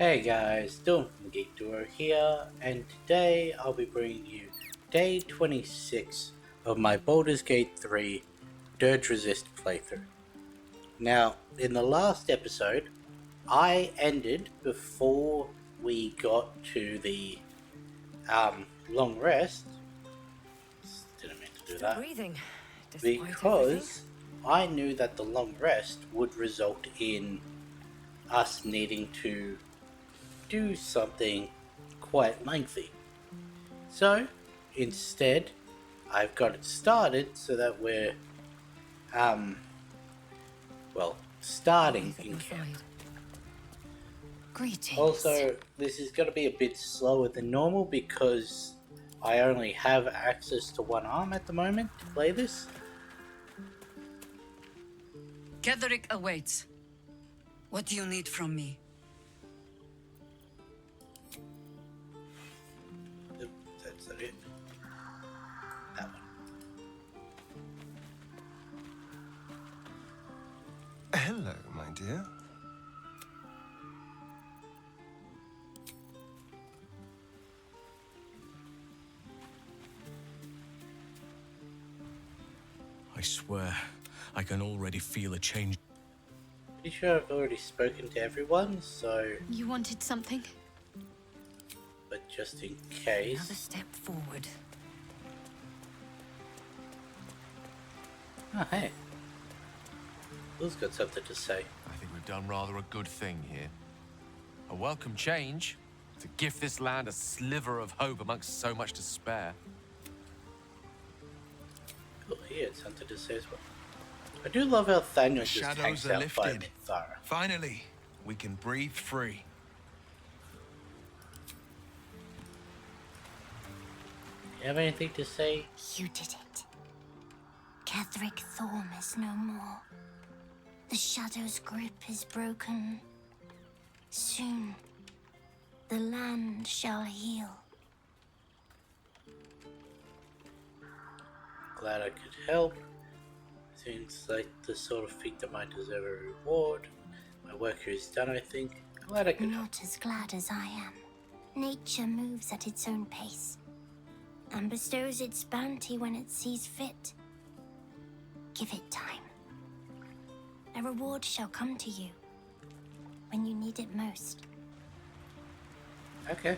Hey guys, Dylan from Durge here, and today I'll be bringing you day 26 of my Baldur's Gate 3 Durge Resist playthrough. Now, in the last episode, I ended before we got to the long rest. Didn't mean to do that. Breathing, Because I knew that the long rest would result in us needing to do something quite lengthy. So instead, I've got it started so that we're starting in camp. Greetings. Also, this is going to be a bit slower than normal because I only have access to one arm at the moment to play this. Ketherick awaits. What do you need from me? That's it. That one. Hello, my dear. I swear, I can already feel a change. Pretty sure I've already spoken to everyone, so... You wanted something? But just in case... Another step forward. Oh, hey. Will's got something to say. I think we've done rather a good thing here. A welcome change to give this land a sliver of hope amongst so much despair. Cool, he had something to say as well. I do love how Thaniel just Shadows hangs are out by lifted. Thara. Finally, we can breathe free. You have anything to say? You did it. Ketherick Thorm is no more. The Shadow's grip is broken. Soon, the land shall heal. Glad I could help. Seems like the sort of feat that might deserve a reward. My work here is done, I think. Glad I could help. Not as glad as I am. Nature moves at its own pace and bestows its bounty when it sees fit. Give it time. A reward shall come to you when you need it most. Okay.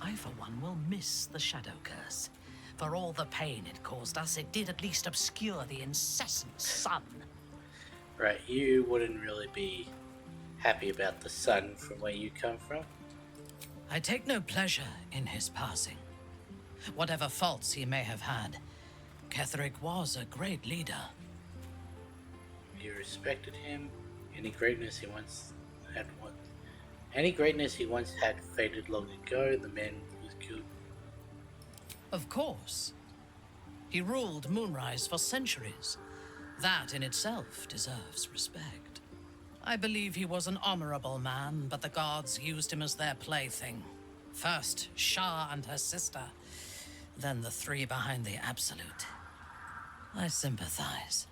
I, for one, will miss the Shadow Curse. For all the pain it caused us, it did at least obscure the incessant sun. Right, you wouldn't really be happy about the sun from where you come from. I take no pleasure in his passing. Whatever faults he may have had, Ketherick was a great leader. You respected him. Any greatness he once had Any greatness he once had faded long ago. The man was killed. Of course. He ruled Moonrise for centuries. That in itself deserves respect. I believe he was an honorable man, but the gods used him as their plaything. First Shah and her sister, then the three behind the Absolute. I sympathize.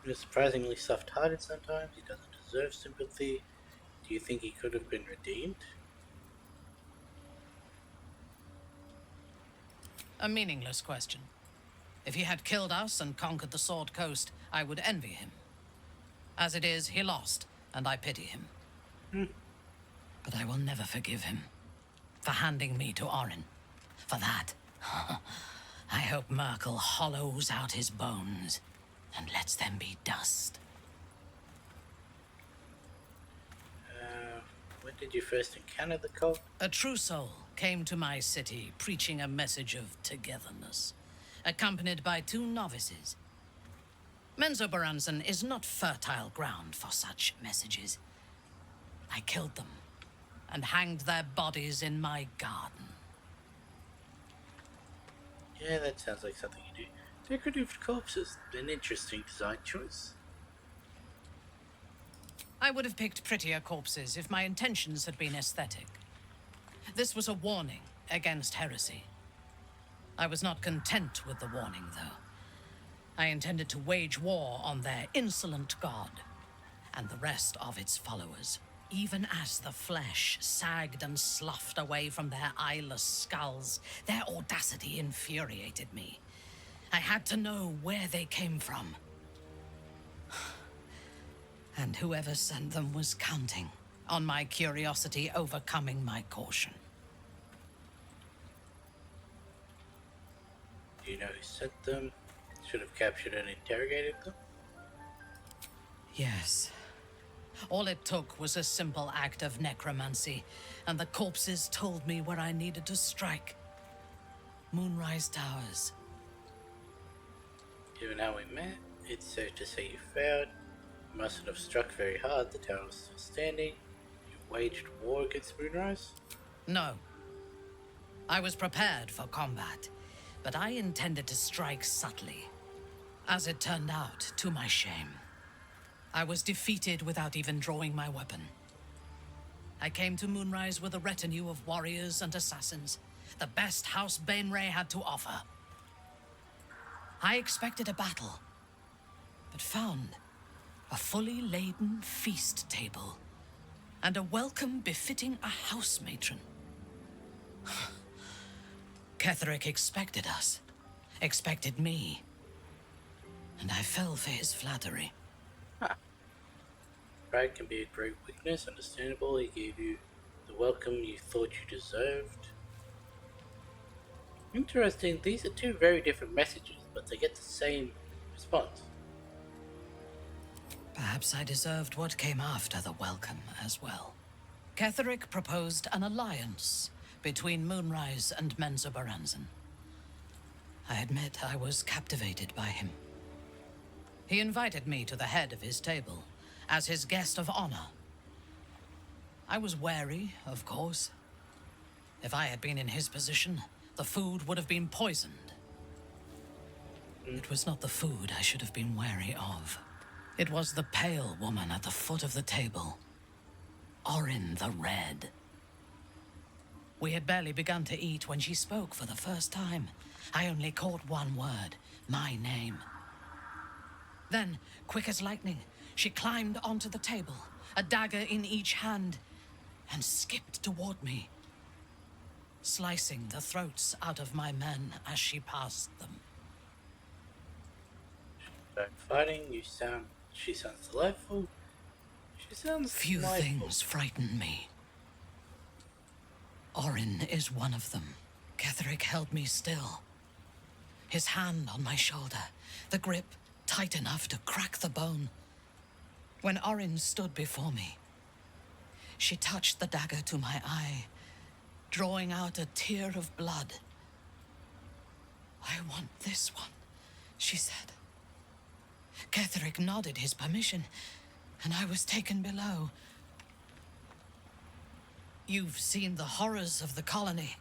He's surprisingly soft-hearted sometimes. He doesn't deserve sympathy. Do you think he could have been redeemed? A meaningless question. If he had killed us and conquered the Sword Coast, I would envy him. As it is, he lost, and I pity him. But I will never forgive him for handing me to Orin. For that, I hope Merkel hollows out his bones and lets them be dust. When did you first encounter the cult? A true soul came to my city preaching a message of togetherness, accompanied by two novices. Menzoberranzan is not fertile ground for such messages. I killed them and hanged their bodies in my garden. Yeah, that sounds like something you do. Decorative corpses. An interesting design choice. I would have picked prettier corpses if my intentions had been aesthetic. This was a warning against heresy. I was not content with the warning, though. I intended to wage war on their insolent god and the rest of its followers. Even as the flesh sagged and sloughed away from their eyeless skulls, their audacity infuriated me. I had to know where they came from. And whoever sent them was counting on my curiosity overcoming my caution. Do you know who sent them? Should have captured and interrogated them? Yes. All it took was a simple act of necromancy, and the corpses told me where I needed to strike. Moonrise Towers. Given how we met, it's safe to say you failed. You mustn't have struck very hard. The tower was still standing. You waged war against Moonrise? No. I was prepared for combat, but I intended to strike subtly. As it turned out, to my shame, I was defeated without even drawing my weapon. I came to Moonrise with a retinue of warriors and assassins, the best House Bainray had to offer. I expected a battle, but found a fully laden feast table and a welcome befitting a house matron. Ketherick expected us, expected me, and I fell for his flattery. Pride can be a great weakness, understandable. He gave you the welcome you thought you deserved. Interesting, these are two very different messages, but they get the same response. Perhaps I deserved what came after the welcome as well. Ketherick proposed an alliance between Moonrise and Menzoberranzan. I admit I was captivated by him. He invited me to the head of his table as his guest of honor. I was wary, of course. If I had been in his position, the food would have been poisoned. It was not the food I should have been wary of. It was the pale woman at the foot of the table. Orin the Red. We had barely begun to eat when she spoke for the first time. I only caught one word, my name. Then, quick as lightning, she climbed onto the table, a dagger in each hand, and skipped toward me, slicing the throats out of my men as she passed them. About fighting, she sounds delightful. She sounds Few delightful. things frighten me. Orin is one of them. Ketherick held me still, his hand on my shoulder, the grip tight enough to crack the bone. When Orin stood before me, she touched the dagger to my eye, drawing out a tear of blood. I want this one, she said. Ketherick nodded his permission, and I was taken below. You've seen the horrors of the colony.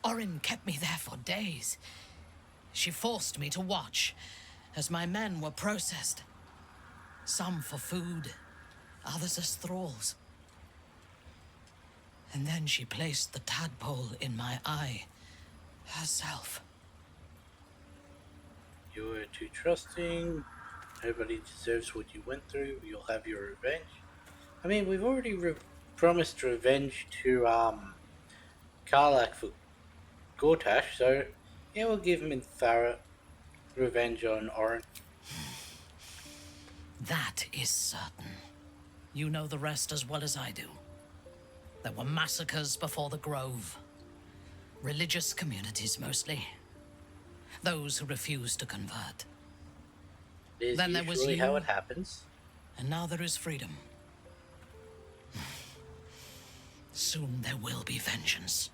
Orin kept me there for days. She forced me to watch as my men were processed. Some for food, others as thralls. And then she placed the tadpole in my eye, herself. You were too trusting. Nobody deserves what you went through. You'll have your revenge. I mean, we've already promised revenge to Karlak for Gortash, so yeah, we'll give Minthara revenge on Orin. That is certain. You know the rest as well as I do. There were massacres before the Grove. Religious communities mostly. Those who refused to convert. It is Then there was usually you. how it happens. And now there is freedom. Soon there will be vengeance.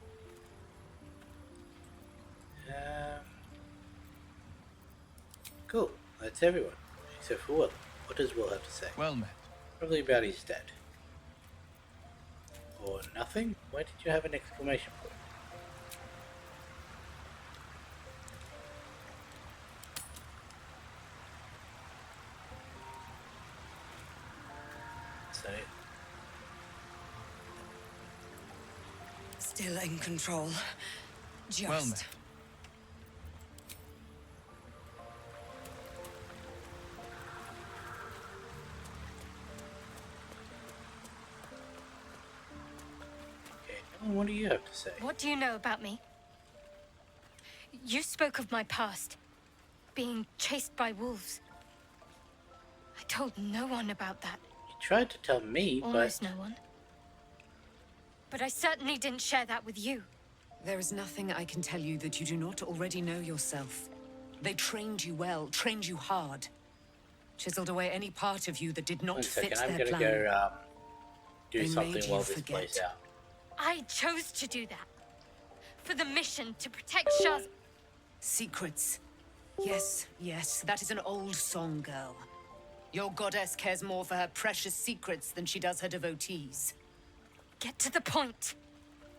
Cool. That's everyone. Except for Will. What does Will have to say? Well met. Probably about his dad. Or nothing? Why did you have an exclamation point? Is that it? Still in control. Just. Well met. Oh, what do you have to say? What do you know about me? You spoke of my past, being chased by wolves. I told no one about that. You tried to tell me, Almost but no one. But I certainly didn't share that with you. There is nothing I can tell you that you do not already know yourself. They trained you well, trained you hard. Chiseled away any part of you that did not one fit second, I'm their gonna plan. go do They something made you while this forget. plays out. I chose to do that. For the mission to protect Shah's... Secrets. Yes, yes, that is an old song, girl. Your goddess cares more for her precious secrets than she does her devotees. Get to the point.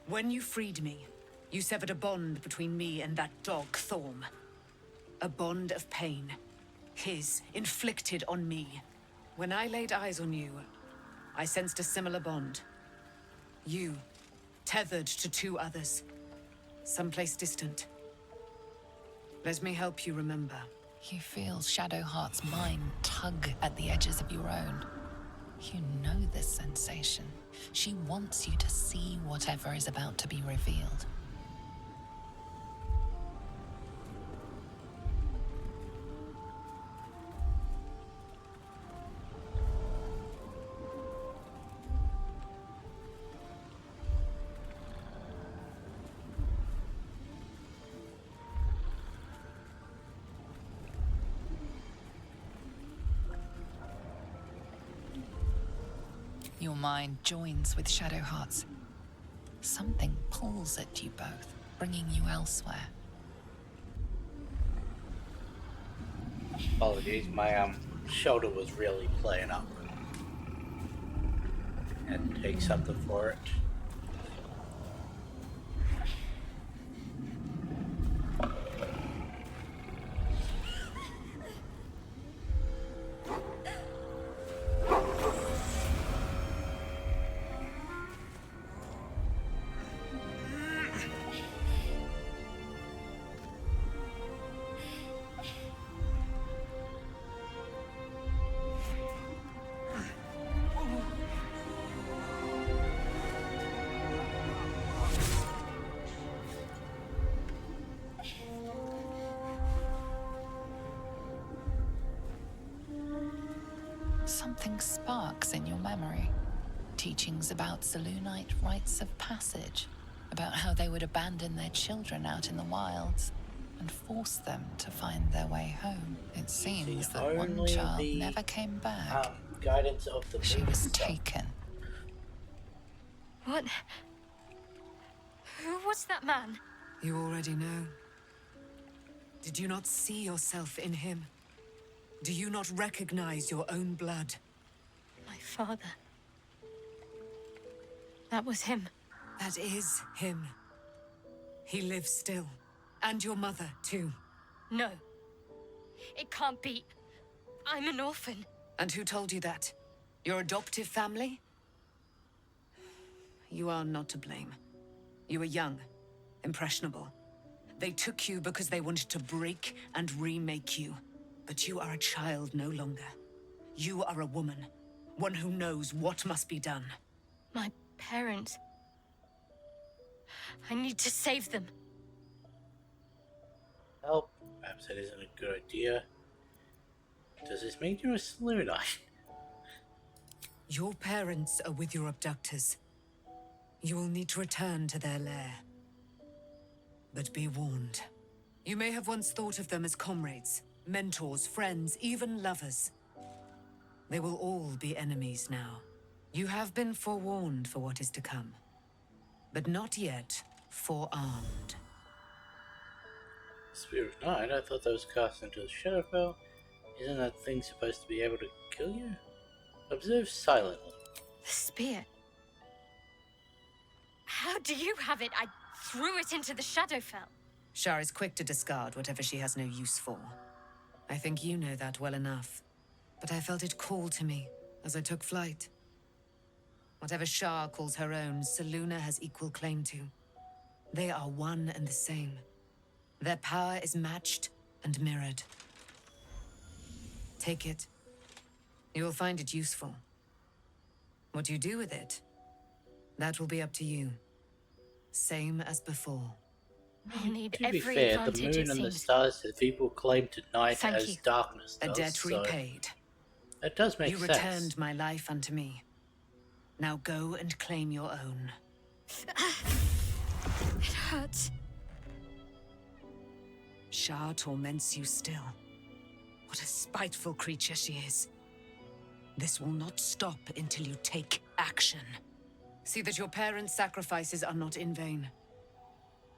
When you freed me, you severed a bond between me and that dog, Thorm. A bond of pain. His, inflicted on me. When I laid eyes on you, I sensed a similar bond. You, tethered to two others. Someplace distant. Let me help you remember. You feel Shadowheart's mind tug at the edges of your own. You know this sensation. She wants you to see whatever is about to be revealed. Your mind joins with Shadowheart's. Something pulls at you both, bringing you elsewhere. Apologies, my shoulder was really playing up. Had to take something for it. Something sparks in your memory. Teachings about Selûnite rites of passage, about how they would abandon their children out in the wilds and force them to find their way home. It seems that one only child the, never came back. Guidance of the She was book. taken. What? Who was that man? You already know. Did you not see yourself in him? Do you not recognize your own blood? My father. That was him. That is him. He lives still. And your mother, too. No. It can't be. I'm an orphan. And who told you that? Your adoptive family? You are not to blame. You were young, impressionable. They took you because they wanted to break and remake you. But you are a child no longer. You are a woman. One who knows what must be done. My parents. I need to save them. Help. Perhaps that isn't a good idea. Does this mean you're a Selûnite? Your parents are with your abductors. You will need to return to their lair. But be warned. You may have once thought of them as comrades, mentors, friends, even lovers. They will all be enemies now. You have been forewarned for what is to come, but not yet forearmed. Spirit of Night? I thought that was cast into the Shadowfell. Isn't that thing supposed to be able to kill you? Observe silently. The spear. How do you have it? I threw it into the Shadowfell. Shar is quick to discard whatever she has no use for. I think you know that well enough. But I felt it call to me as I took flight. Whatever Shar calls her own, Selûne has equal claim to. They are one and the same. Their power is matched and mirrored. Take it. You will find it useful. What you do with it, that will be up to you. Same as before. I'll need To be every fair, the advantage, moon it and the seems. stars that people claim tonight Thank as you. darkness A does, debt so repaid. that does make You sense. returned my life unto me. Now go and claim your own. It hurts. Shah torments you still. What a spiteful creature she is. This will not stop until you take action. See that your parents' sacrifices are not in vain.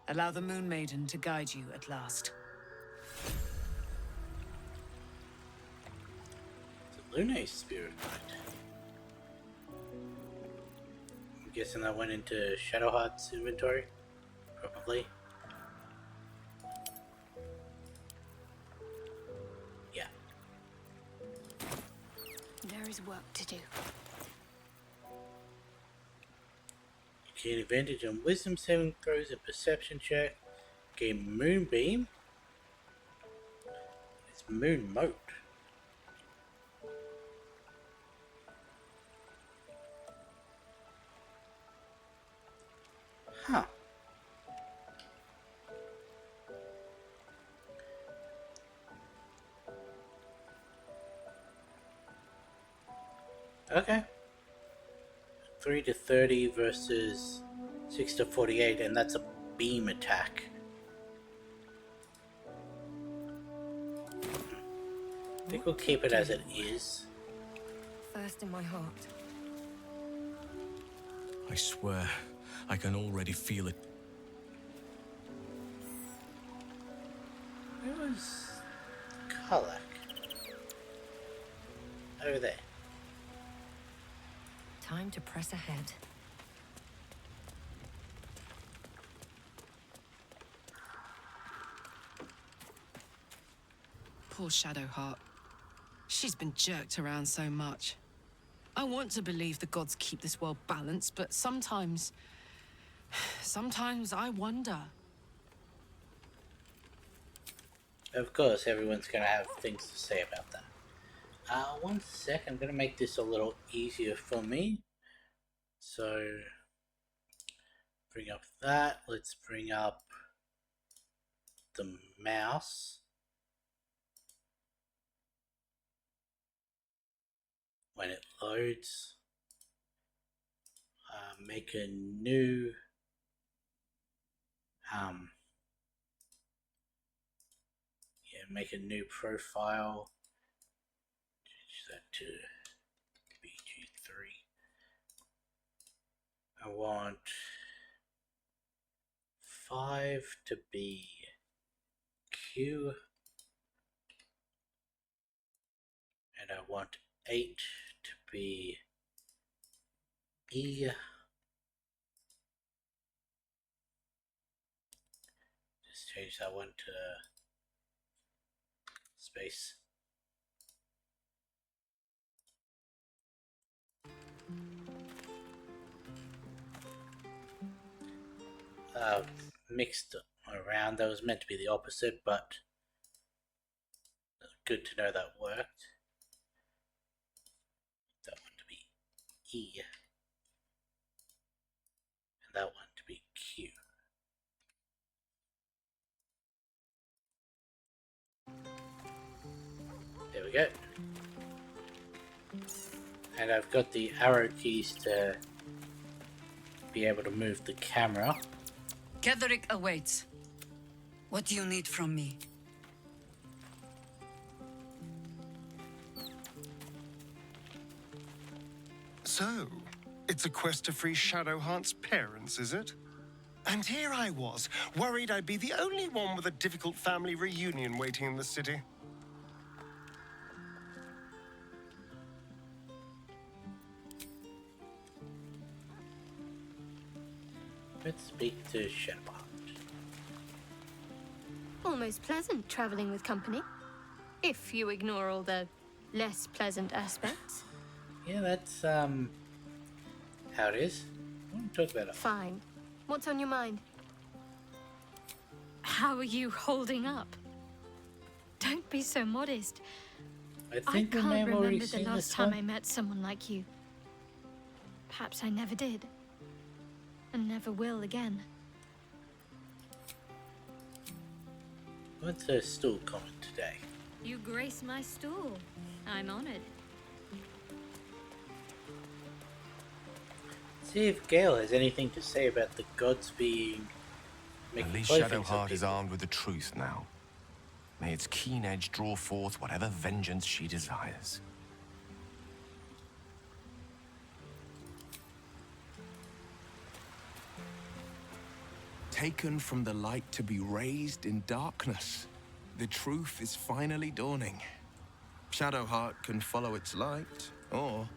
Allow the Moon Maiden to guide you at last. The Luna's spirit night. I'm guessing that went into Shadowheart's inventory? Probably. Yeah. There is work to do. Gain advantage on wisdom saving throws and perception check. Gain moonbeam. It's moon moat. Huh. Okay. 3 to 30 versus 6 to 48, and that's a beam attack. I think we'll keep it as it is. First in my heart. I swear, I can already feel it. Where was Karlak? Over there. Time to press ahead. Poor Shadowheart. She's been jerked around so much. I want to believe the gods keep this world balanced, but sometimes I wonder. Of course, everyone's gonna have things to say about that. 1 sec, I'm gonna make this a little easier for me. So, bring up that. Let's bring up the mouse. When it loads, make a new make a new profile. Change that to BG3. I want 5 to be Q, and I want 8 to be E. Just change that one to space. Mixed around. That was meant to be the opposite, but good to know that worked. That one to be E, and that one to be Q. There we go. And I've got the arrow keys to be able to move the camera. Ketherick awaits. What do you need from me? So, it's a quest to free Shadowheart's parents, is it? And here I was, worried I'd be the only one with a difficult family reunion waiting in the city. Let's speak to Shadowheart. Almost pleasant traveling with company. If you ignore all the less pleasant aspects. Yeah, that's how it is. I want to talk about it. Fine. What's on your mind? How are you holding up? Don't be so modest. I I think we can't may have already remember the seen last this time one. I met someone like you. Perhaps I never did. And never will again. What's the stool comment today? You grace my stool. I'm honored. See if Gale has anything to say about the gods being... At least playthings of Shadowheart is people. armed with the truth now. May its keen edge draw forth whatever vengeance she desires. Taken from the light to be raised in darkness. The truth is finally dawning. Shadowheart can follow its light, or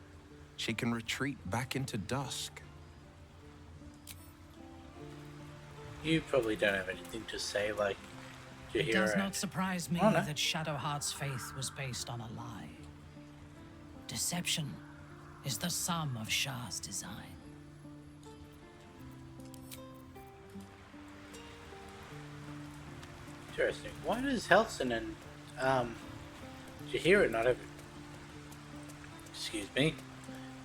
she can retreat back into dusk. You probably don't have anything to say, like It Jaheira. does not surprise me Oh, no. that Shadowheart's faith was based on a lie. Deception is the sum of Shah's design. Interesting. Why does Helson and Jaheira not have... Excuse me.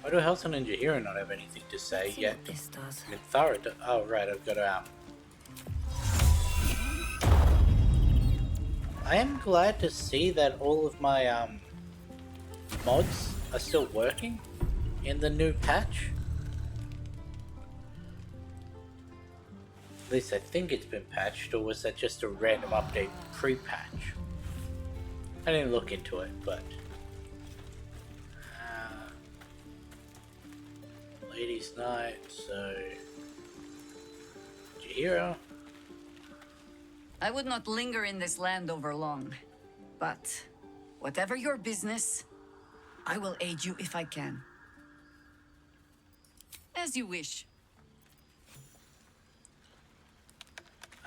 Why do Helson and Jaheira not have anything to say See yet? what this does. Minthara do... Oh, right, I've got to... I am glad to see that all of my mods are still working in the new patch. At least I think it's been patched, or was that just a random update pre-patch? I didn't look into it, but... Ladies' Night, so... Jaheira? I would not linger in this land over long. But whatever your business, I will aid you if I can. As you wish.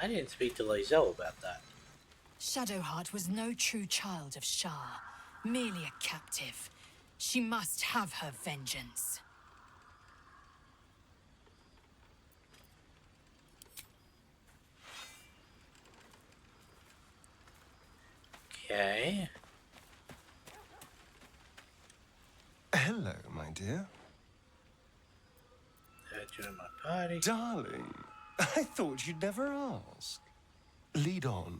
I didn't speak to Lae'zel about that. Shadowheart was no true child of Shah, merely a captive. She must have her vengeance. Okay. Hello, my dear. Join my party. Darling, I thought you'd never ask. Lead on.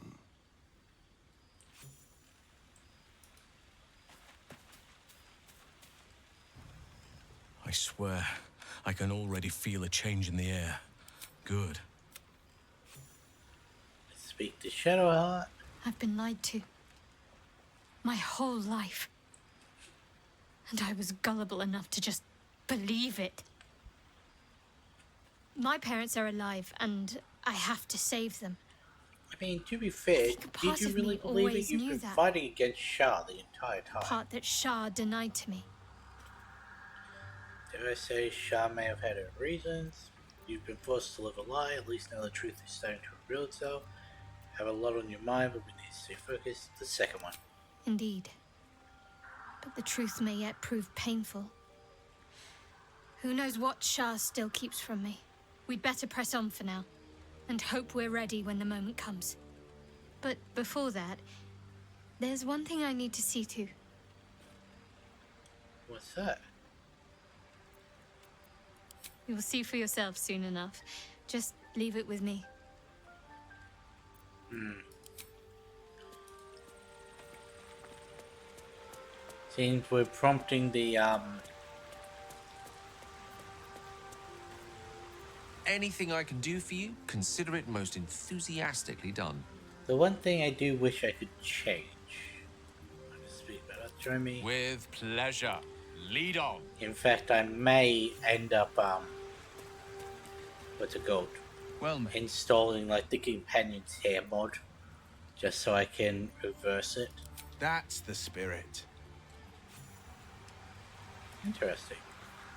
I swear, I can already feel a change in the air. Good. Speak to Shadowheart. I've been lied to. My whole life. And I was gullible enough to just believe it. My parents are alive, and I have to save them. I mean, to be fair, part did you of really me believe it? always You've knew been that. fighting against Shah the entire time. Part that Shah denied to me. Dare I say, Shah may have had her reasons. You've been forced to live a lie. At least now the truth is starting to reveal itself. Have a lot on your mind, but we need to stay focused. The second one. Indeed. But the truth may yet prove painful. Who knows what Shah still keeps from me? We'd better press on for now, and hope we're ready when the moment comes. But before that, there's one thing I need to see to. What's that? You'll see for yourself soon enough. Just leave it with me. Seems we're prompting the Anything I can do for you, consider it most enthusiastically done. The one thing I do wish I could change. I'm gonna speak better. Join me. With pleasure. Lead on. In fact, I may end up what's it called? Well, mate. Installing like the companion's hair mod, just so I can reverse it. That's the spirit. Interesting.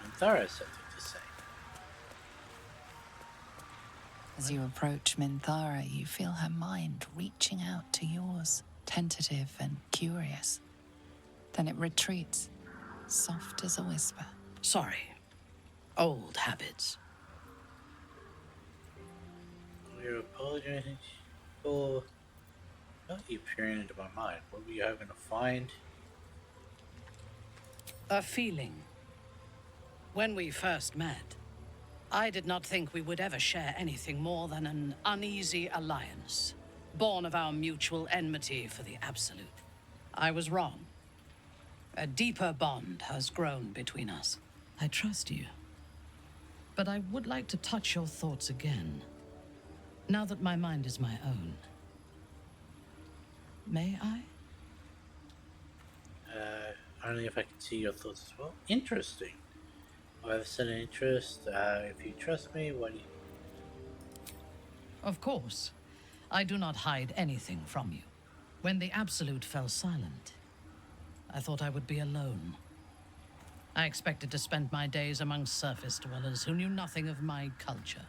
Minthara has something to say. As you approach Minthara, you feel her mind reaching out to yours, tentative and curious. Then it retreats, soft as a whisper. Sorry. Old habits. You're apologizing for not you peering into my mind. What were you hoping to find? A feeling. When we first met, I did not think we would ever share anything more than an uneasy alliance. born of our mutual enmity for the Absolute. I was wrong. A deeper bond has grown between us. I trust you. But I would like to touch your thoughts again, now that my mind is my own. May I? Only if I can see your thoughts as well. Interesting. I have a sudden interest. If you trust me, what do you... Of course. I do not hide anything from you. When the Absolute fell silent, I thought I would be alone. I expected to spend my days among surface dwellers who knew nothing of my culture.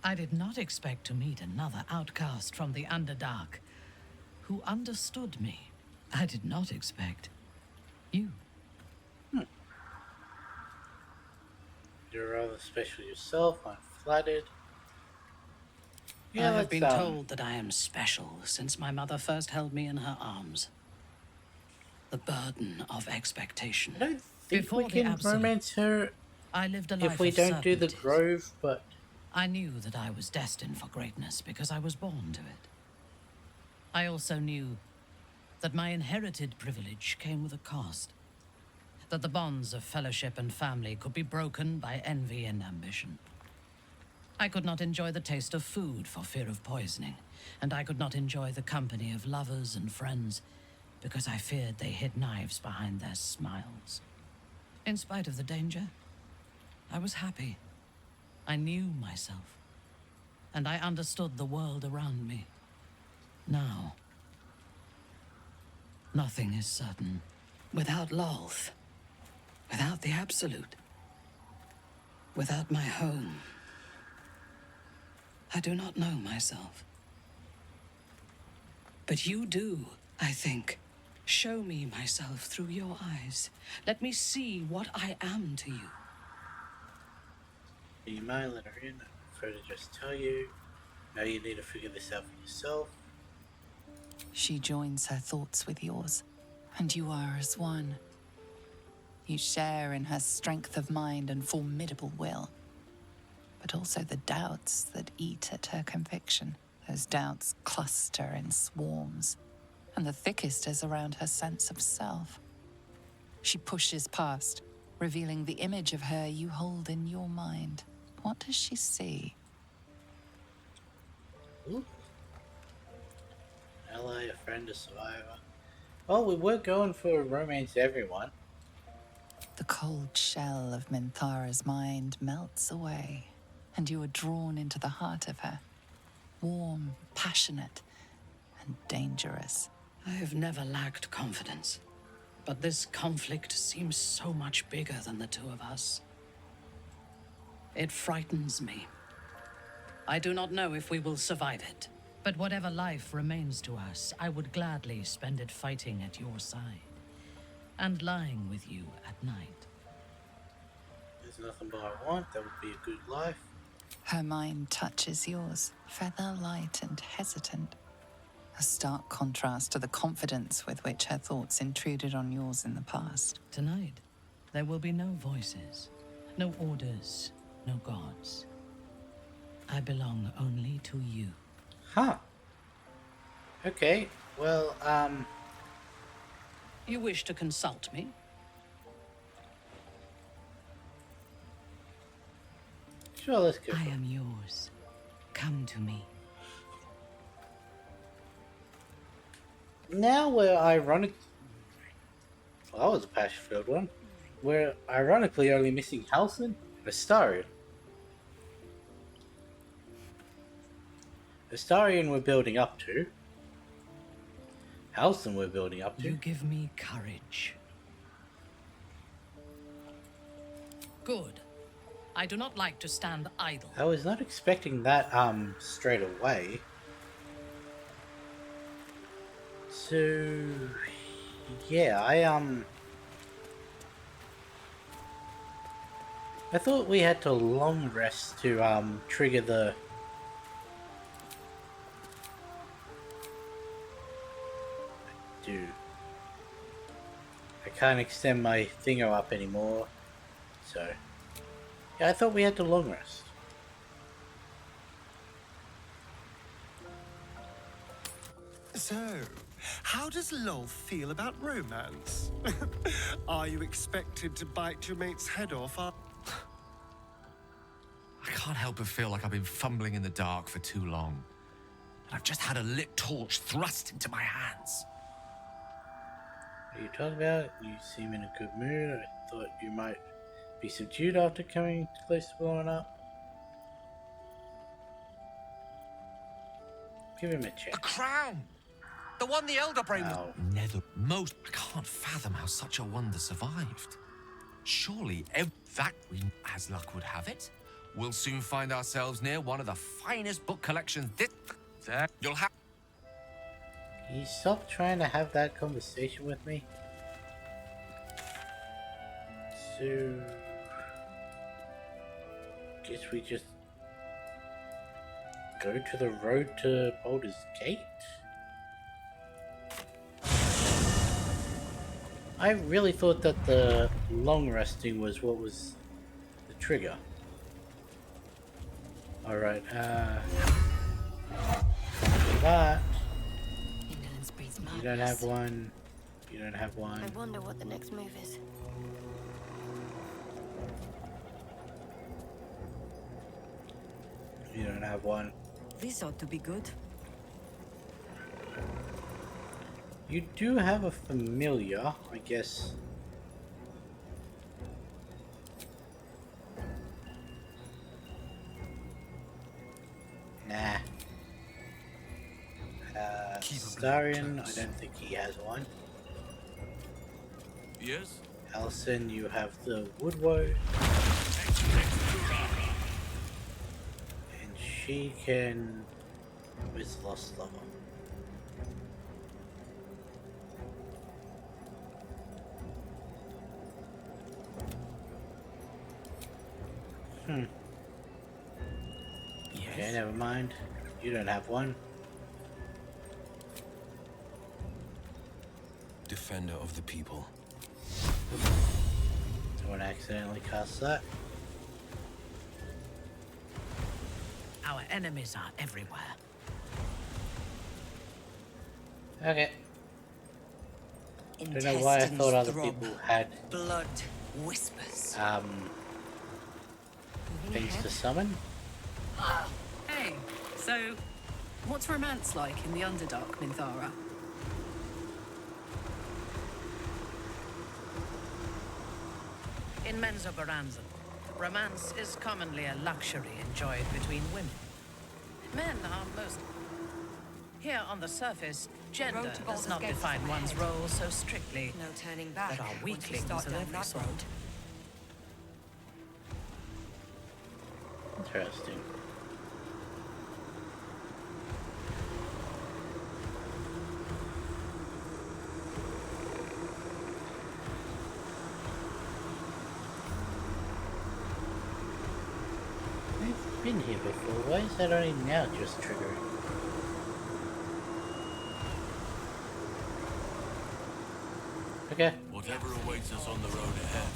I did not expect to meet another outcast from the Underdark who understood me. I did not expect you. You're rather special yourself. I'm flattered. I have been told that I am special since my mother first held me in her arms. The burden of expectation. I don't think Before we can romance her I lived a life if we of don't do the certainties. grove, but... I knew that I was destined for greatness because I was born to it. I also knew that my inherited privilege came with a cost. That the bonds of fellowship and family could be broken by envy and ambition. I could not enjoy the taste of food for fear of poisoning, and I could not enjoy the company of lovers and friends because I feared they hid knives behind their smiles. In spite of the danger, I was happy. I knew myself, and I understood the world around me. Now, nothing is certain. Without Lolth, without the Absolute, without my home, I do not know myself. But you do, I think. Show me myself through your eyes. Let me see what I am to you. You might let her in. I prefer to just tell you. Now you need to figure this out for yourself. She joins her thoughts with yours, and you are as one. You share in her strength of mind and formidable will, but also the doubts that eat at her conviction. Those doubts cluster in swarms, and the thickest is around her sense of self. She pushes past, revealing the image of her you hold in your mind. What does she see? Ooh. Ally, a friend, a survivor. Well, we were going for romance everyone. The cold shell of Minthara's mind melts away, and you are drawn into the heart of her. Warm, passionate, and dangerous. I have never lacked confidence, but this conflict seems so much bigger than the two of us. It frightens me. I do not know if we will survive it, but whatever life remains to us, I would gladly spend it fighting at your side and lying with you at night. There's nothing but I want. That would be a good life. Her mind touches yours, feather light and hesitant. A stark contrast to the confidence with which her thoughts intruded on yours in the past. Tonight, there will be no voices, no orders, no gods. I belong only to you. Huh. Okay, well, You wish to consult me? Sure, let's go. I am yours. Come to me. Now we're ironic. Well, that was a passion-filled one. We're ironically only missing Halcyon and Astarion. Astarion we're building up to. Halcyon we're building up to. You give me courage. Good. I do not like to stand idle. I was not expecting that straight away. So yeah, I thought we had to long rest to trigger the I can't extend my finger up anymore, so yeah, I thought we had to long rest. So, how does Lolth feel about romance? Are you expected to bite your mate's head off? I can't help but feel like I've been fumbling in the dark for too long. And I've just had a lit torch thrust into my hands. What are you talking about? You seem in a good mood. I thought you might be subdued after coming close to blowing up. Give him a check. A crown! The one the Elder Brain was... Wow. Most... I can't fathom how such a wonder survived. Surely, as luck would have it, we'll soon find ourselves near one of the finest book collections you'll have... Can you stop trying to have that conversation with me? So... guess we just... go to the road to Baldur's Gate? I really thought that the long resting was what was the trigger. Alright, that. You don't have one. You don't have one. I wonder what the next move is. You don't have one. This ought to be good. You do have a familiar, I guess. Nah. Starion, I don't think he has one. Yes? Alison, you have the Woodwoe. And she can... Where's the Lost Lover? Okay, never mind. You don't have one. Defender of the people. Don't accidentally cast that. Our enemies are everywhere. Okay. Don't know why I thought other people had blood whispers. things to summon. Hey, so what's romance like in the Underdark, Minthara? In Menzoberranzan, romance is commonly a luxury enjoyed between women. Men are most... Here on the surface, gender does not define one's role so strictly. No turning back. There are once you weaklings start of down every that sort. road. Interesting. I've been here before. Why is that only now just triggering? Okay. Whatever awaits us on the road ahead,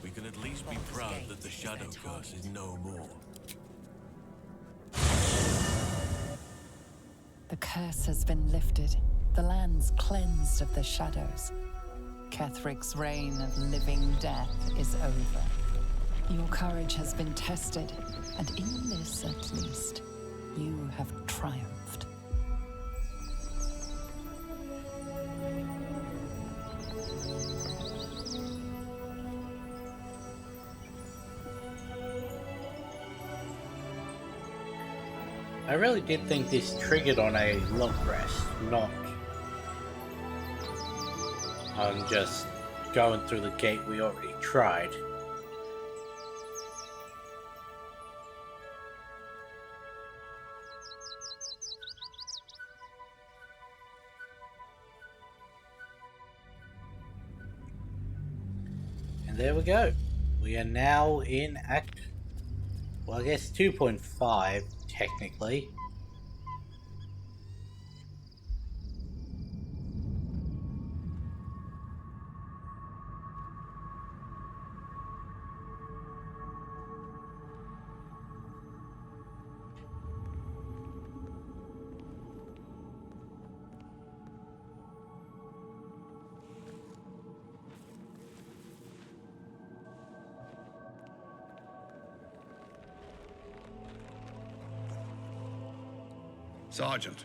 we can at least be proud that the Shadow Curse is no more. The curse has been lifted. The land's cleansed of the shadows. Kethric's reign of living death is over. Your courage has been tested, and in this at least, you have triumphed. I really did think this triggered on a long rest, not on just going through the gate we already tried. And there we go. We are now in Act, well, I guess 2.5, technically. Sergeant,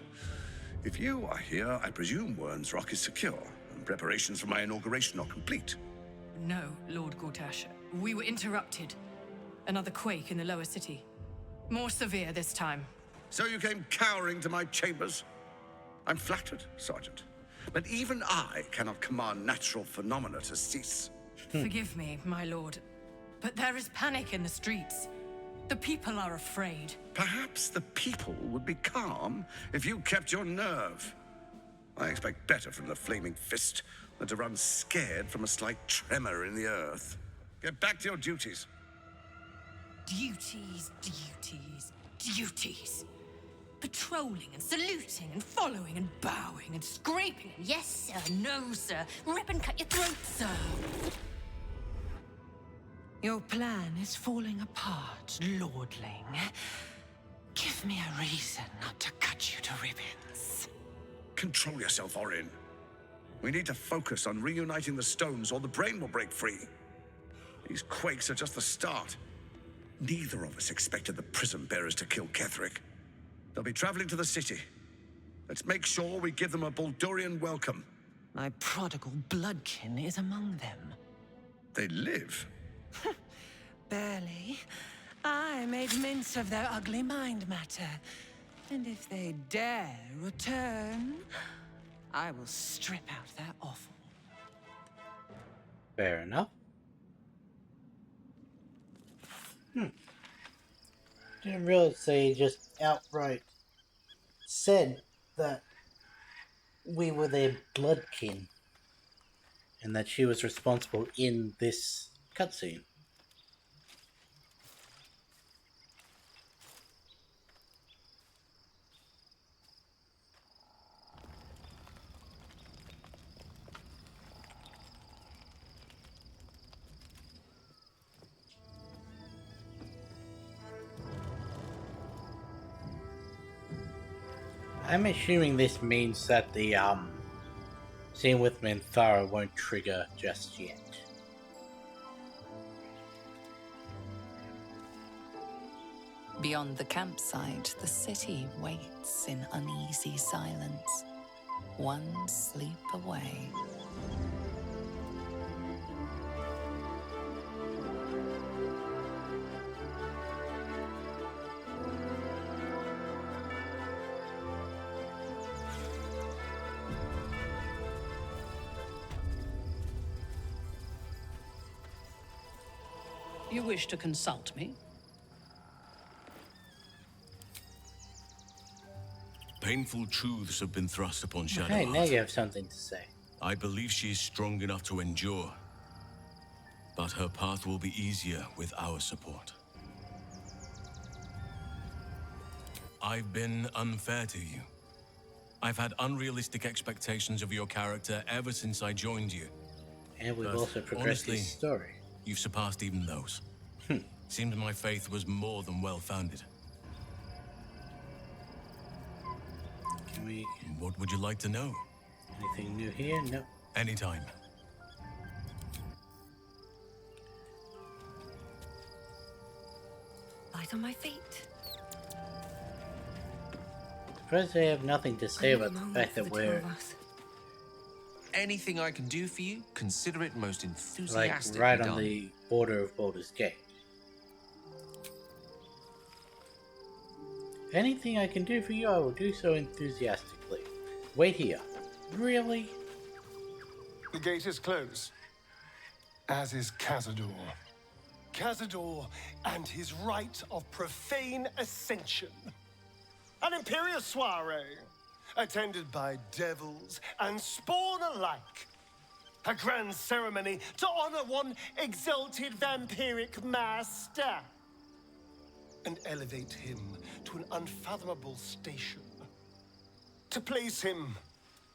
if you are here, I presume Wern's Rock is secure, and preparations for my inauguration are complete. No, Lord Gortash. We were interrupted. Another quake in the lower city. More severe this time. So you came cowering to my chambers? I'm flattered, Sergeant. But even I cannot command natural phenomena to cease. Forgive me, my lord, but there is panic in the streets. The people are afraid. Perhaps the people would be calm if you kept your nerve. I expect better from the Flaming Fist than to run scared from a slight tremor in the earth. Get back to your duties. Duties, duties, duties. Patrolling and saluting and following and bowing and scraping. Yes, sir. No, sir. Rip and cut your throat, sir. Your plan is falling apart, lordling. Give me a reason not to cut you to ribbons. Control yourself, Orin. We need to focus on reuniting the stones or the brain will break free. These quakes are just the start. Neither of us expected the prison bearers to kill Ketherick. They'll be traveling to the city. Let's make sure we give them a Baldurian welcome. My prodigal bloodkin is among them. They live. Barely. I made mince of their ugly mind matter. And if they dare return, I will strip out their offal. Fair enough. Didn't realize they just outright said that we were their bloodkin and that she was responsible in this cutscene. I'm assuming this means that the scene with Minthara won't trigger just yet. Beyond the campsite, the city waits in uneasy silence, one sleep away. You wish to consult me? Painful truths have been thrust upon Shadowheart. Hey, now you have something to say. I believe she is strong enough to endure, but her path will be easier with our support. I've been unfair to you. I've had unrealistic expectations of your character ever since I joined you. And we've But also progressed honestly, this story. You've surpassed even those. Seemed my faith was more than well-founded. Can we... What would you like to know? Anything new here? No. Anytime. Light on my feet. Suppose they have nothing to say about the fact that we're Anything I can do for you, consider it most like enthusiastically right done. on the border of Baldur's Gate. Anything I can do for you, I will do so enthusiastically. Wait here. Really? The gate is closed, as is Cazador. Cazador and his rite of profane ascension. An imperial soiree, attended by devils and spawn alike. A grand ceremony to honor one exalted vampiric master. And elevate him to an unfathomable station. To place him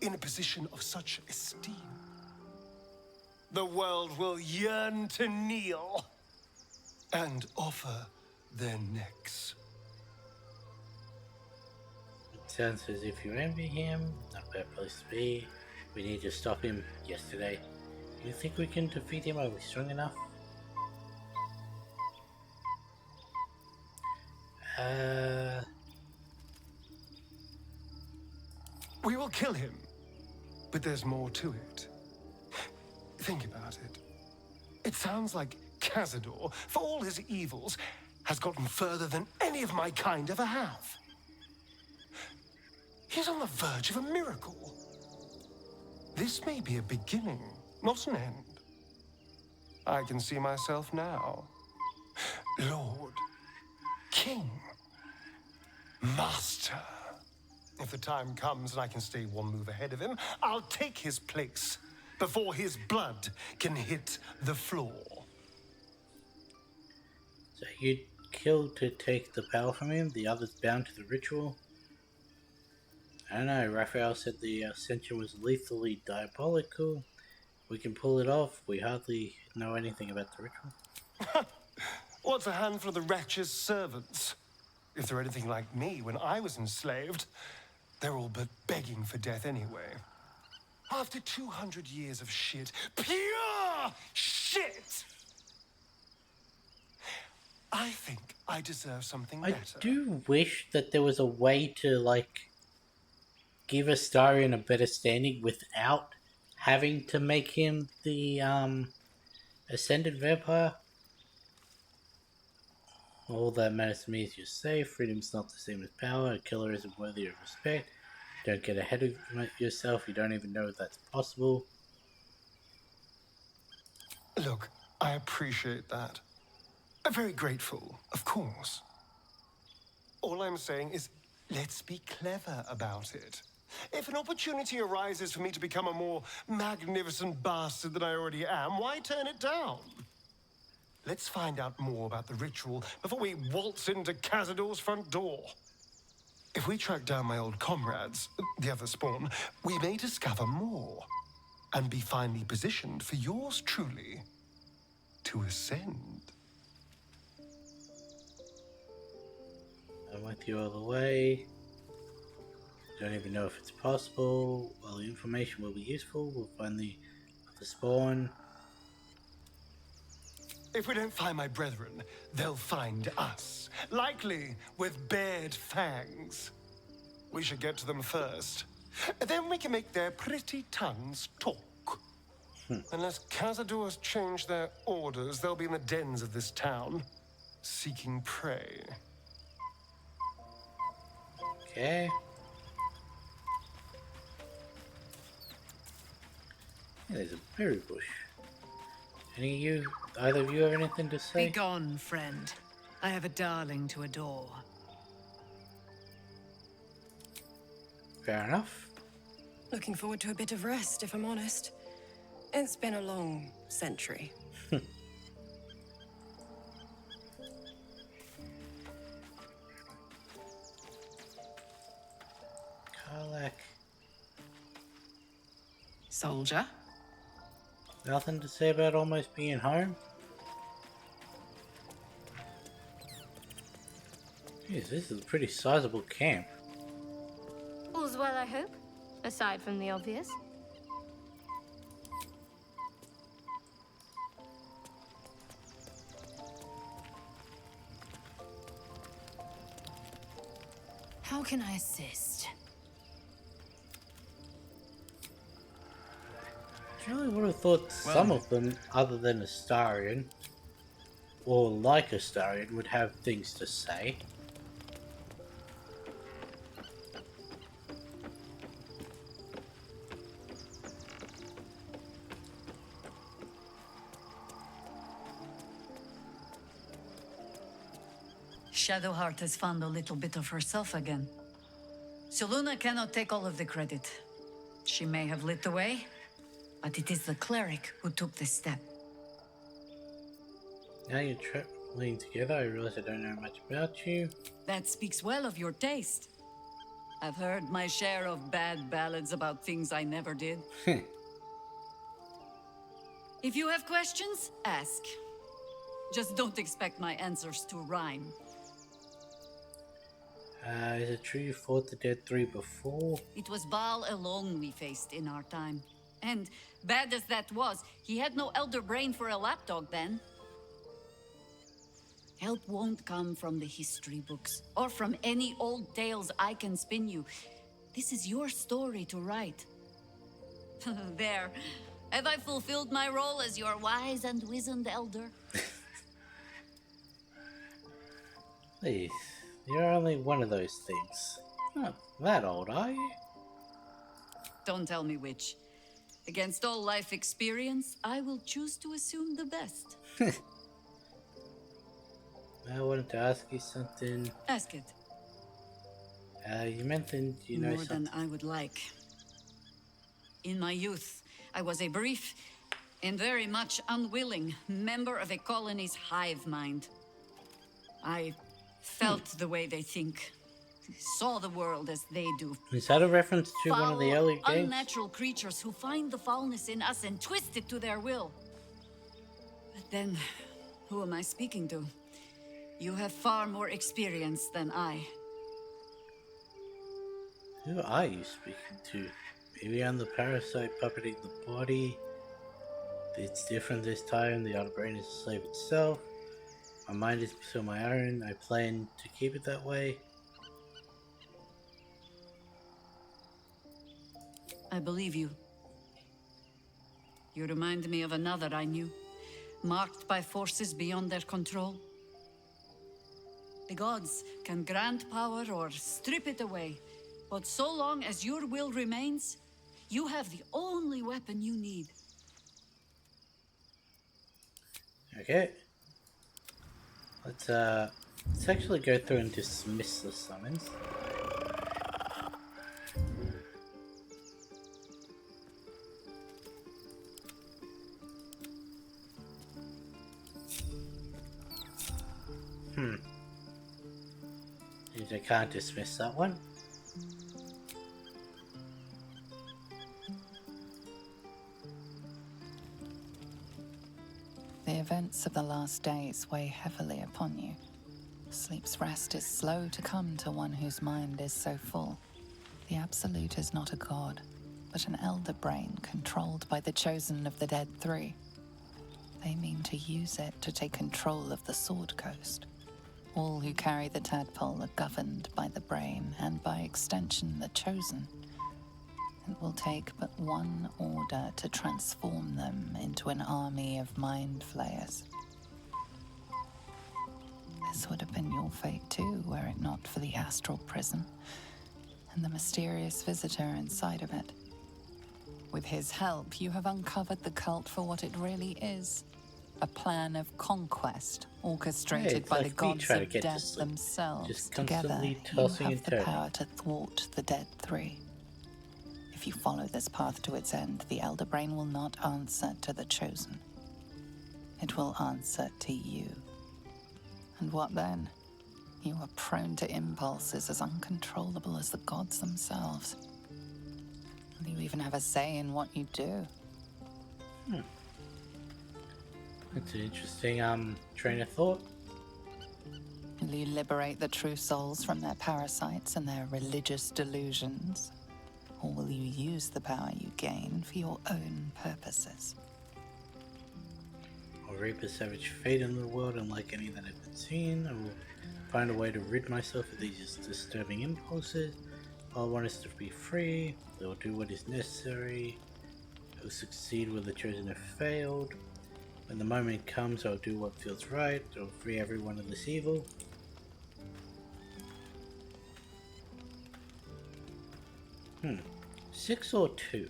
in a position of such esteem. The world will yearn to kneel and offer their necks. It sounds as if you envy him. Not a bad place to be. We need to stop him yesterday. Do you think we can defeat him? Are we strong enough? kill him. But there's more to it. Think about it. It sounds like Cazador, for all his evils, has gotten further than any of my kind ever have. He's on the verge of a miracle. This may be a beginning, not an end. I can see myself now. Lord, King, Master. If the time comes and I can stay one move ahead of him, I'll take his place before his blood can hit the floor. So you'd kill to take the power from him, the others bound to the ritual? I don't know, Raphael said the ascension was lethally diabolical. We can pull it off, we hardly know anything about the ritual. What's a handful of the wretch's servants? If they're anything like me when I was enslaved, they're all but begging for death anyway. After 200 years of shit, pure shit! I think I deserve something better. I do wish that there was a way to, like, give Astarion a better standing without having to make him the, ascended vampire. All that matters to me is you're safe, freedom's not the same as power, a killer isn't worthy of respect, don't get ahead of yourself, you don't even know if that's possible. Look, I appreciate that. I'm very grateful, of course. All I'm saying is, let's be clever about it. If an opportunity arises for me to become a more magnificent bastard than I already am, why turn it down? Let's find out more about the ritual before we waltz into Cazador's front door. If we track down my old comrades, the other spawn, we may discover more and be finally positioned for yours truly to ascend. I'm with you all the way. Don't even know if it's possible. While the information will be useful, we'll find the spawn. If we don't find my brethren, they'll find us. Likely with bared fangs. We should get to them first. Then we can make their pretty tongues talk. Unless Cazadors change their orders, they'll be in the dens of this town, seeking prey. Okay. Yeah, there's a berry bush. Either of you have anything to say? Be gone, friend. I have a darling to adore. Fair enough. Looking forward to a bit of rest, if I'm honest. It's been a long century. Karlak. Soldier? Nothing to say about almost being home? Jeez, this is a pretty sizable camp. All's well, I hope, aside from the obvious. How can I assist? I really would have thought some of them, other than Astarion, or like Astarion, would have things to say. Shadowheart has found a little bit of herself again. Selûne cannot take all of the credit. She may have lit the way, but it is the cleric who took this step. Now you're traveling together, I realize I don't know much about you. That speaks well of your taste. I've heard my share of bad ballads about things I never did. If you have questions, ask. Just don't expect my answers to rhyme. Is it true you fought the Dead Three before? It was Baal alone we faced in our time. And bad as that was, he had no elder brain for a lapdog then. Help won't come from the history books, or from any old tales I can spin you. This is your story to write. There. Have I fulfilled my role as your wise and wizened elder? Please, you're only one of those things. Not that old, are you? Don't tell me which. Against all life experience, I will choose to assume the best. I wanted to ask you something. Ask it. You mentioned you know More something. than I would like. In my youth, I was a brief and very much unwilling member of a colony's hive mind. I felt the way they think, saw the world as they do. Is that a reference to one of the Foul, early games? unnatural creatures who find the foulness in us and twist it to their will. But then, who am I speaking to? You have far more experience than I. Who are you speaking to? Maybe I'm the parasite puppeting the body. It's different this time. The outer brain is a slave itself. My mind is still my own. I plan to keep it that way. I believe you. You remind me of another I knew, marked by forces beyond their control. The gods can grant power or strip it away, but so long as your will remains, you have the only weapon you need. Okay. Let's actually go through and dismiss the summons. Means I can't dismiss that one. The events of the last days weigh heavily upon you. Sleep's rest is slow to come to one whose mind is so full. The Absolute is not a god, but an elder brain controlled by the chosen of the Dead Three. They mean to use it to take control of the Sword Coast. All who carry the tadpole are governed by the brain, and by extension the chosen. It will take but one order to transform them into an army of mind flayers. This would have been your fate too, were it not for the astral prison and the mysterious visitor inside of it. With his help, you have uncovered the cult for what it really is. A plan of conquest orchestrated by the gods of death themselves. Together, you have the power to thwart the Dead Three. If you follow this path to its end, the Elder Brain will not answer to the Chosen. It will answer to you. And what then? You are prone to impulses as uncontrollable as the gods themselves. And you even have a say in what you do. That's an interesting train of thought. Will you liberate the true souls from their parasites and their religious delusions? Or will you use the power you gain for your own purposes? I'll reap a savage fate in the world unlike any that I've been seen. I will find a way to rid myself of these disturbing impulses. All I want is to be free. I will do what is necessary. I will succeed where the chosen have failed. When the moment comes, I'll do what feels right. I'll free everyone of this evil. 6 or 2?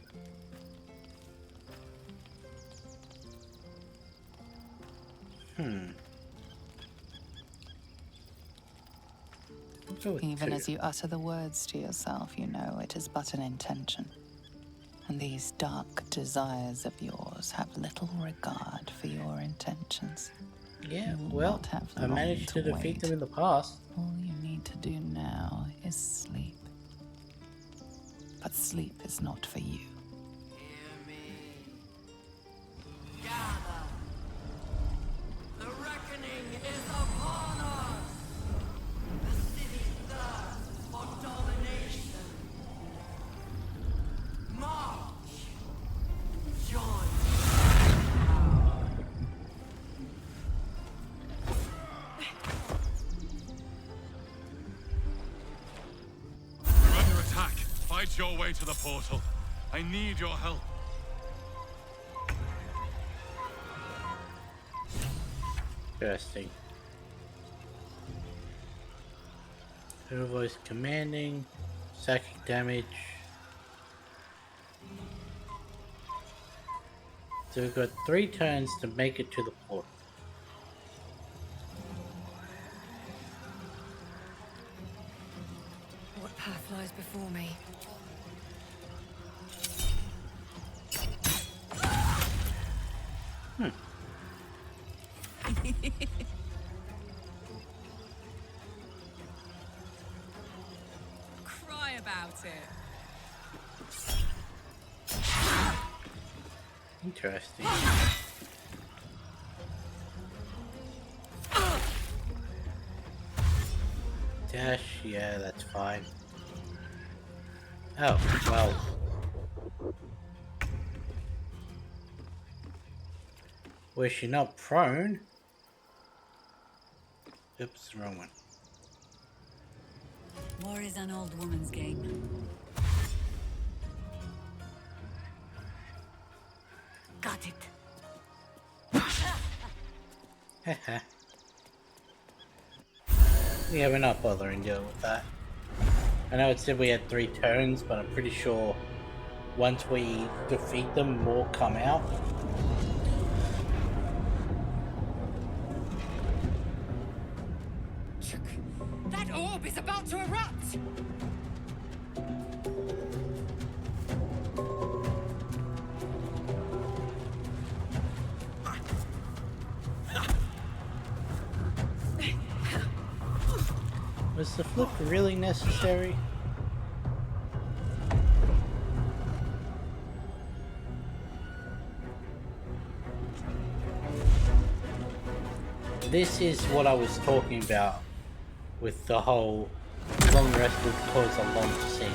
Even as you utter the words to yourself, you know it is but an intention. And these dark desires of yours have little regard for your intentions. Yeah, well, I managed to defeat them in the past. All you need to do now is sleep. But sleep is not for you. The reckoning is upon us! The city thirsts for domination. March! Join! Under attack by Fight your way to the portal. I need your help. Interesting. Her voice commanding, psychic damage. So we've got 3 turns to make it to the portal. What path lies before me? Cry about it. Interesting. Dash, yeah, that's fine. Oh, well. Was she not prone? Oops, wrong one. War is an old woman's game. Got it. Haha. Yeah, we're not bothering dealing with that. I know it said we had 3 turns, but I'm pretty sure once we defeat them, more come out. That orb is about to erupt! Was the flip really necessary? This is what I was talking about with the whole long rest would cause a long scene.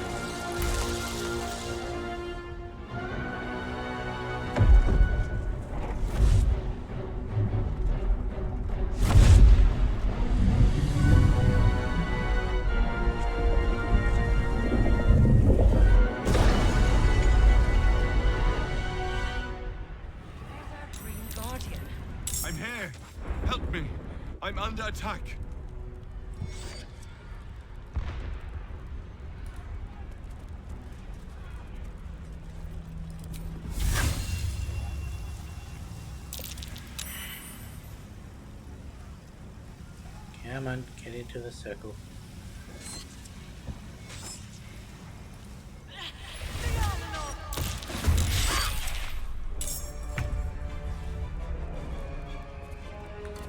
I'm here. Help me. I'm under attack. Come on, get into the circle.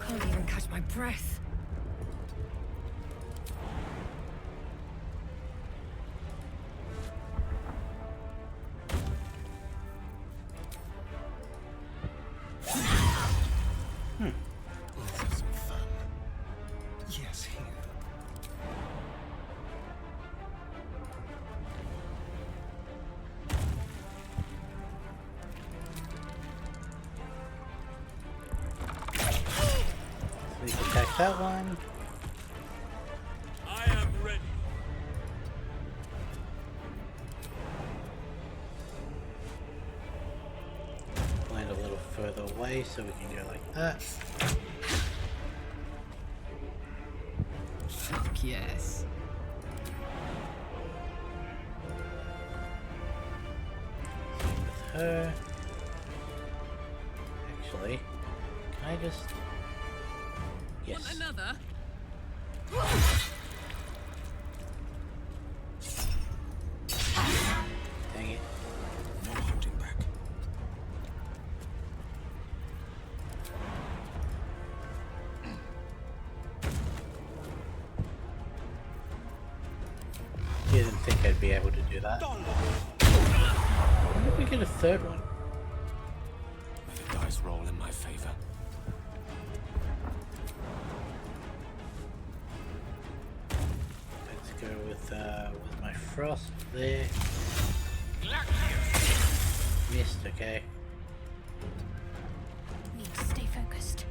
Can't even catch my breath. Let's have some fun. Yes, here. Sneak attack that one. I am ready. Land a little further away so we can go like that. Fuck yes. With her. Actually, can I just... Yes. Want another? Dang it. No holding back. Didn't think I'd be able to do that. When did we get a third one? May the dice roll in my favor. Let's go with my frost there. Missed, okay. Need to stay focused.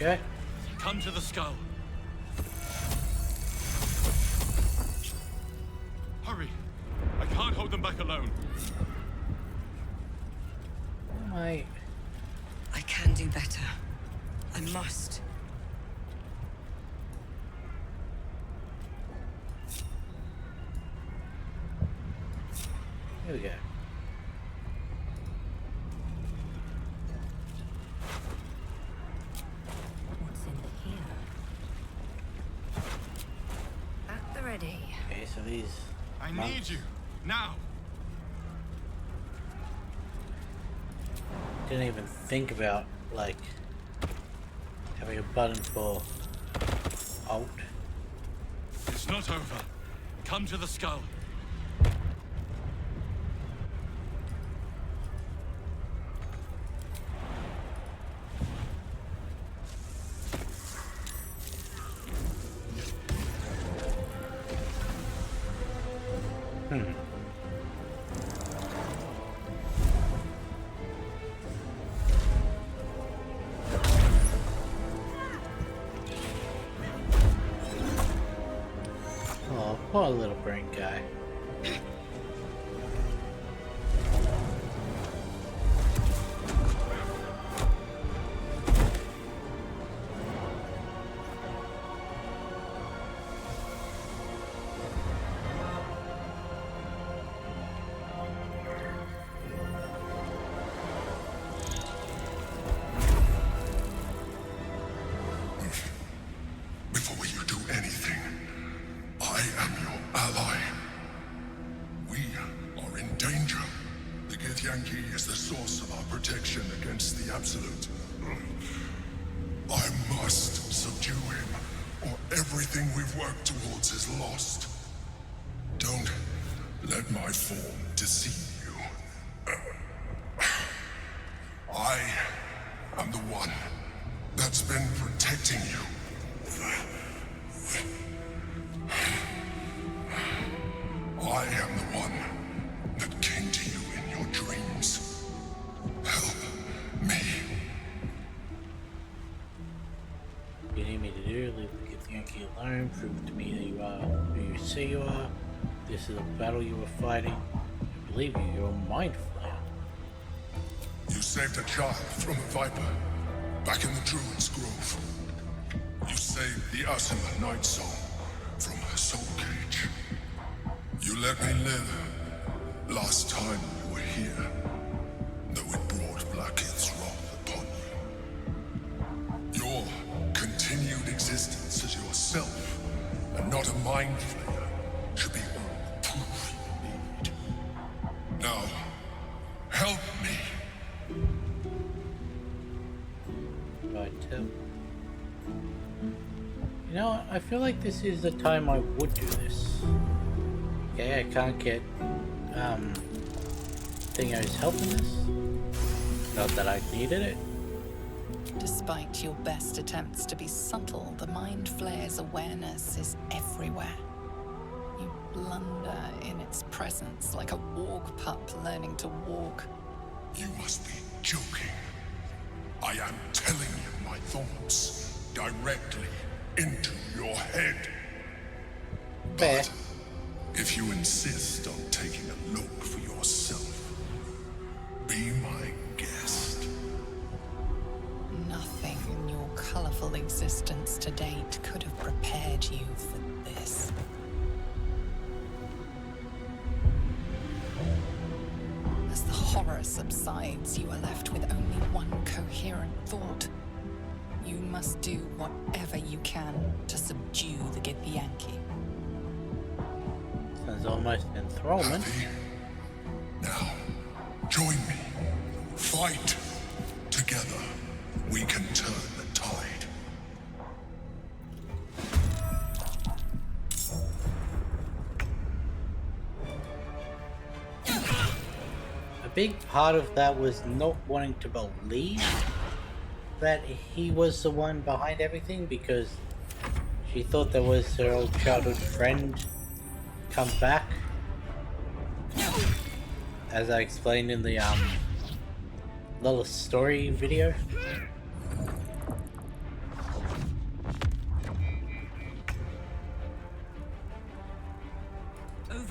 Okay. Come to the skull. Hurry! I can't hold them back alone. I can do better. I must. Here we go. What's in here? At the ready. Okay, so these. I monks. need you now. Didn't even think about like having a button for alt. It's not over. Come to the skull. Oh, poor little brain guy. Before you do anything, I am your ally. We are in danger. The Githyanki is the source of our protection against the Absolute. I must subdue him, or everything we've worked towards is lost. Don't let my form deceive you. I am the one that's been protecting you. I am the one that came to you in your dreams. Help me. You need me to do? Leave the Githyanki alone. Prove to me that you are who you say you are. This is a battle you were fighting. I believe you. You're a mind flayer. You saved a child from a viper back in the Druid's Grove. You saved the Asima Night Soul from her soul cage. You let me live last time you were here, though it brought Blackheath's wrath upon you. Your continued existence as yourself, and not a mind flayer, should be all the proof you need. Now, help me. Right, you know what? I feel like this is the time I would do this. Okay, I can't get Dingo's help in this. Not that I needed it. Despite your best attempts to be subtle, the Mind Flayer's awareness is everywhere. You blunder in its presence like a warg pup learning to walk. You must be joking. I am telling you my thoughts directly into your head. Fair. But if you insist on taking a look for yourself, be my guest. Nothing in your colorful existence to date could have prepared you for this. As the horror subsides, you are left with only one coherent thought. You must do whatever you can to subdue the Githyanki. Sounds almost enthrallment. Now, join me. Fight. Together, we can turn the tide. A big part of that was not wanting to believe that he was the one behind everything, because she thought that was her old childhood friend come back. As I explained in the little story video.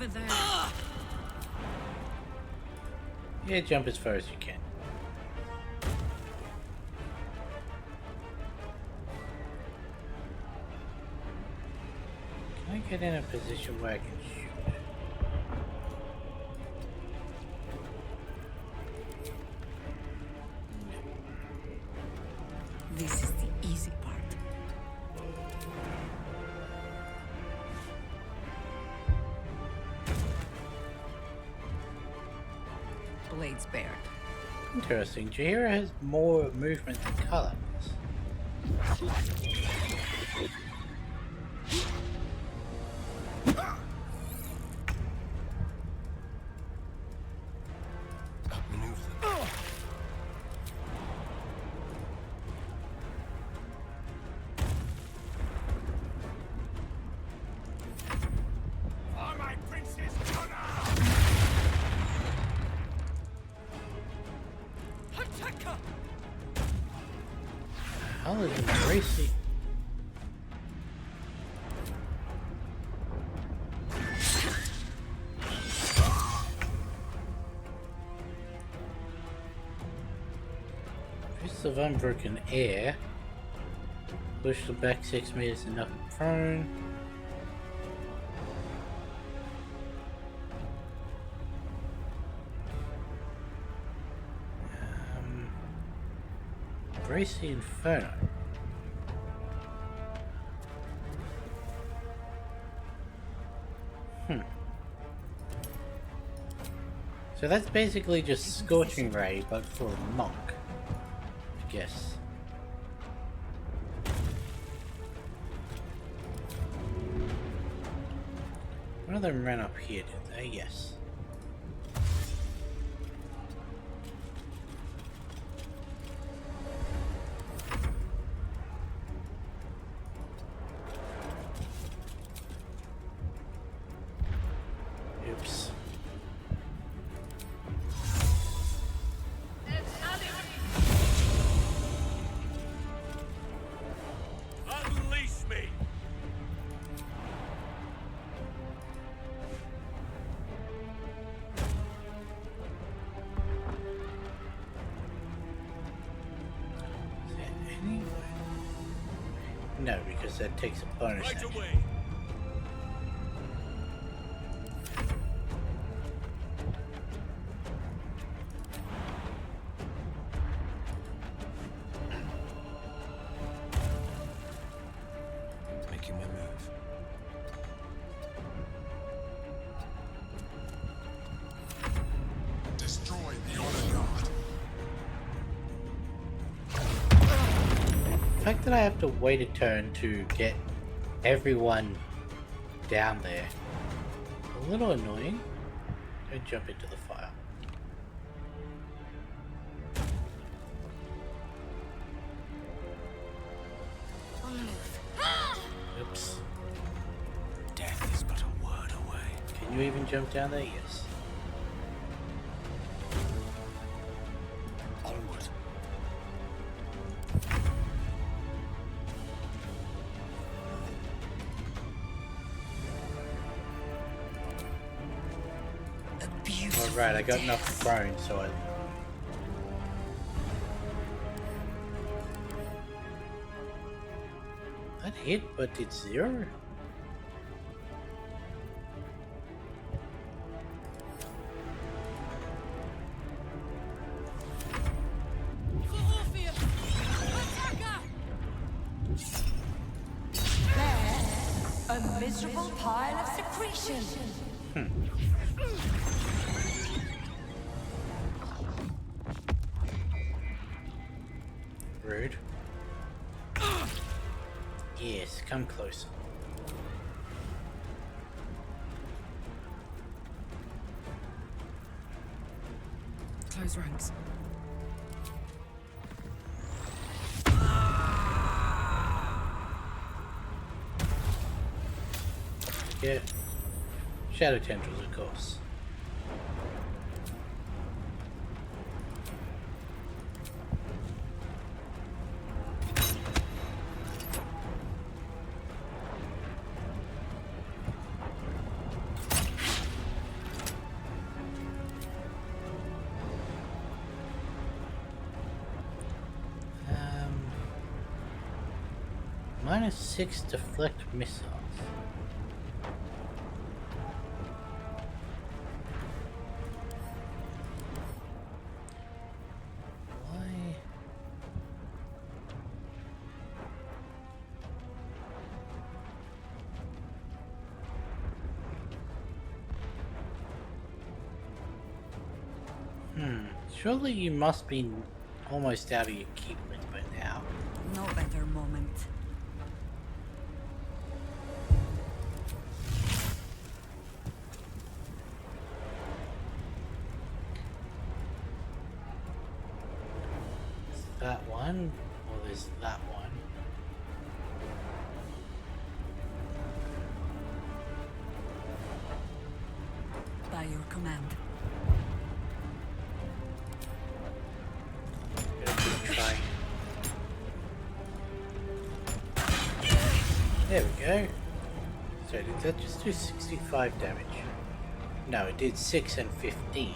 over there. Yeah, jump as far as you can. Can I get in a position where I can shoot? This is the easy part. Blades bared. Interesting. Jaheira has more movement than color. How is it racy? Fist of unbroken air. Push them back 6 meters and knock them prone. Bracy Inferno. So that's basically just Scorching Ray, but for a monk, I guess. One of them ran up here, did they? Yes. Oops. Unleash me! Is there any way? No, because that takes a bonus Right action. away! Making my move. Destroy the honor guard. The fact that I have to wait a turn to get everyone down there, a little annoying. Don't jump into the fire. On the move. Oops. Death is but a word away. Can you even jump down there? Yes. Onward. Alright, I got enough prone, so I... That hit, but it's 0? A miserable pile of secretion. Rude. Yes, come closer. Close ranks. Yeah. Shadow tendrils, of course. -6 deflect missiles. Why? Surely you must be almost out of your equipment by now. No better moment. Is that one? Or there's that one? By your command. Trying. There we go. So did that just do 65 damage? No, it did 6 and 15.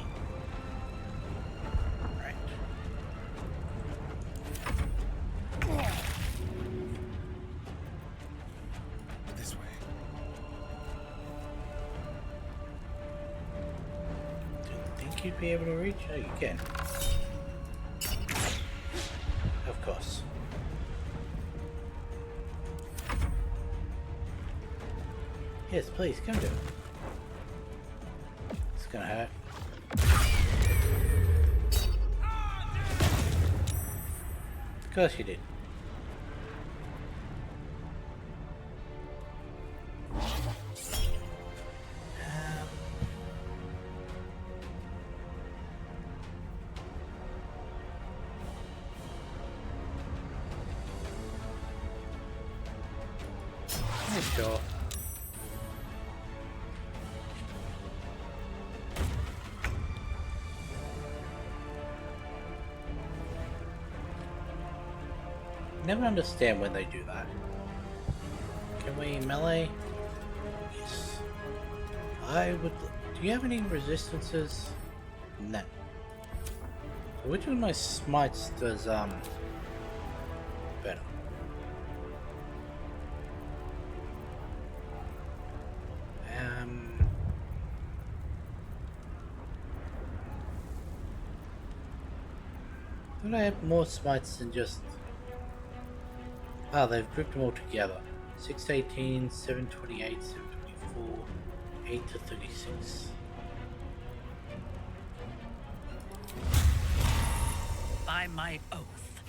Right. This way. Didn't think you'd be able to reach? Oh, you can. Of course. Yes, please, come do it. It's gonna hurt. Of course you did. Sure. Never understand when they do that. Can we melee? Yes. I would. Do you have any resistances? No. So which one of my smites does better? Don't I have more smites than just... Ah, they've grouped them all together. 6 to 18, 7 to 28, 7 to 24, 8 to 36. By my oath.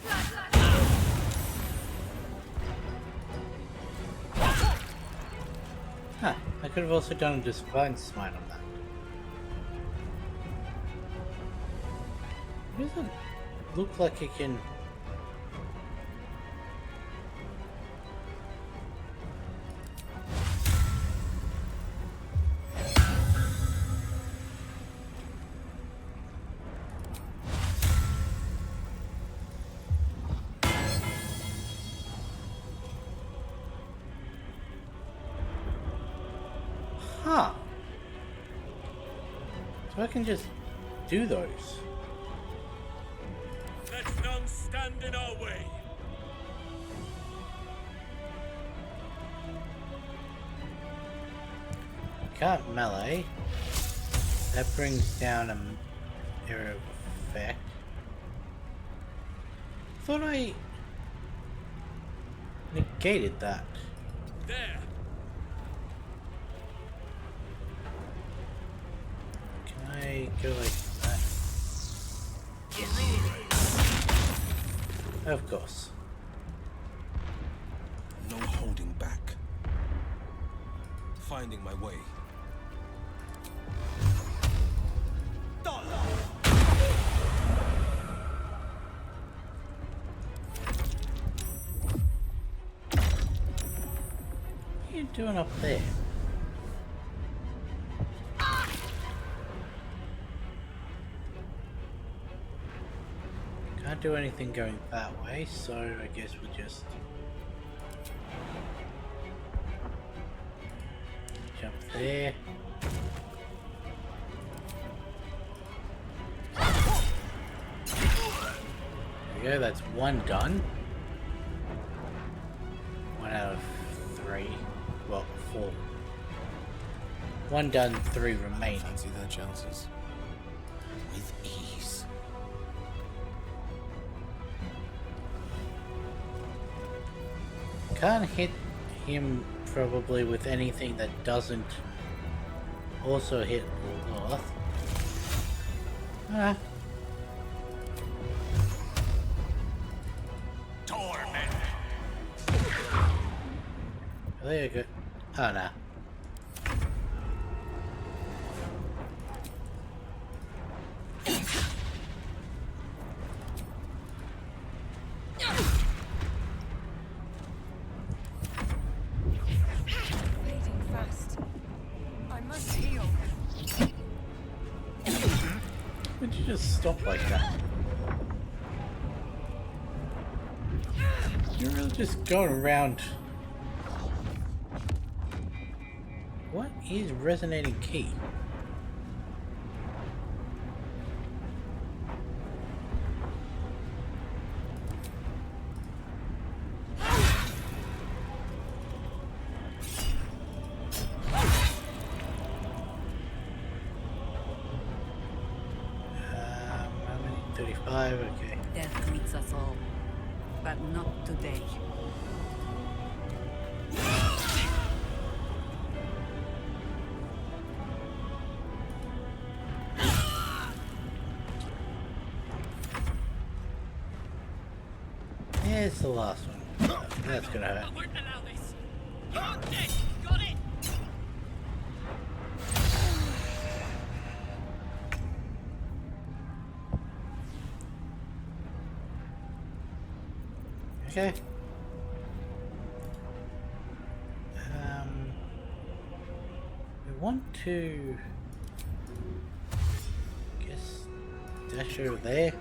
Huh, I could have also done a Divine Smite on that. It doesn't look like it can... Huh. So I can just do those. Let none stand in our way. Can't melee. That brings down an area of effect. Thought I negated that. There. Can I go like that? Of course. No holding back. Finding my way. What are you doing up there? Can't do anything going that way, so I guess we'll just jump there. There we go, that's one done. 1 out Well, 1 done, 3 remaining. Fancy their chances. With ease. Can't hit him probably with anything that doesn't also hit Lilith. Ah. There you go. Oh no. Bleeding fast. I must heal. Would you just stop like that? You're really just going around. What is resonating key? How many? 35, okay. Death meets us all, but not today. It's the last one. Oh, that's gonna hurt. I won't allow this. You're dead. Got it. Okay. We want to guess dash over there.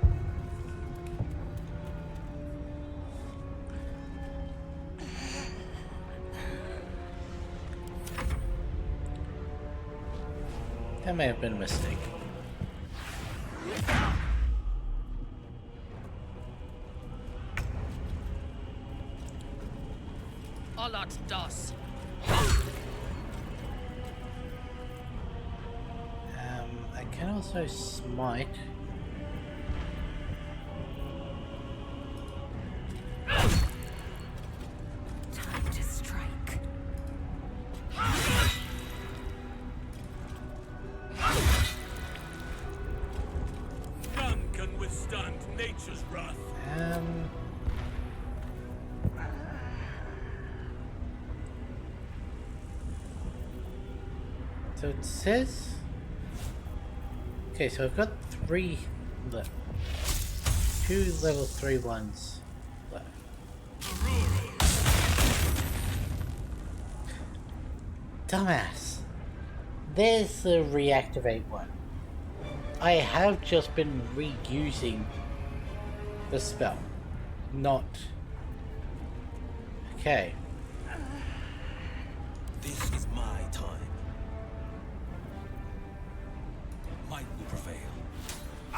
That may have been a mistake. Alat das. I can also smite. Time to strike. None can withstand nature's wrath. So it says. Okay, so I've got 3 left. 2 level 3 ones left. Dumbass. There's the reactivate one. I have just been reusing the spell. Not. Okay. This is my time. Might will prevail. I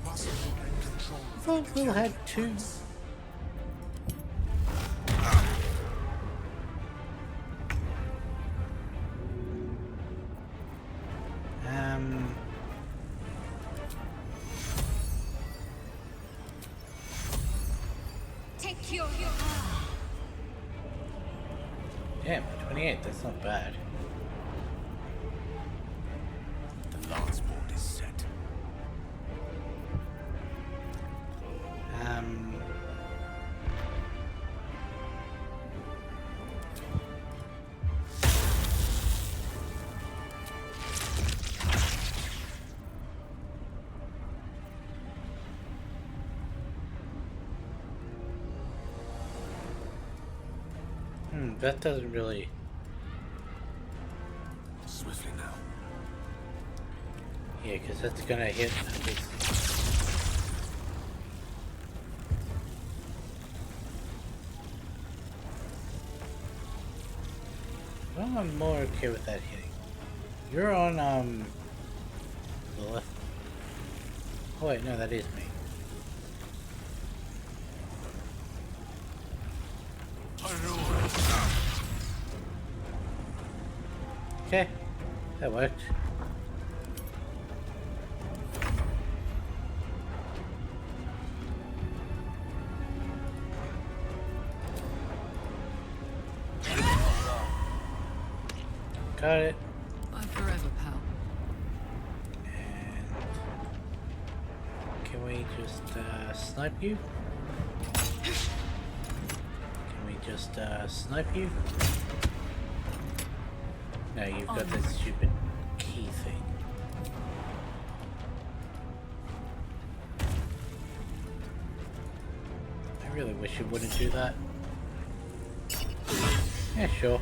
must regain control. I thought Will had 2. Take your Damn, 28, that's not bad. The last board is set. That doesn't really. Swiftly now. Yeah, because that's gonna hit. Well, I'm more okay with that hitting. You're on the left. Oh wait, no, that is me. Okay, that worked. Got it. Bye forever, pal. And can we just snipe you? Can we just snipe you? No, you've got that stupid key thing. I really wish it wouldn't do that. Yeah, sure.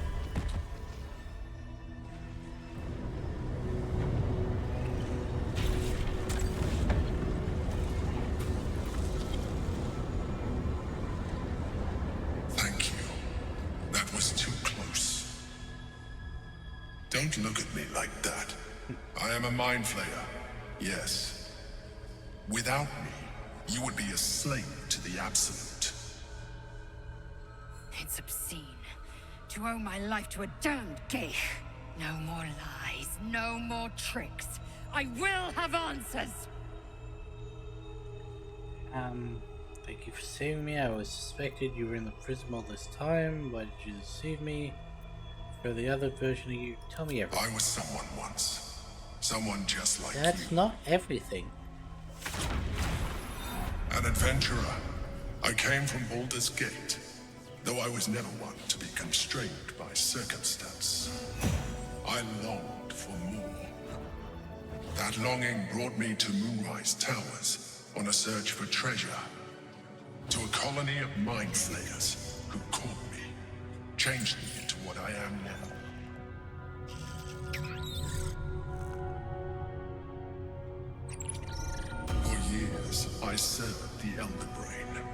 Thank you. That was too close. Don't look at me like that. I am a mind flayer. Yes. Without me, you would be a slave to the Absolute. It's obscene. To owe my life to a damned geich. No more lies, no more tricks. I will have answers! Thank you for saving me. I was suspected you were in the prison all this time. Why did you deceive me? For the other version of you, tell me everything. I was someone once. Someone just like That's you. not everything. An adventurer. I came from Baldur's Gate, though I was never one to be constrained by circumstance. I longed for more. That longing brought me to Moonrise Towers on a search for treasure. To a colony of mind flayers who caught me, changed me into what I am now. For years, I served the Elder Brain,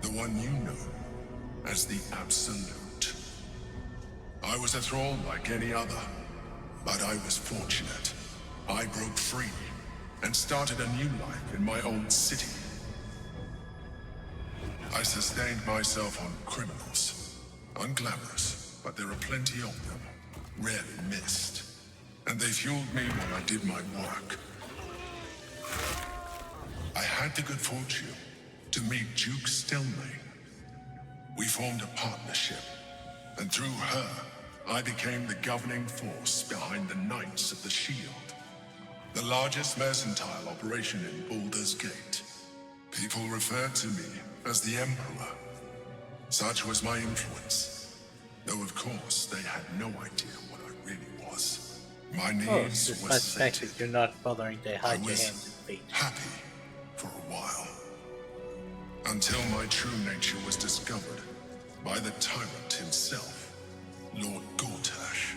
the one you know as the Absolute. I was a thrall like any other, but I was fortunate. I broke free and started a new life in my own city. I sustained myself on criminals. Unglamorous, but there are plenty of them. Rarely missed. And they fueled me while I did my work. I had the good fortune to meet Duke Stelmane. We formed a partnership, and through her, I became the governing force behind the Knights of the Shield, the largest mercantile operation in Baldur's Gate. People referred to me as the Emperor. Such was my influence, though of course they had no idea what I really was. My needs Despite were the fact sated. that you're not bothering to hide your was hands and feet. Happy for a while, until my true nature was discovered by the tyrant himself, Lord Gortash.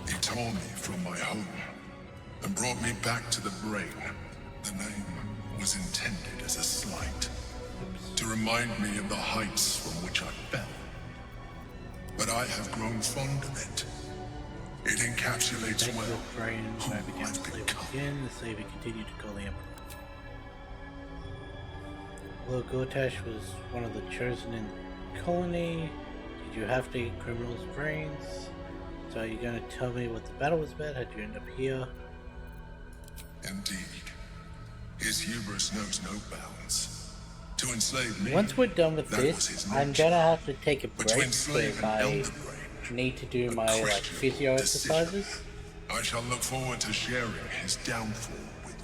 He tore me from my home and brought me back to the Brain. The name was intended as a slight, to remind me of the heights from which I fell. But I have grown fond of it. It encapsulates Back to well the Brain, where I who began I've to slave become. again. The slaver continued to call the Emperor. Lord Gortash was one of the chosen in the colony. Did you have to eat criminals' brains? So are you going to tell me what the battle was about? How'd you end up here? Indeed. His hubris knows no bounds. To enslave me, Once we're done with that was his this, I'm nature. gonna have to take a But to break enslave because an I Elder Brain, need to do my like questionable physio decision. exercises. I shall look forward to sharing his downfall with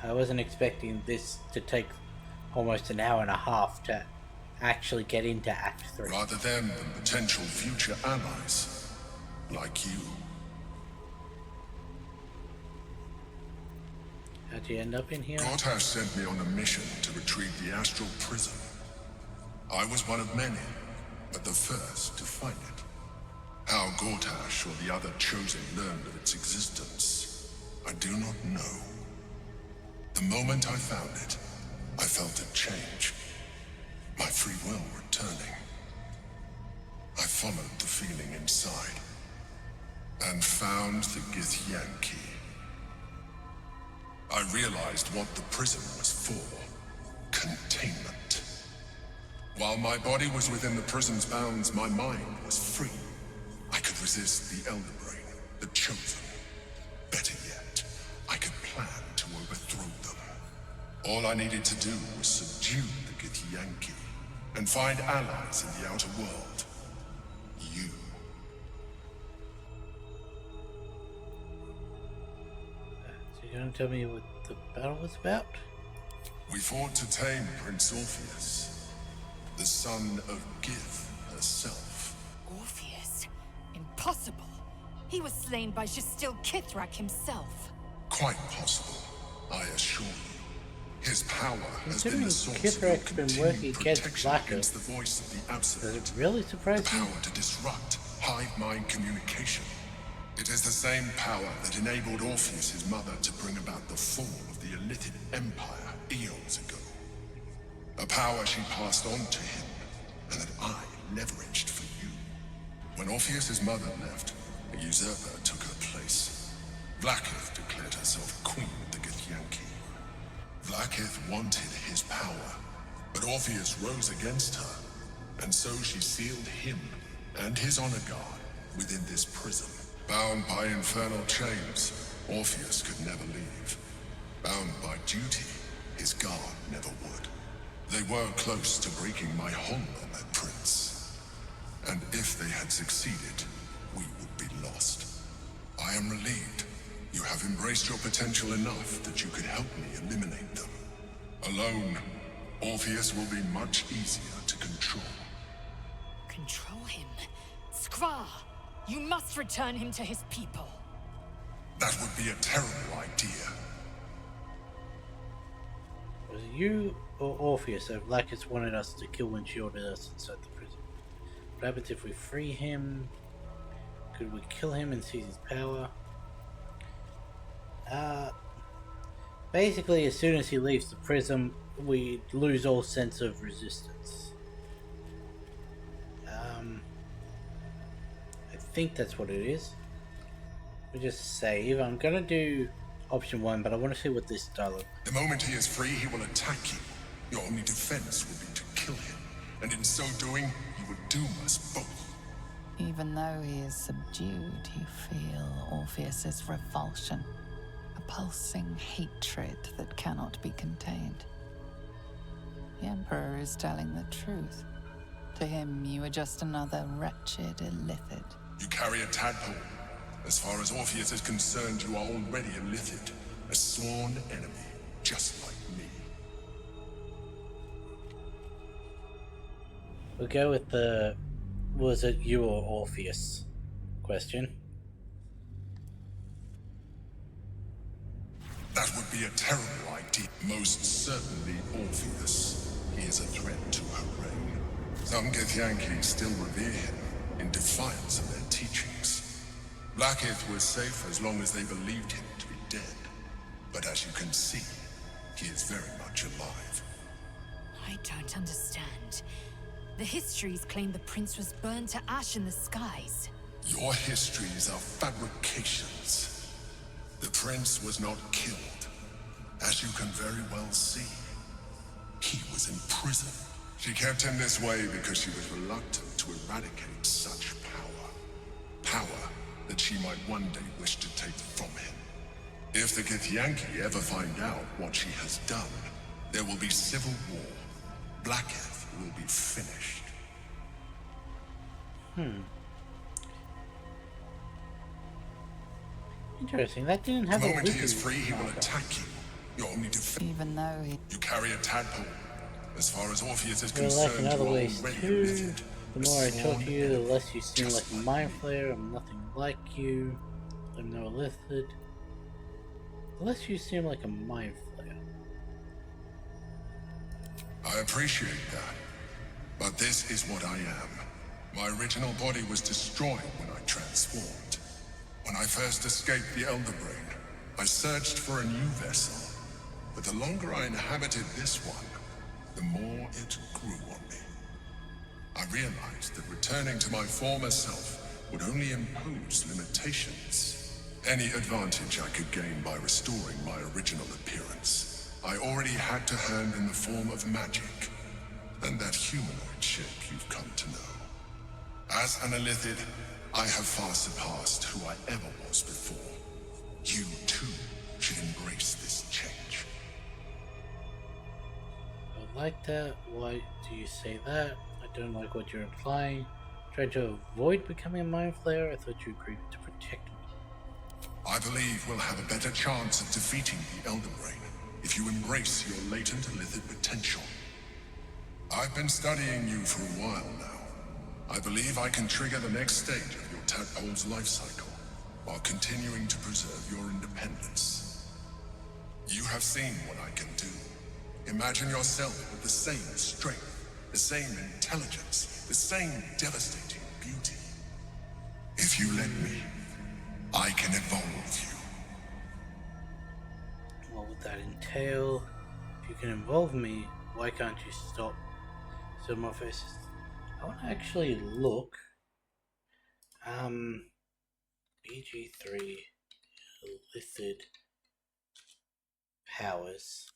you. I wasn't expecting this to take almost an hour and a half to actually get into Act 3. Rather than potential future allies, like you. How'd you end up in here? Gortash sent me on a mission to retrieve the astral prism. I was one of many, but the first to find it. How Gortash or the other chosen learned of its existence, I do not know. The moment I found it, I felt it change. My free will returning. I followed the feeling inside, and found the Githyan key. I realized what the prism was for. Containment. While my body was within the prison's bounds, my mind was free. I could resist the Elder Brain, the Chosen. Better yet, I could plan to overthrow them. All I needed to do was subdue the Githyanki and find allies in the outer world. You. So you're gonna tell me what the battle was about? We fought to tame Prince Orpheus, the son of Gith herself. Orpheus? Impossible. He was slain by Jastil Kithrak himself. Quite possible, I assure you. His power has been Considering the source of your Kithrak's been working continued against protection Blacker, against the voice of the absolute. does it really surprise The you? power to disrupt hive mind communication. It is the same power that enabled Orpheus, his mother, to bring about the fall of the Illithid Empire eons ago. A power she passed on to him, and that I leveraged for you. When Orpheus's mother left, a usurper took her place. Vlaakith declared herself queen of the Githyanki. Vlaakith wanted his power, but Orpheus rose against her, and so she sealed him and his honor guard within this prison. Bound by infernal chains, Orpheus could never leave. Bound by duty, his guard never would. They were close to breaking my hold on that prince. And if they had succeeded, we would be lost. I am relieved. You have embraced your potential enough that you could help me eliminate them. Alone, Orpheus will be much easier to control. Control him? Skvar! You must return him to his people. That would be a terrible idea. Was it you or Orpheus that Vlaakith wanted us to kill when she ordered us inside the prison? What happens if we free him? Could we kill him and seize his power? Basically, as soon as he leaves the prison, we lose all sense of resistance. I think that's what it is. We just save. I'm gonna do option 1, but I want to see what this does. The moment he is free, he will attack you. Your only defense will be to kill him. And in so doing, you would doom us both. Even though he is subdued, you feel Orpheus's revulsion. A pulsing hatred that cannot be contained. The Emperor is telling the truth. To him, you are just another wretched illithid. You carry a tadpole. As far as Orpheus is concerned, you are already a Lithid, a sworn enemy, just like me. We'll go with the was it you or Orpheus question. That would be a terrible idea. Most certainly Orpheus. He is a threat to her reign. Some Githyanki still revere him in defiance of their teachings. Vlaakith was safe as long as they believed him to be dead. But as you can see, he is very much alive. I don't understand. The histories claim the prince was burned to ash in the skies. Your histories are fabrications. The prince was not killed. As you can very well see, he was in prison. She kept him this way because she was reluctant to eradicate such power. Power that she might one day wish to take from him. If the Githyanki ever find out what she has done, there will be civil war. Blacketh will be finished. Interesting. That didn't have the a moment he is wiki. free, he will attack you. Your only defense. Even though he... You carry a tadpole. As far as Orpheus is Well, concerned, like in other you are ways already too. Lithid. The more I talk to you, the less you seem like a mind flayer. I'm nothing like you. I'm no Lithid. The less you seem like a mind flayer. I appreciate that. But this is what I am. My original body was destroyed when I transformed. When I first escaped the Elder Brain, I searched for a new vessel. But the longer I inhabited this one, the more it grew on me. I realized that returning to my former self would only impose limitations. Any advantage I could gain by restoring my original appearance, I already had to hand in the form of magic. and that humanoid shape you've come to know. As an Illithid, I have far surpassed who I ever was before. You, too, should embrace this change. I like that. Why do you say that? I don't like what you're implying. Trying to avoid becoming a mind flayer? I thought you agreed to protect me. I believe we'll have a better chance of defeating the Elden Rain if you embrace your latent Illithid potential. I've been studying you for a while now. I believe I can trigger the next stage of your tadpole's life cycle, while continuing to preserve your independence. You have seen what I can do. Imagine yourself with the same strength, the same intelligence, the same devastating beauty. If you let me, I can evolve you. What would that entail? If you can involve me, why can't you stop? So my face is... I want to actually look. BG3 Illithid powers.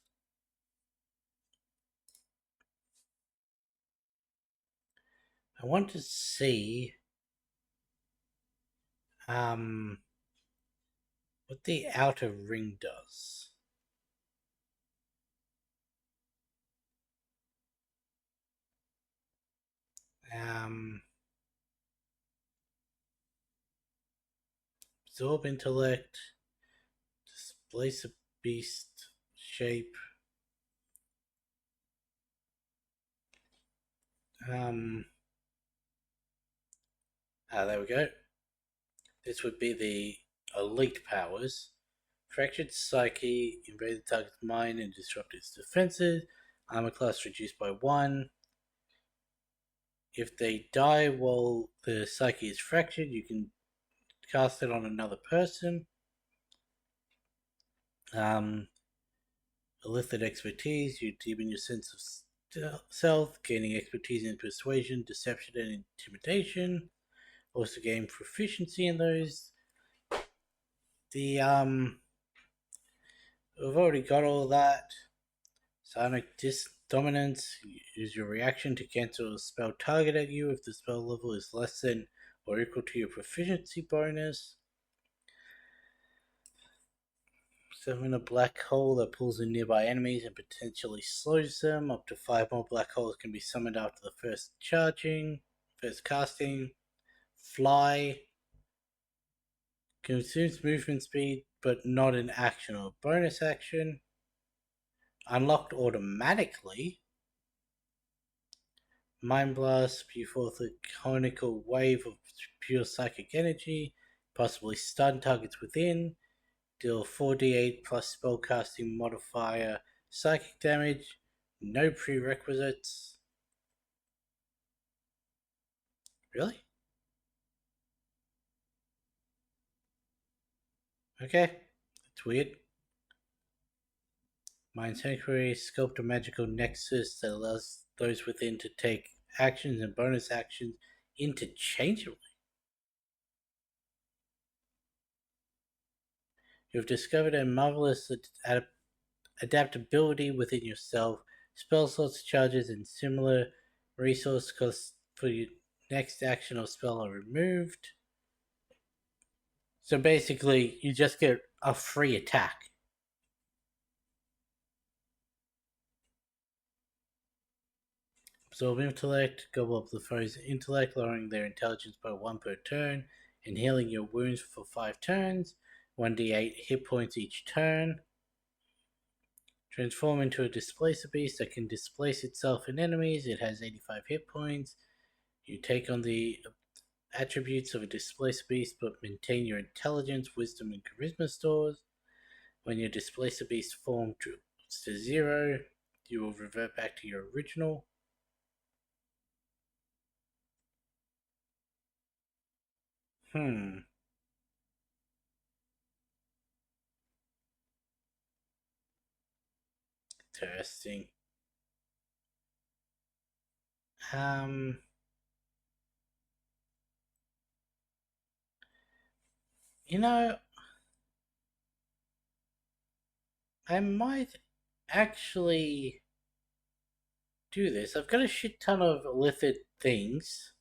I want to see what the outer ring does. Absorb intellect, displace a beast shape. There we go. This would be the elite powers. Fractured Psyche, invade the target's mind and disrupt its defenses. Armor class reduced by 1. If they die while the Psyche is fractured, you can cast it on another person. Illicit expertise, you deepen your sense of self, gaining expertise in persuasion, deception, and intimidation. Also gain proficiency in those. We've already got all that. Psionic Dominance, use your reaction to cancel a spell target at you if the spell level is less than or equal to your proficiency bonus. Summon a black hole that pulls in nearby enemies and potentially slows them. Up to 5 more black holes can be summoned after the first casting. Fly. Consumes movement speed, but not an action or bonus action. Unlocked automatically. Mind Blast, spew forth a conical wave of pure psychic energy, possibly stun targets within. Deal 4d8 plus spellcasting modifier psychic damage. No prerequisites. Really? Okay, that's weird. Mind Sanctuary, sculpt a magical nexus that allows those within to take actions and bonus actions interchangeably. You have discovered a marvelous adaptability within yourself. Spell slots, charges, and similar resource costs for your next action or spell are removed. So basically, you just get a free attack. Absorb intellect, gobble up the foe's intellect, lowering their intelligence by 1 per turn, and healing your wounds for 5 turns. 1d8 hit points each turn. Transform into a Displacer Beast that can displace itself in enemies. It has 85 hit points. You take on the attributes of a Displacer Beast but maintain your intelligence, wisdom, and charisma stores. When your Displacer Beast form drops to 0, you will revert back to your original. Interesting. You know, I might actually do this. I've got a shit ton of illithid things.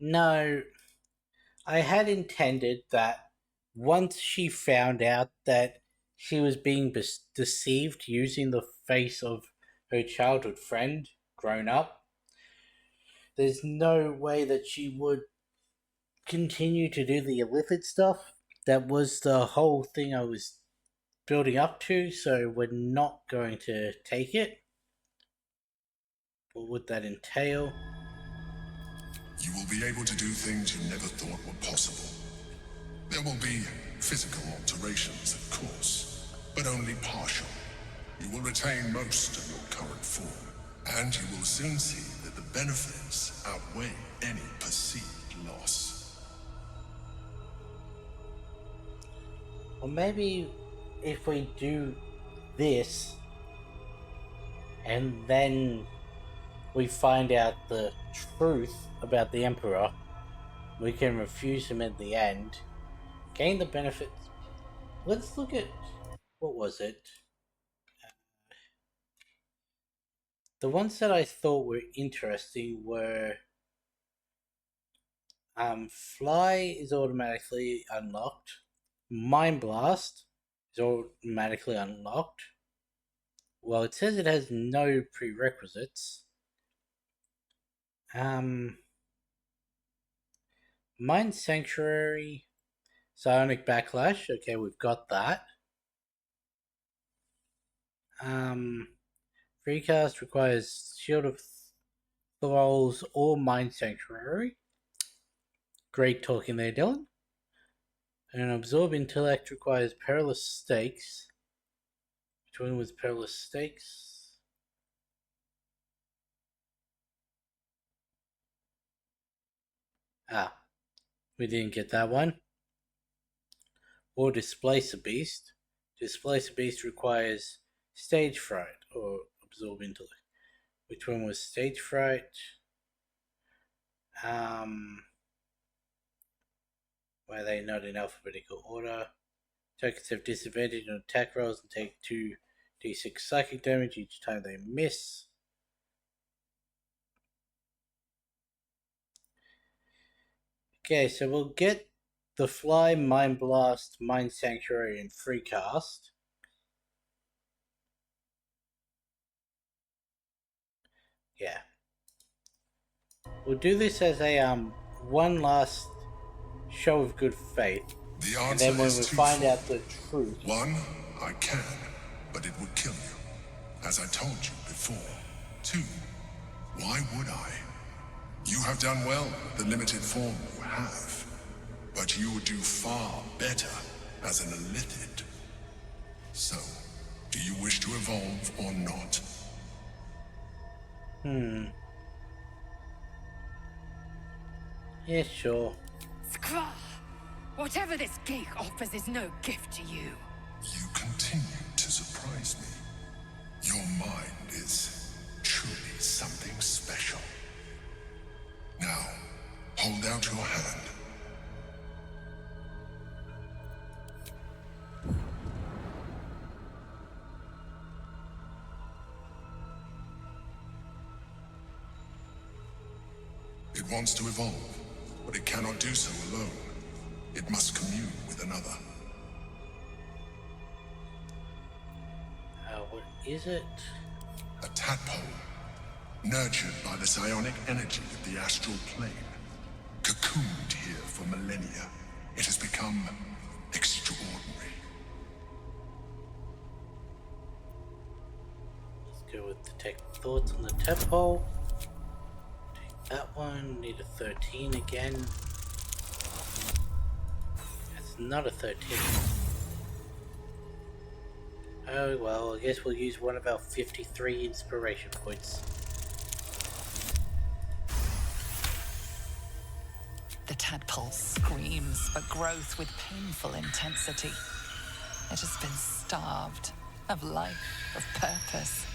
No, I had intended that once she found out that she was being deceived using the face of her childhood friend grown up, there's no way that she would continue to do the illithid stuff. That was the whole thing I was building up to, so we're not going to take it. What would that entail? You will be able to do things you never thought were possible. There will be physical alterations, of course, but only partial. You will retain most of your current form, and you will soon see that the benefits outweigh any perceived loss. Or maybe if we do this, and then we find out the truth about the Emperor, we can refuse him at the end, gain the benefits. Let's look at, what was it? The ones that I thought were interesting were Fly is automatically unlocked. Mind Blast is automatically unlocked. Well, it says it has no prerequisites. Mind Sanctuary, Psionic Backlash. Okay, we've got that. Freecast requires Shield of Thralls or Mind Sanctuary. Great talking there, Dylan. And Absorb Intellect requires Perilous Stakes. Which one was Perilous Stakes? Ah, we didn't get that one. Or Displace a Beast. Displace a Beast requires Stage Fright or Absorb Intellect. Which one was Stage Fright? Why are they not in alphabetical order? Tokens have disadvantage on attack rolls and take 2d6 psychic damage each time they miss. Okay, so we'll get the Fly, Mind Blast, Mind Sanctuary, and Freecast. Yeah. We'll do this as a one last show of good faith. The and answer then when is we twofold. find out the truth. One, I can, but it would kill you, as I told you before. Two, why would I? You have done well with the limited form you have, but you would do far better as an illithid. So, do you wish to evolve or not? Yeah, sure. Skra! Whatever this geek offers is no gift to you. You continue to surprise me. Your mind is truly something special. Now, hold out your hand. It wants to evolve, but it cannot do so alone. It must commune with another. What is it? A tadpole, nurtured by the psionic energy of the astral plane. Cocooned here for millennia, it has become extraordinary. Let's go with Detect Thoughts on the tadpole. Take that one. Need a 13 again. That's not a 13. Oh well, I guess we'll use one of our 53 inspiration points. The tadpole screams for growth with painful intensity. It has been starved of life, of purpose.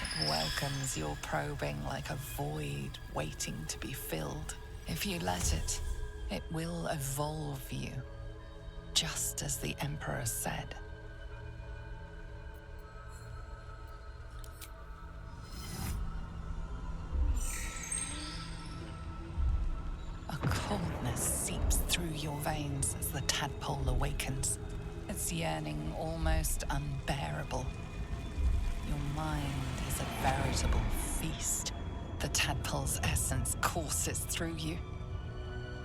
It welcomes your probing like a void waiting to be filled. If you let it, it will evolve you, just as the Emperor said. veins as the tadpole awakens, its yearning almost unbearable. Your mind is a veritable feast. The tadpole's essence courses through you.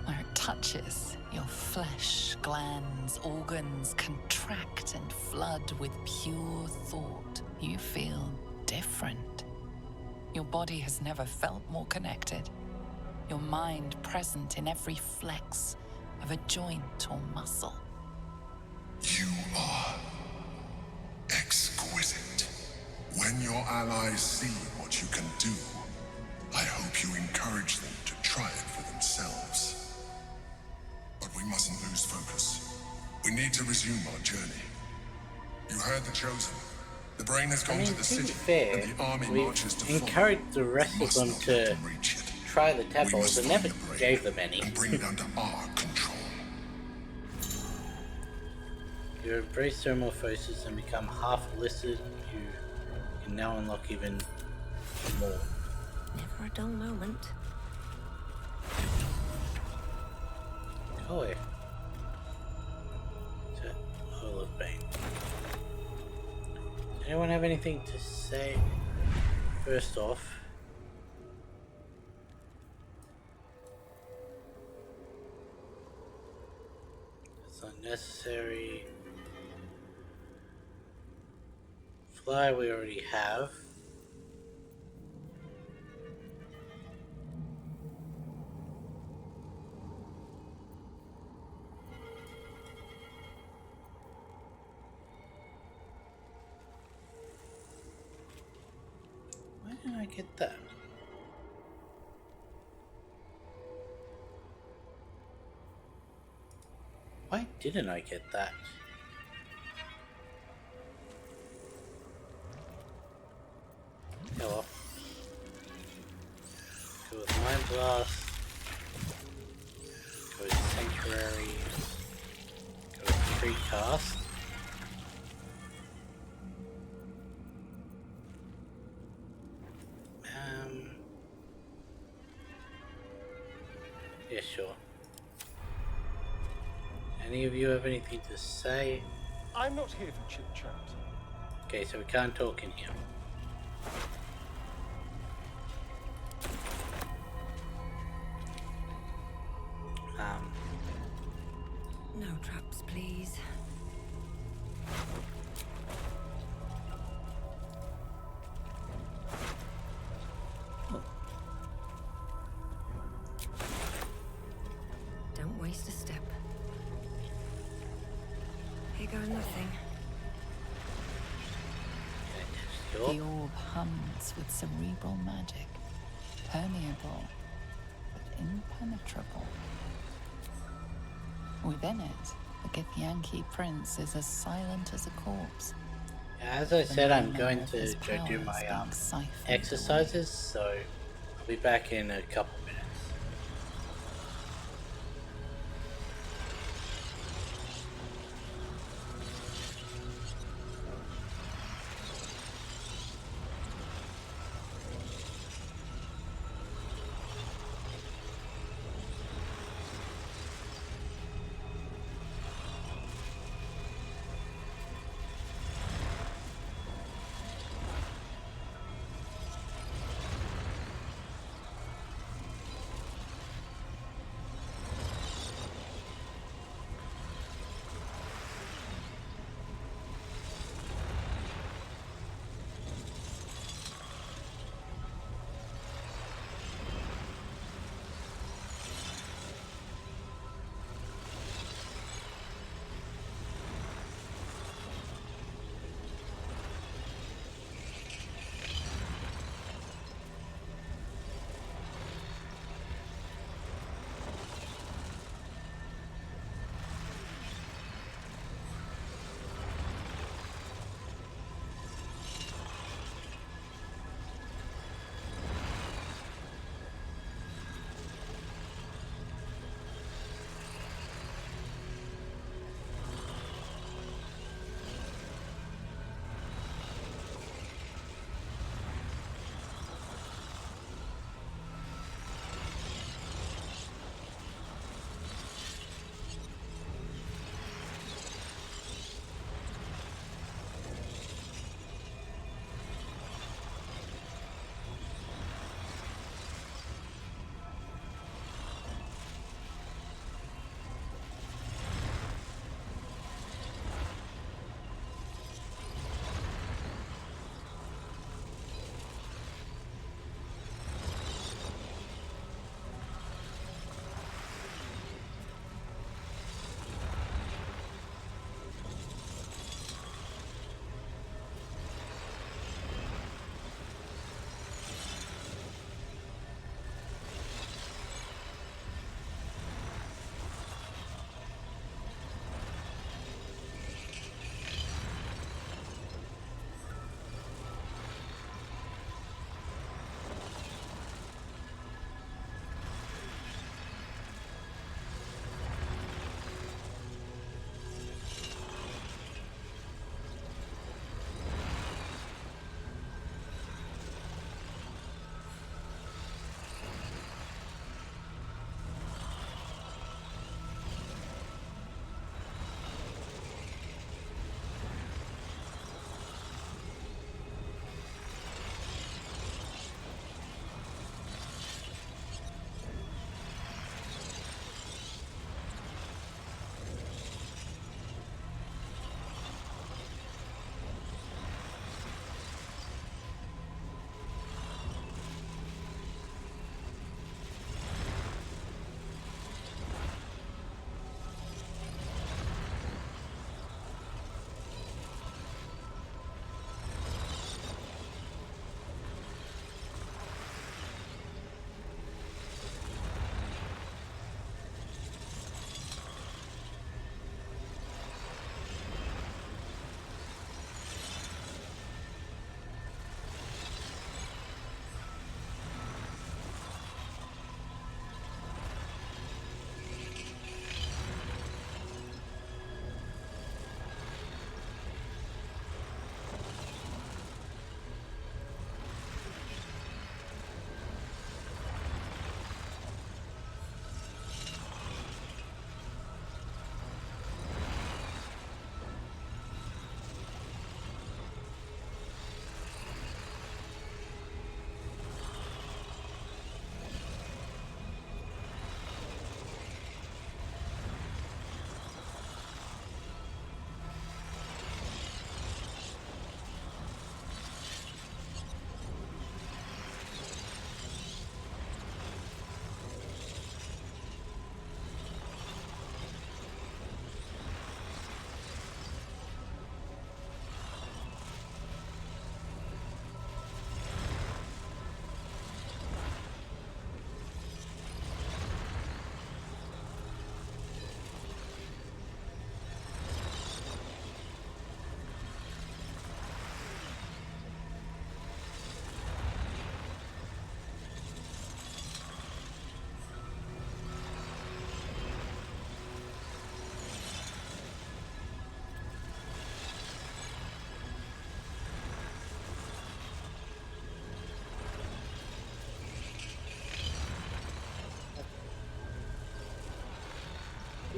Where it touches, your flesh, glands, organs contract and flood with pure thought. You feel different. Your body has never felt more connected. Your mind present in every flex of a joint or muscle. You are exquisite. When your allies see what you can do, I hope you encourage them to try it for themselves. But we mustn't lose focus. We need to resume our journey. You heard the Chosen. The brain has gone to the city, fair, and the army we marches to encouraged the rest of them to try the tadpoles and never gave them any. and bring it under our control. You embrace thermorphosis and become half lizard. You can now unlock even more. Never a dull moment. Oh, yeah. To Hall of Bane. Does anyone have anything to say? First off, it's unnecessary. Fly we already have. Why didn't I get that? Why didn't I get that? Oh well. Go with Mind Blast. Go with Sanctuary. Go with Tree Cast. Yeah, sure. Any of you have anything to say? I'm not here for chit chat. Okay, so we can't talk in here. No traps, please. Don't waste a step. Here goes nothing. The orb hums with cerebral magic, permeable but impenetrable. Within it, the Githyanki prince is as silent as a corpse. As I said, I'm going to go do my exercises, so I'll be back in a couple minutes.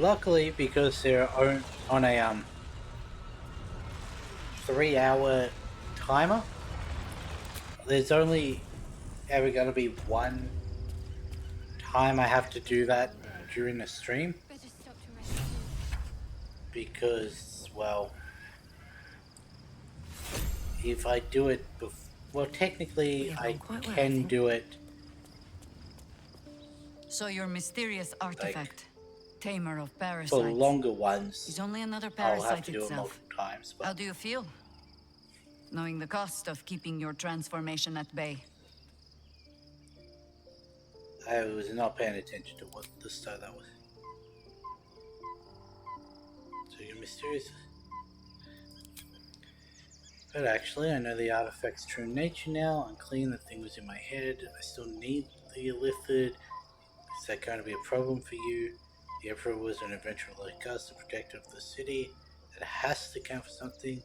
Luckily, because they're on a 3-hour timer, there's only ever going to be one time I have to do that during the stream. Because, well, if I do it well, technically I can do it. So your mysterious artifact, Tamer of Parasites, For longer ones, is only another I'll parasite have to do it itself. multiple times. But How do you feel? Knowing the cost of keeping your transformation at bay. I was not paying attention to what the star that was. So you're mysterious. But actually, I know the artifact's true nature now. I'm clean, the thing was in my head. I still need the Illithid. Is that going to be a problem for you? The Emperor was an adventurer like us, the protector of the city. That has to count for something.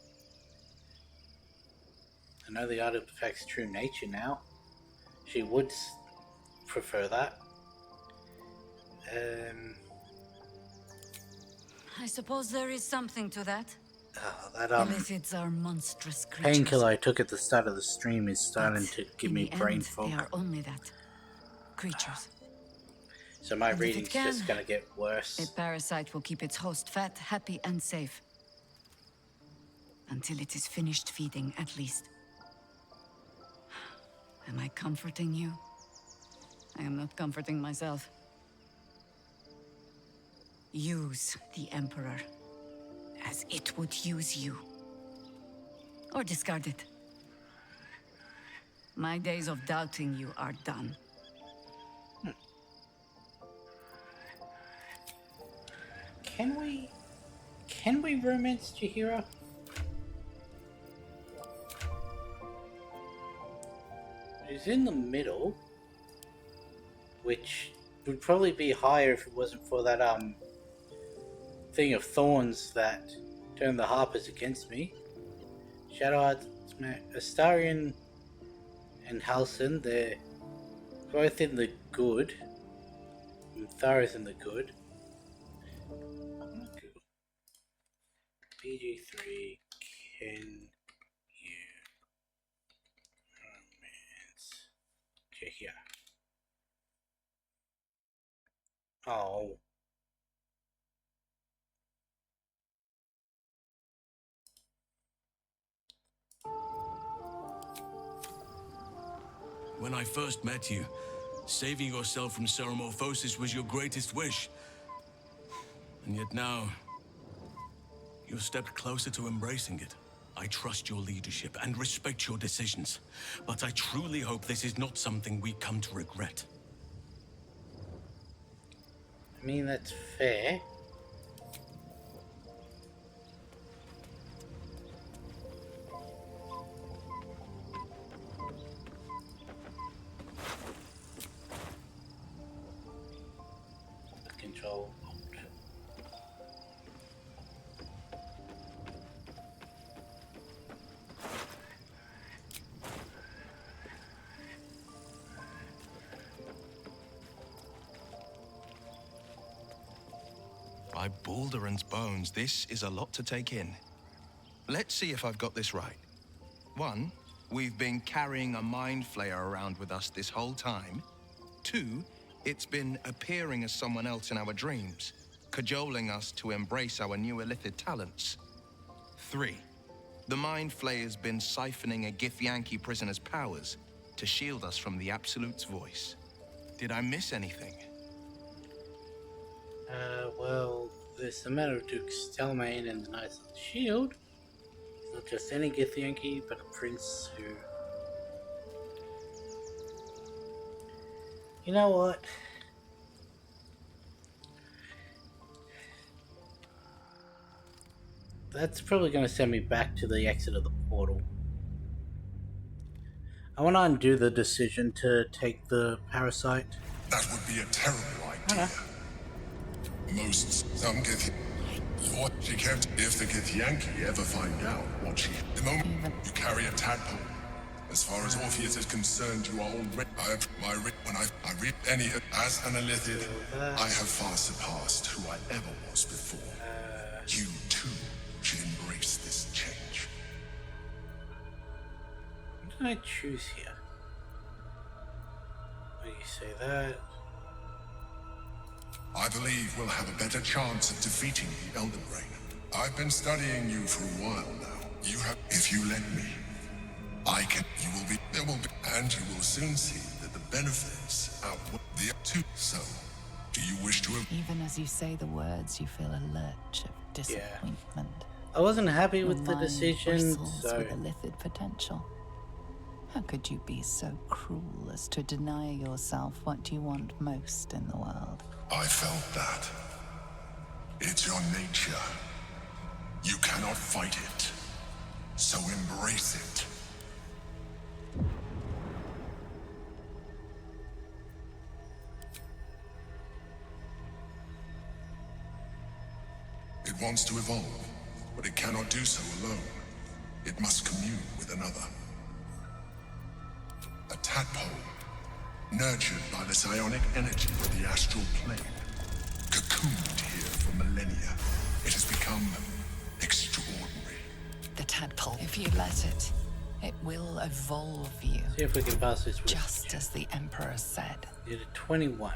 I know the artifact's true nature now. She would prefer that. I suppose there is something to that. That Illithids are monstrous creatures. painkiller I took at the start of the stream is starting to give me brain fog. They are only that. Creatures. So my And if it reading's can, just gonna get worse. A parasite will keep its host fat, happy, and safe. Until it is finished feeding, at least. Am I comforting you? I am not comforting myself. Use the Emperor as it would use you. Or discard it. My days of doubting you are done. Can we romance Chihiro? She's in the middle, which would probably be higher if it wasn't for that thing of thorns that turned the Harpers against me. Shadowheart, Astarion and Halcyon, they're both in the good. And Thara's in the good. BG3, can you romance Chihiro? Oh. When I first met you, saving yourself from Ceremorphosis was your greatest wish. And yet now, you've stepped closer to embracing it. I trust your leadership and respect your decisions, but I truly hope this is not something we come to regret. I mean, that's fair. Control. By Balduran's bones, this is a lot to take in. Let's see if I've got this right. 1, we've been carrying a mind flayer around with us this whole time. 2, it's been appearing as someone else in our dreams, cajoling us to embrace our new Illithid talents. 3, the mind flayer's been siphoning a Githyanki prisoner's powers to shield us from the Absolute's voice. Did I miss anything? Well, there's the matter of Duke Stelmane and the Knights of the Shield. It's not just any Githyanki, but a prince who... You know what? That's probably going to send me back to the exit of the portal. I want to undo the decision to take the parasite. That would be a terrible idea. Most some what she can't if the Githyanki ever find out what she the moment you carry a tadpole, As far as Orpheus is concerned, you are already. I read any as an Illithid, I have far surpassed who I ever was before. You too should embrace this change. What did I choose here? When you say that, I believe we'll have a better chance of defeating the Elden Brain. I've been studying you for a while now. You have, if you let me, there will be, and you will soon see that the benefits outweigh the two. So, do you wish to? Even as you say the words, you feel a lurch of disappointment. I wasn't happy Your with the mind decision, bristles so with Illithid potential. How could you be so cruel as to deny yourself what you want most in the world? I felt that. It's your nature. You cannot fight it. So embrace it. It wants to evolve, but it cannot do so alone. It must commune with another. A tadpole, nurtured by the psionic energy of the astral plane, cocooned here for millennia. It has become extraordinary. The tadpole, if you let it, it will evolve you. see if we can pass this with just as the Emperor said. did a 21.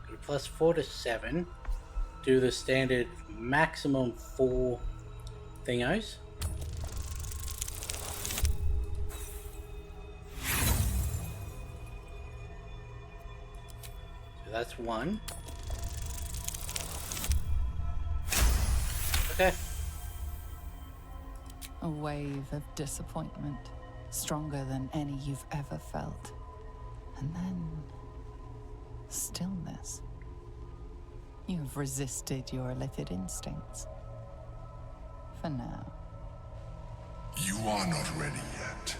Go plus 4 to 7. Do the standard maximum 4 thingos. So that's 1. Okay. A wave of disappointment, stronger than any you've ever felt. And then stillness. You've resisted your Illithid instincts. For now. You are not ready yet.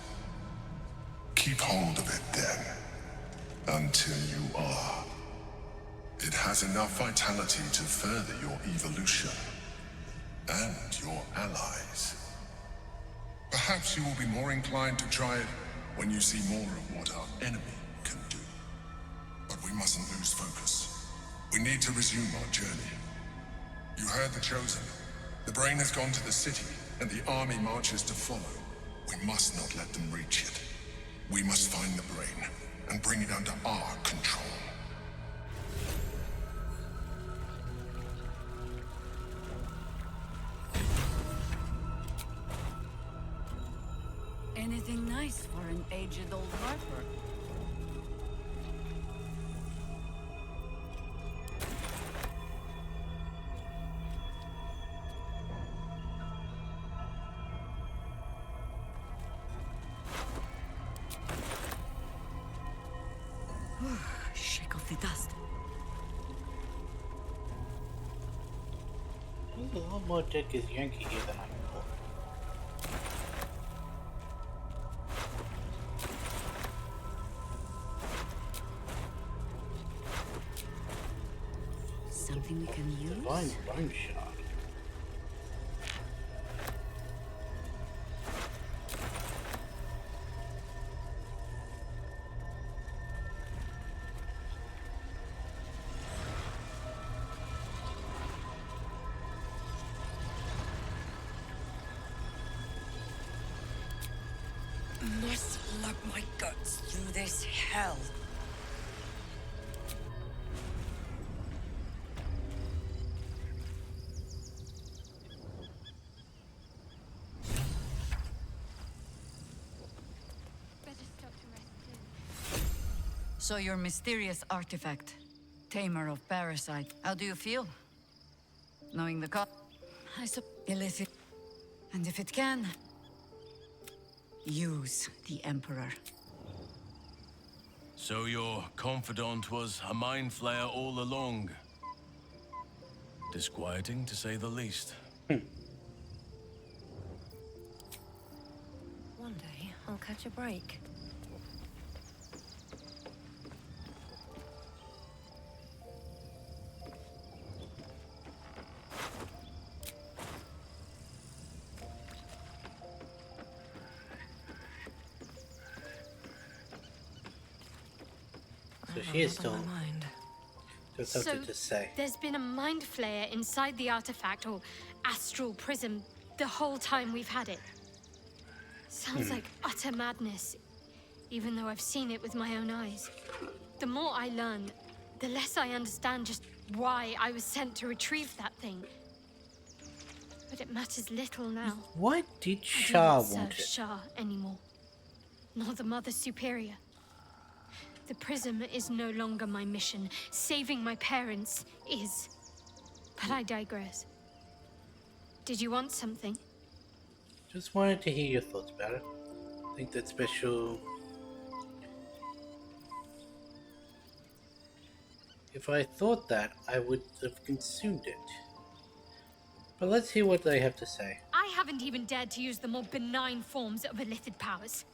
Keep hold of it then, until you are. It has enough vitality to further your evolution, and your allies. Perhaps you will be more inclined to try it when you see more of what our enemy can do. But we mustn't lose focus. We need to resume our journey. You heard the Chosen. The Brain has gone to the city, and the army marches to follow. We must not let them reach it. We must find the Brain, and bring it under our control. Anything nice for an aged old harper? Shake off the dust. There's a lot more Deckers Yankee here than I thought. Something we can use? Divine Bone Shard. Must lug my guts through this hell. So your mysterious artifact, Tamer of Parasite. How do you feel? Knowing the I suppose Illithid. And if it can, use the Emperor. So your confidant was a mind flayer all along. Disquieting, to say the least. One day, I'll catch a break. she is still my mind. got something to say. There's been a mind flayer inside the artifact or astral prism the whole time we've had it. Sounds like utter madness, even though I've seen it with my own eyes. The more I learn, the less I understand just why I was sent to retrieve that thing. But it matters little now. Why did I do Shah not want serve it? Shah anymore, nor the Mother Superior. The prism is no longer my mission. Saving my parents is. But I digress. Did you want something? Just wanted to hear your thoughts about it. I think that special. If I thought that, I would have consumed it. But let's hear what they have to say. I haven't even dared to use the more benign forms of illithid powers.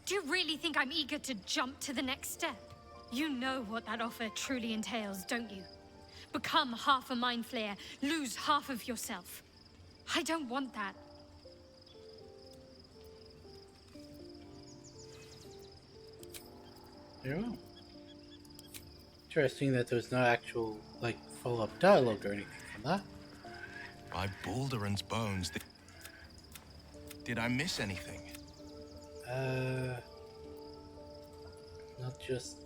Do you really think I'm eager to jump to the next step? You know what that offer truly entails, don't you? Become half a mind flayer, lose half of yourself. I don't want that. Very well. Interesting that there was no actual, like, follow-up dialogue or anything from that. By Balduran's bones, did I miss anything? Not just,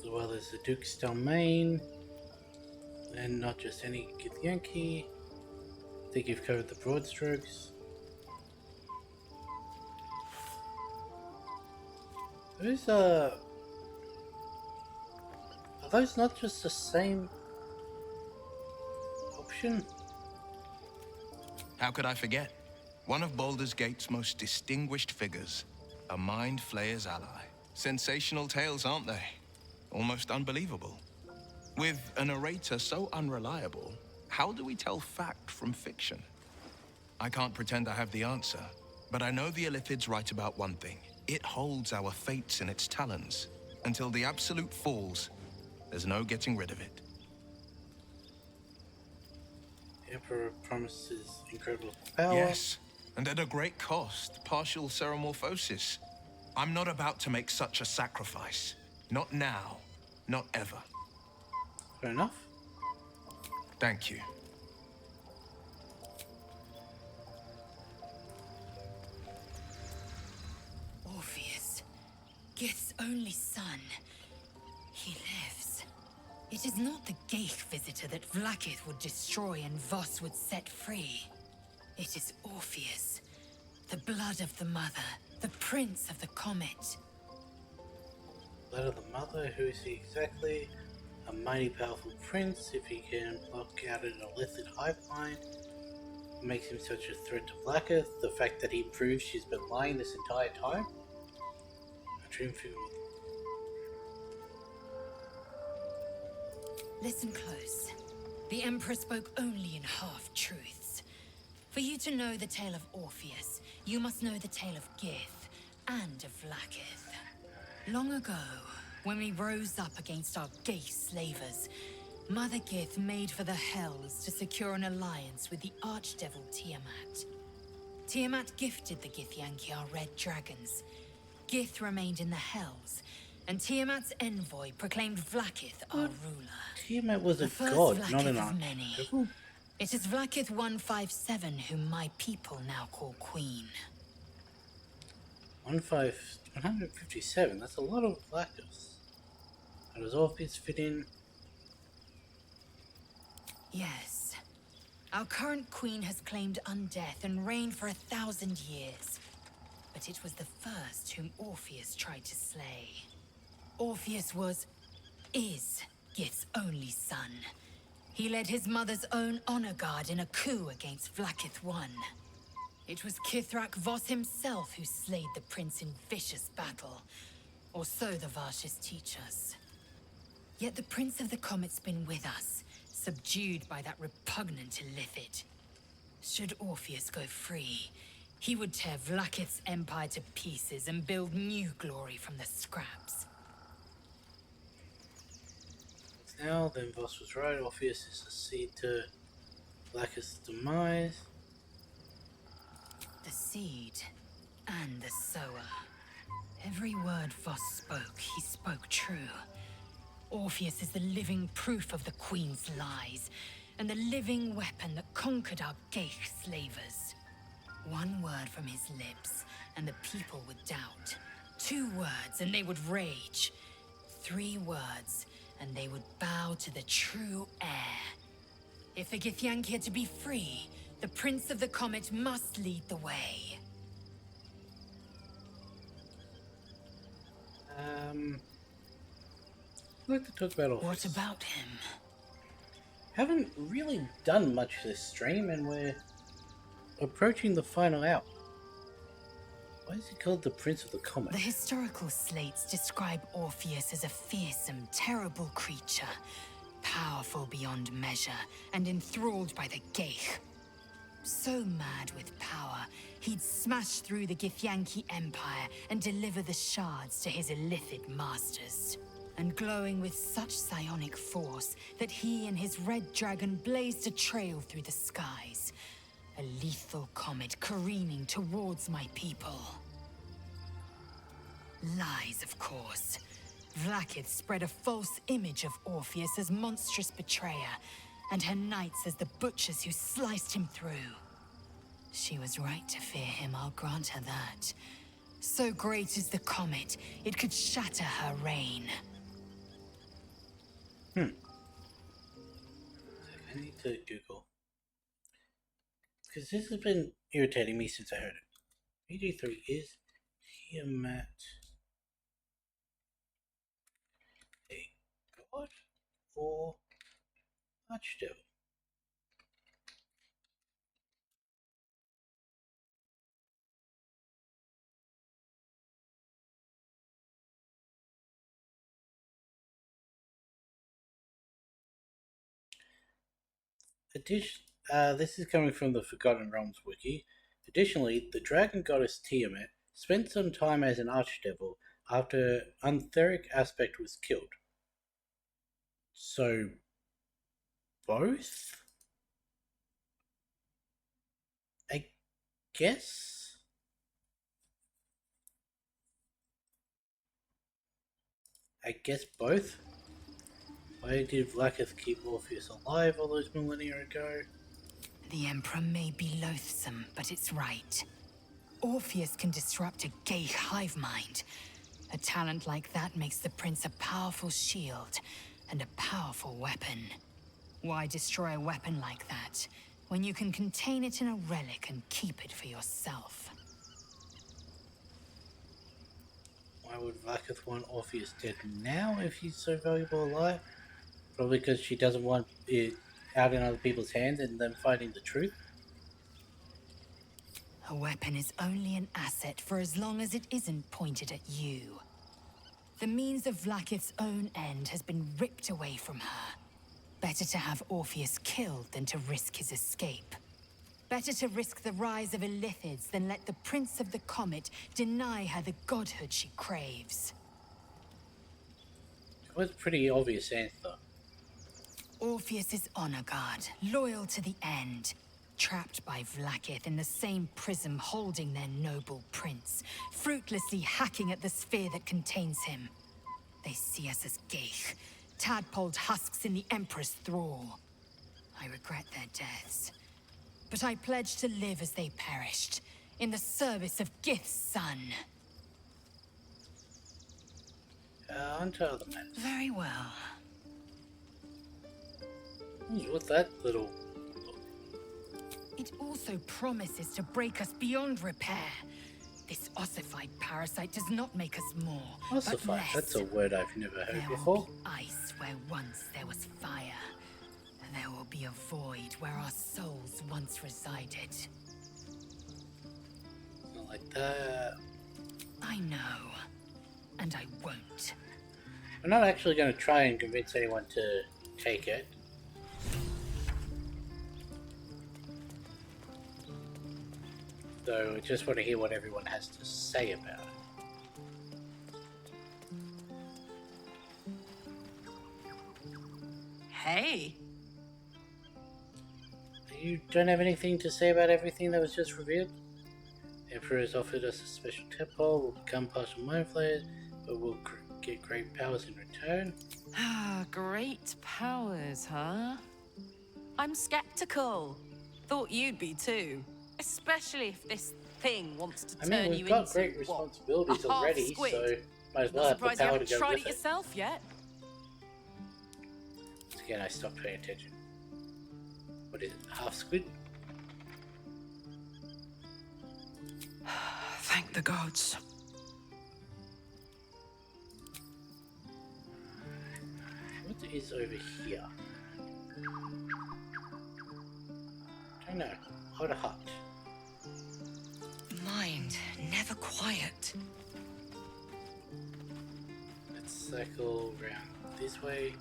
well, there's the Duke's domain, and not just any Githyanki. I think you've covered the broad strokes. Those, are those not just the same option? How could I forget? One of Baldur's Gate's most distinguished figures, a Mind Flayer's ally. Sensational tales, aren't they? Almost unbelievable. With a narrator so unreliable, how do we tell fact from fiction? I can't pretend I have the answer, but I know the Illithid's right about one thing. It holds our fates in its talons. Until the Absolute falls, there's no getting rid of it. The Emperor promises incredible power. Yes, and at a great cost, partial ceremorphosis. I'm not about to make such a sacrifice. Not now, not ever. Fair enough. Thank you. Orpheus, Gith's only son. He lives. It is not the Geich visitor that Vlaakith would destroy and Voss would set free. It is Orpheus, the blood of the mother, the prince of the comet. Blood of the mother, who is he exactly? A mighty powerful prince. If he can block out an illicit hive mind, makes him such a threat to Vlaakith. The fact that he proves she's been lying this entire time. A dream figure. Listen close. The Emperor spoke only in half-truths. For you to know the tale of Orpheus, you must know the tale of Gith and of Vlaakith. Long ago, when we rose up against our Geich slavers, Mother Gith made for the Hells to secure an alliance with the Archdevil Tiamat. Tiamat gifted the Githyanki our red dragons. Gith remained in the Hells, and Tiamat's envoy proclaimed Vlaakith our ruler. Tiamat was a The first god, Vlaakith not an of many. archdevil. It is Vlaakith 157 whom my people now call Queen. 157, that's a lot of Vlaakiths. How does Orpheus fit in? Yes. Our current queen has claimed undeath and reigned for 1,000 years. But it was the first whom Orpheus tried to slay. Orpheus is Gith's only son. He led his mother's own honor guard in a coup against Vlaakith I. It was Kithrak Voss himself who slayed the prince in vicious battle. Or so the Varshas teach us. Yet the Prince of the Comet's been with us, subdued by that repugnant illithid. Should Orpheus go free, he would tear Vlaakith's empire to pieces and build new glory from the scraps. Now, then Voss was right, Orpheus is the seed to Vlaakith's demise. The seed and the sower. Every word Voss spoke, he spoke true. Orpheus is the living proof of the Queen's lies, and the living weapon that conquered our Geich slavers. One word from his lips, and the people would doubt. 2 words, and they would rage. 3 words, and they would bow to the true heir. If the Githyanki are to be free, the Prince of the Comet must lead the way. I'd like to talk about Orpheus. What about him? Haven't really done much this stream, and we're approaching the final hour. Why is he called the Prince of the Comet? The historical slates describe Orpheus as a fearsome, terrible creature, powerful beyond measure, and enthralled by the Geich. So mad with power, he'd smash through the Githyanki Empire and deliver the shards to his illithid masters. And glowing with such psionic force that he and his red dragon blazed a trail through the skies. A lethal comet careening towards my people. Lies, of course. Vlaakith spread a false image of Orpheus as monstrous betrayer, and her knights as the butchers who sliced him through. She was right to fear him, I'll grant her that. So great is the comet, it could shatter her reign. I need to Google. Because this has been irritating me since I heard it. EG3 is Tiamat a god or archdevil? This is coming from the Forgotten Realms wiki. Additionally, the dragon goddess Tiamat spent some time as an archdevil after Untheric Aspect was killed. So, both? I guess? I guess both? Why did Vlaakith keep Orpheus alive all those millennia ago? The Emperor may be loathsome, but it's right. Orpheus can disrupt a Geich hive mind. A talent like that makes the Prince a powerful shield and a powerful weapon. Why destroy a weapon like that, when you can contain it in a relic and keep it for yourself? Why would Vlaakith want Orpheus dead now if he's so valuable alive? Probably because she doesn't want it out in other people's hands and them finding the truth. A weapon is only an asset for as long as it isn't pointed at you. The means of Vlaakith's own end has been ripped away from her. Better to have Orpheus killed than to risk his escape. Better to risk the rise of illithids than let the Prince of the Comet deny her the godhood she craves. It was a pretty obvious answer. Orpheus is honor guard, loyal to the end. Trapped by Vlaakith in the same prism holding their noble prince, fruitlessly hacking at the sphere that contains him. They see us as Geich, tadpoled husks in the Emperor's thrall. I regret their deaths, but I pledge to live as they perished, in the service of Gith's son. On to other matters. Very well. What's that little... It also promises to break us beyond repair. This ossified parasite does not make us more, Ossified? but less. That's a word I've never heard There before. will be ice where once there was fire. There will be a void where our souls once resided. Not like that. I know, and I won't. I'm not actually going to try and convince anyone to take it. Though I just want to hear what everyone has to say about it. Hey. You don't have anything to say about everything that was just revealed? The Emperor has offered us a special temple, we'll become partial mind flayers, but we'll get great powers in return. Ah, great powers, huh? I'm skeptical. Thought you'd be too. Especially if this thing wants to I mean, turn we've you got into, great what, responsibilities a half already, squid? so might as well Not have the surprised you power to haven't go tried with it it. yourself yet. Again, I stopped paying attention. What is it? Half squid? Thank the gods. What is over here? Don't know. Hold a hut. Mind never quiet. Let's cycle around this way.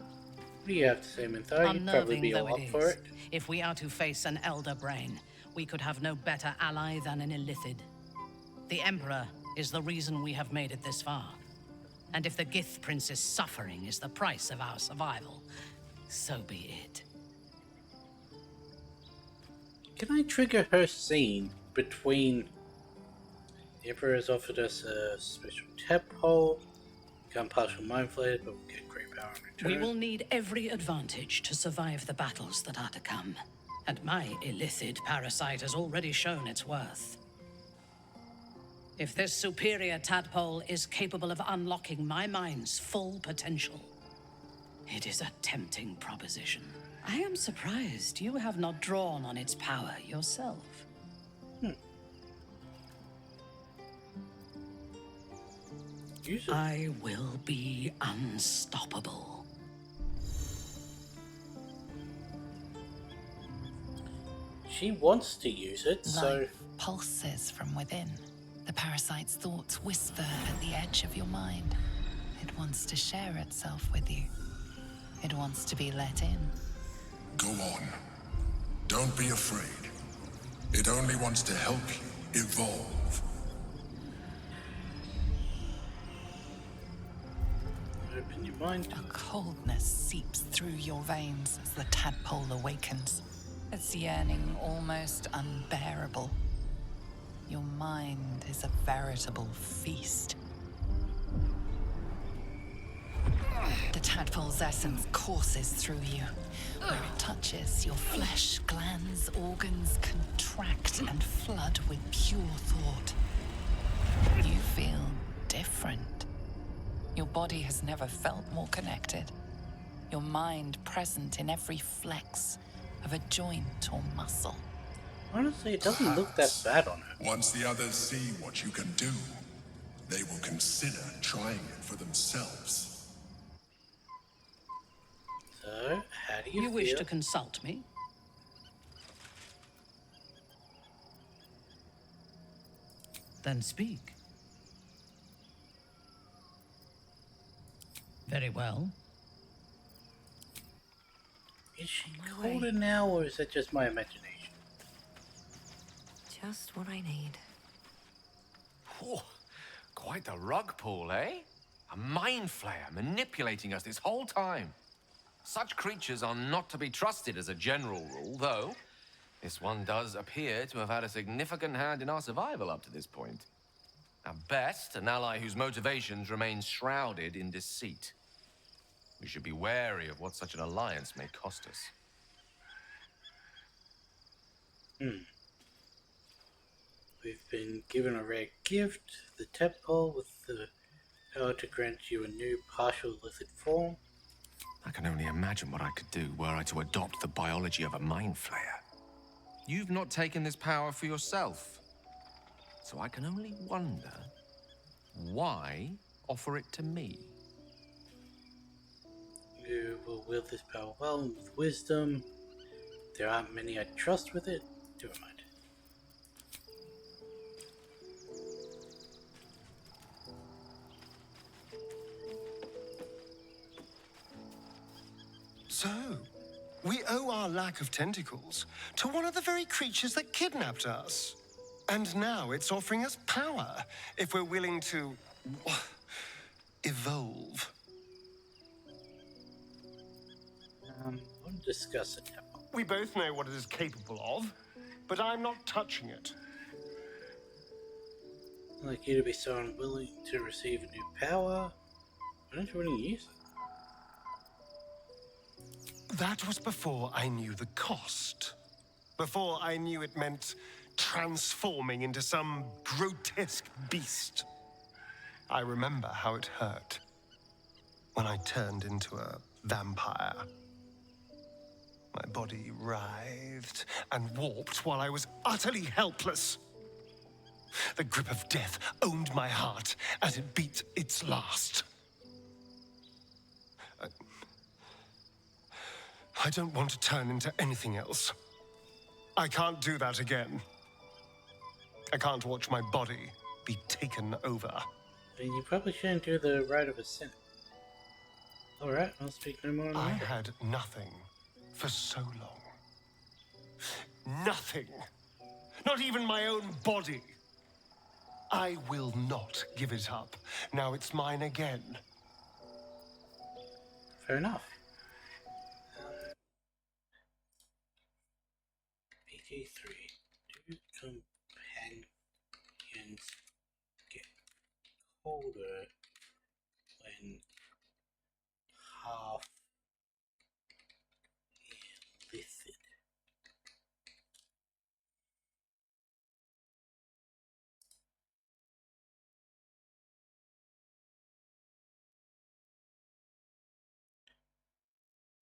What do you have to say, Minthar? You'd probably Unnerving be though all it up for is, it. if we are to face an Elder Brain, we could have no better ally than an Illithid. The Emperor is the reason we have made it this far. And if the Gith Prince's suffering is the price of our survival, so be it. Can I trigger her scene between the Emperor has offered us a special tadpole, become partial mind flayed, but we'll get great power in return? We will need every advantage to survive the battles that are to come. And my Illithid parasite has already shown its worth. If this superior tadpole is capable of unlocking my mind's full potential, it is a tempting proposition. I am surprised you have not drawn on its power yourself. I will be unstoppable. She wants to use it, so... Life pulses from within. The parasite's thoughts whisper at the edge of your mind. It wants to share itself with you. It wants to be let in. Go on. Don't be afraid. It only wants to help you evolve. Open your mind. A coldness seeps through your veins as the tadpole awakens. Its yearning almost unbearable. Your mind is a veritable feast. The tadpole's essence courses through you. Where it touches, your flesh, glands, organs contract and flood with pure thought. You feel different. Your body has never felt more connected. Your mind present in every flex of a joint or muscle. Honestly, it doesn't look that bad on her. Once the others see what you can do, they will consider trying it for themselves. So, how do you feel? wish to consult me? Then speak. Very well. Is she colder now, or is that just my imagination? Just what I need. Oh, quite the rug pull, eh? A mind flayer manipulating us this whole time. Such creatures are not to be trusted as a general rule, though this one does appear to have had a significant hand in our survival up to this point. At best, an ally whose motivations remain shrouded in deceit. We should be wary of what such an alliance may cost us. We've been given a rare gift, the tadpole, with the power to grant you a new partial lizard form. I can only imagine what I could do were I to adopt the biology of a mind flayer. You've not taken this power for yourself. So I can only wonder, why offer it to me? You will wield this power well and with wisdom. There aren't many I trust with it. Never mind. So, we owe our lack of tentacles to one of the very creatures that kidnapped us. And now it's offering us power if we're willing to evolve. We'll discuss it now. We both know what it is capable of, but I'm not touching it. I'd like you to be so unwilling to receive a new power. Why don't you really use it? That was before I knew the cost. Before I knew it meant transforming into some grotesque beast. I remember how it hurt when I turned into a vampire. My body writhed and warped while I was utterly helpless. The grip of death owned my heart as it beat its last. I don't want to turn into anything else. I can't do that again. I can't watch my body be taken over. Then you probably shouldn't do the rite of ascent. Alright, I'll speak no more on I that. had nothing for so long. Nothing. Not even my own body. I will not give it up. Now it's mine again. Fair enough. PG3. Do companions get colder when half illicit?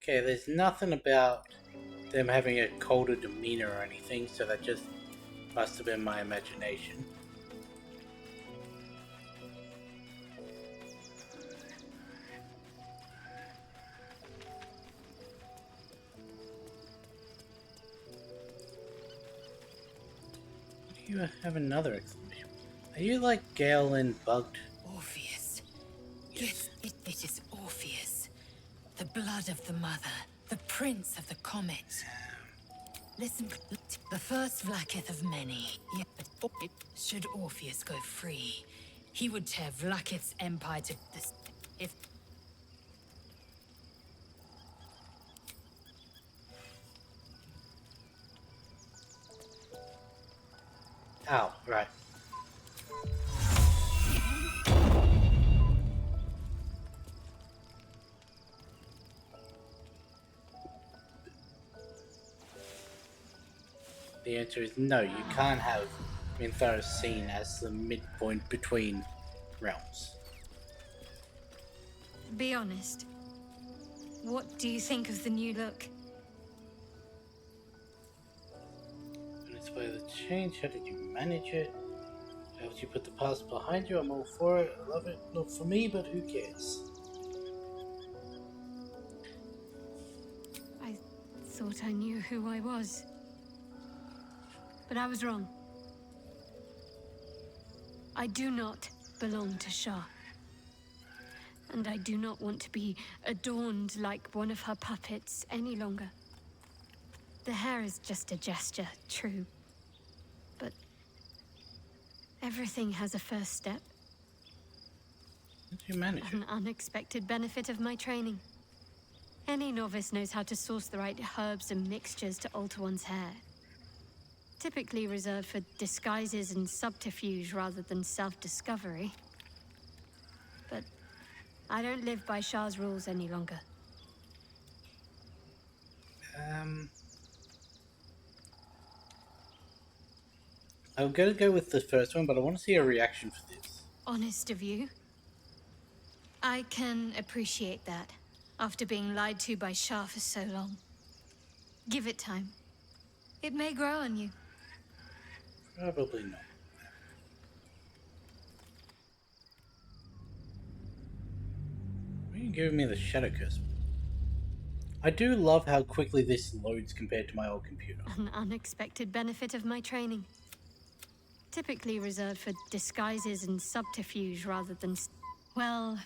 Okay, there's nothing about them having a colder demeanor or anything, so that just must have been my imagination. You have another exclamation. Are you like Galen bugged? Orpheus. Yes, it is Orpheus. The blood of the mother. The prince of the comet. Listen, the first Vlakith of many. Yet, should Orpheus go free, he would tear Vlakith's empire to this. If Oh, right. The answer is no, you can't have Minthar's seen as the midpoint between realms. Be honest. What do you think of the new look? And it's by the change, how did you manage it? How did you put the past behind you? I'm all for it, I love it. Not for me, but who cares? I thought I knew who I was. But I was wrong. I do not belong to Shah. And I do not want to be adorned like one of her puppets any longer. The hair is just a gesture, true. But everything has a first step. How did you manage it? An unexpected benefit of my training. Any novice knows how to source the right herbs and mixtures to alter one's hair. Typically reserved for disguises and subterfuge rather than self-discovery. But I don't live by Shah's rules any longer. I'm gonna go with the first one, but I want to see a reaction for this. Honest of you? I can appreciate that, after being lied to by Shah for so long. Give it time. It may grow on you. Probably not. Why are you giving me the Shadow Curse? I do love how quickly this loads compared to my old computer. An unexpected benefit of my training. Typically reserved for disguises and subterfuge rather than... Well,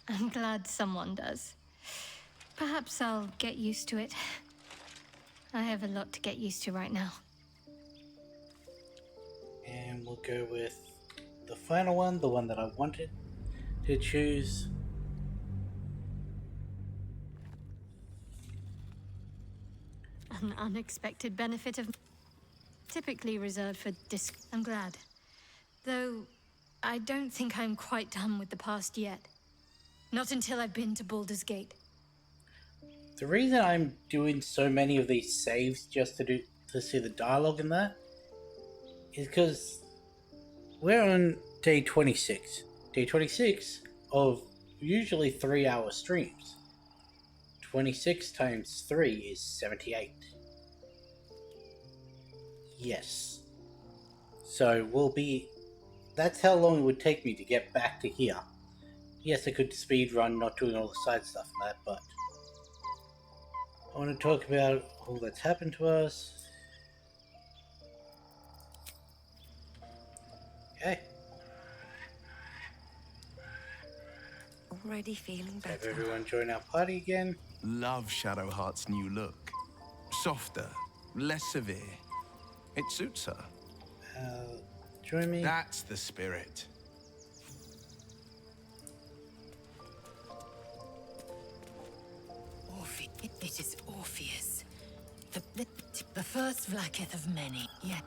I'm glad someone does. Perhaps I'll get used to it. I have a lot to get used to right now. And we'll go with the final one, the one that I wanted to choose. An unexpected benefit of... Typically reserved for I'm glad. Though, I don't think I'm quite done with the past yet. Not until I've been to Baldur's Gate. The reason I'm doing so many of these saves just to see the dialogue in that is because we're on day 26. Day 26 of usually 3-hour streams. 26 times 3 is 78. Yes. So that's how long it would take me to get back to here. Yes, I could speed run, not doing all the side stuff and that, but I want to talk about all that's happened to us. Okay. Already feeling better. Have everyone join our party again. Love Shadowheart's new look. Softer, less severe. It suits her. Join me. That's the spirit. It is Orpheus. The first Vlaakith of many. Yet,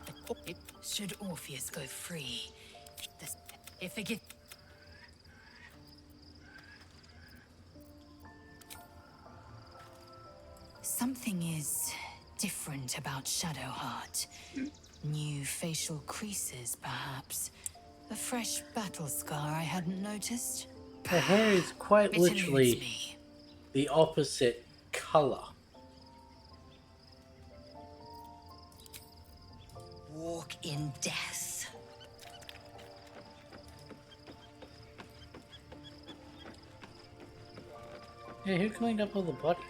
should Orpheus go free, if it Something is different about Shadowheart. New facial creases, perhaps. A fresh battle scar I hadn't noticed. Her hair is quite It literally eludes me. the opposite color. Walk in death. Hey, who cleaned up all the bodies?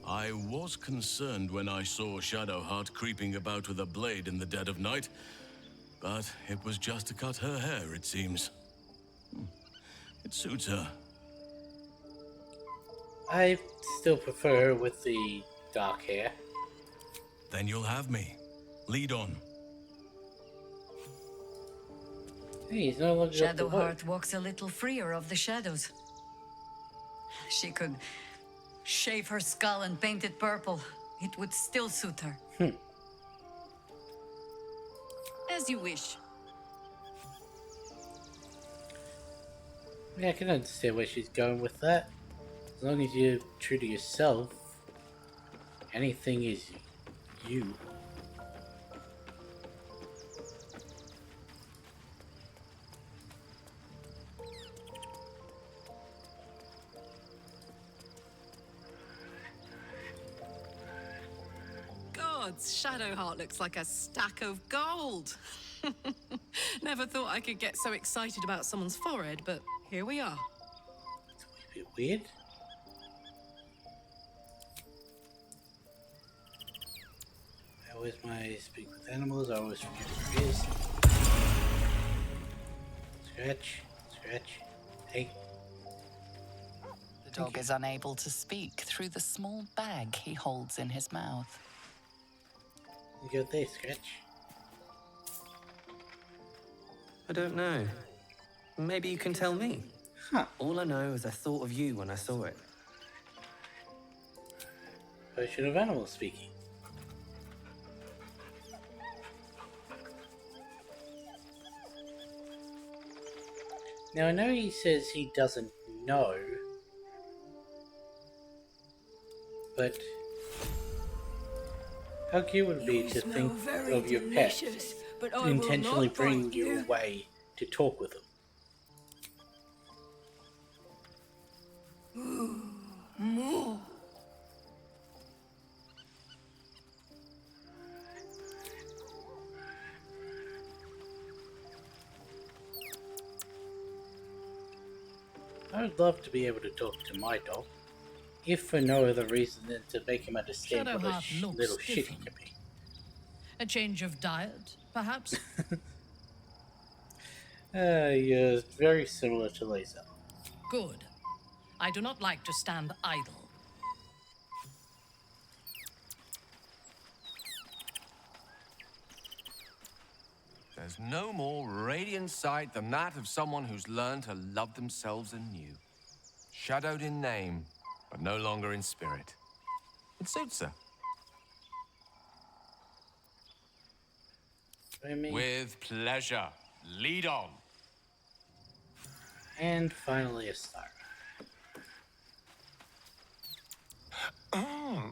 I was concerned when I saw Shadowheart creeping about with a blade in the dead of night, but it was just to cut her hair, it seems. It suits her. I still prefer her with the dark hair. Then you'll have me. Lead on. Hey, he's no longer up the boat. Shadowheart walks a little freer of the shadows. She could shave her skull and paint it purple. It would still suit her. As you wish. Yeah, I can understand where she's going with that. As long as you're true to yourself, anything is you. Gods, Shadowheart looks like a stack of gold. Never thought I could get so excited about someone's forehead, but here we are. It's a bit weird. Where's my speak with animals? I always forget where it is. Scratch, scratch. Hey. The dog is unable to speak through the small bag he holds in his mouth. You got this, Scratch. I don't know. Maybe you can tell me. Huh. All I know is I thought of you when I saw it. Potion of animal speaking. Now I know he says he doesn't know, but how cute would it be to think of your pet intentionally bringing you away to talk with them? More. I would love to be able to talk to my dog, if for no other reason than to make him understand what a Shadowheart looks little shit he different. can be. A change of diet, perhaps? You're very similar to Laser. Good. I do not like to stand idle. There's no more radiant sight than that of someone who's learned to love themselves anew. Shadowed in name, but no longer in spirit. It suits her. I mean, With pleasure. Lead on. and finally a star. Oh,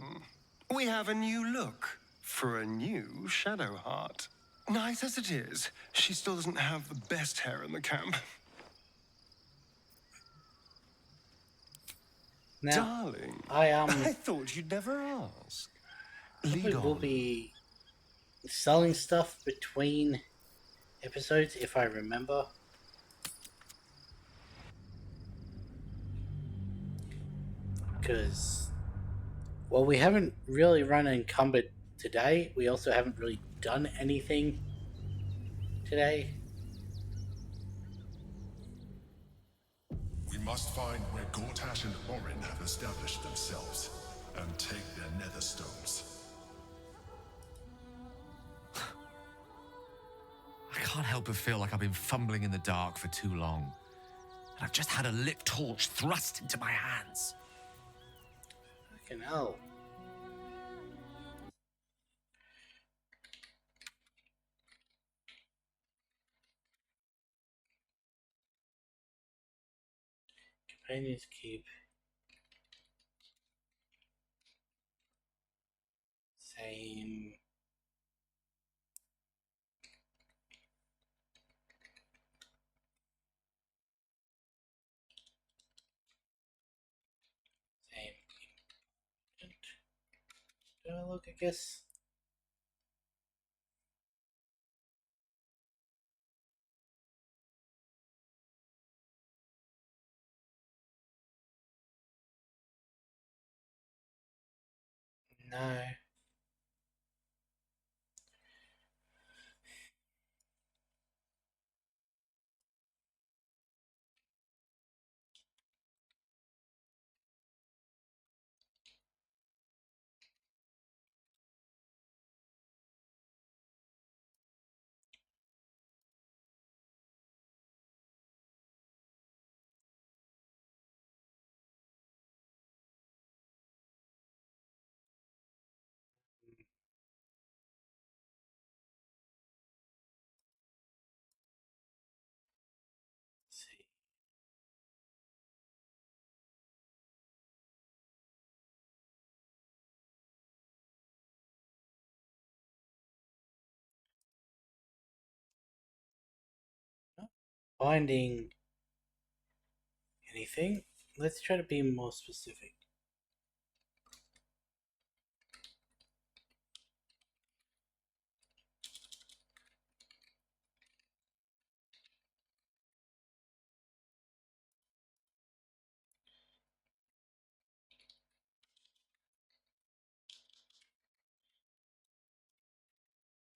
we have a new look for a new Shadow Heart. Nice as it is, she still doesn't have the best hair in the camp. Now, Darling, I thought you'd never ask. probably will be selling stuff between episodes if I remember. Because, well, we haven't really run encumbered today. We also haven't really done anything today. We must find where Gortash and Orin have established themselves and take their nether stones. I can't help but feel like I've been fumbling in the dark for too long. And I've just had a lit torch thrust into my hands. Fucking hell. Companions keep same. Look, I guess. No. Finding anything. Let's try to be more specific.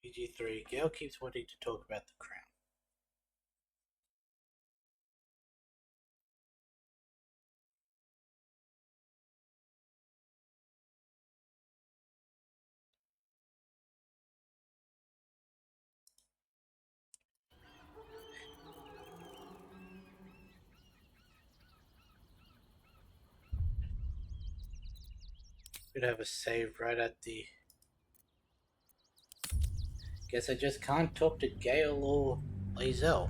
PG3. Gail keeps wanting to talk about the crown. Could have a save right at the. Guess I just can't talk to Gale or Lae'zel.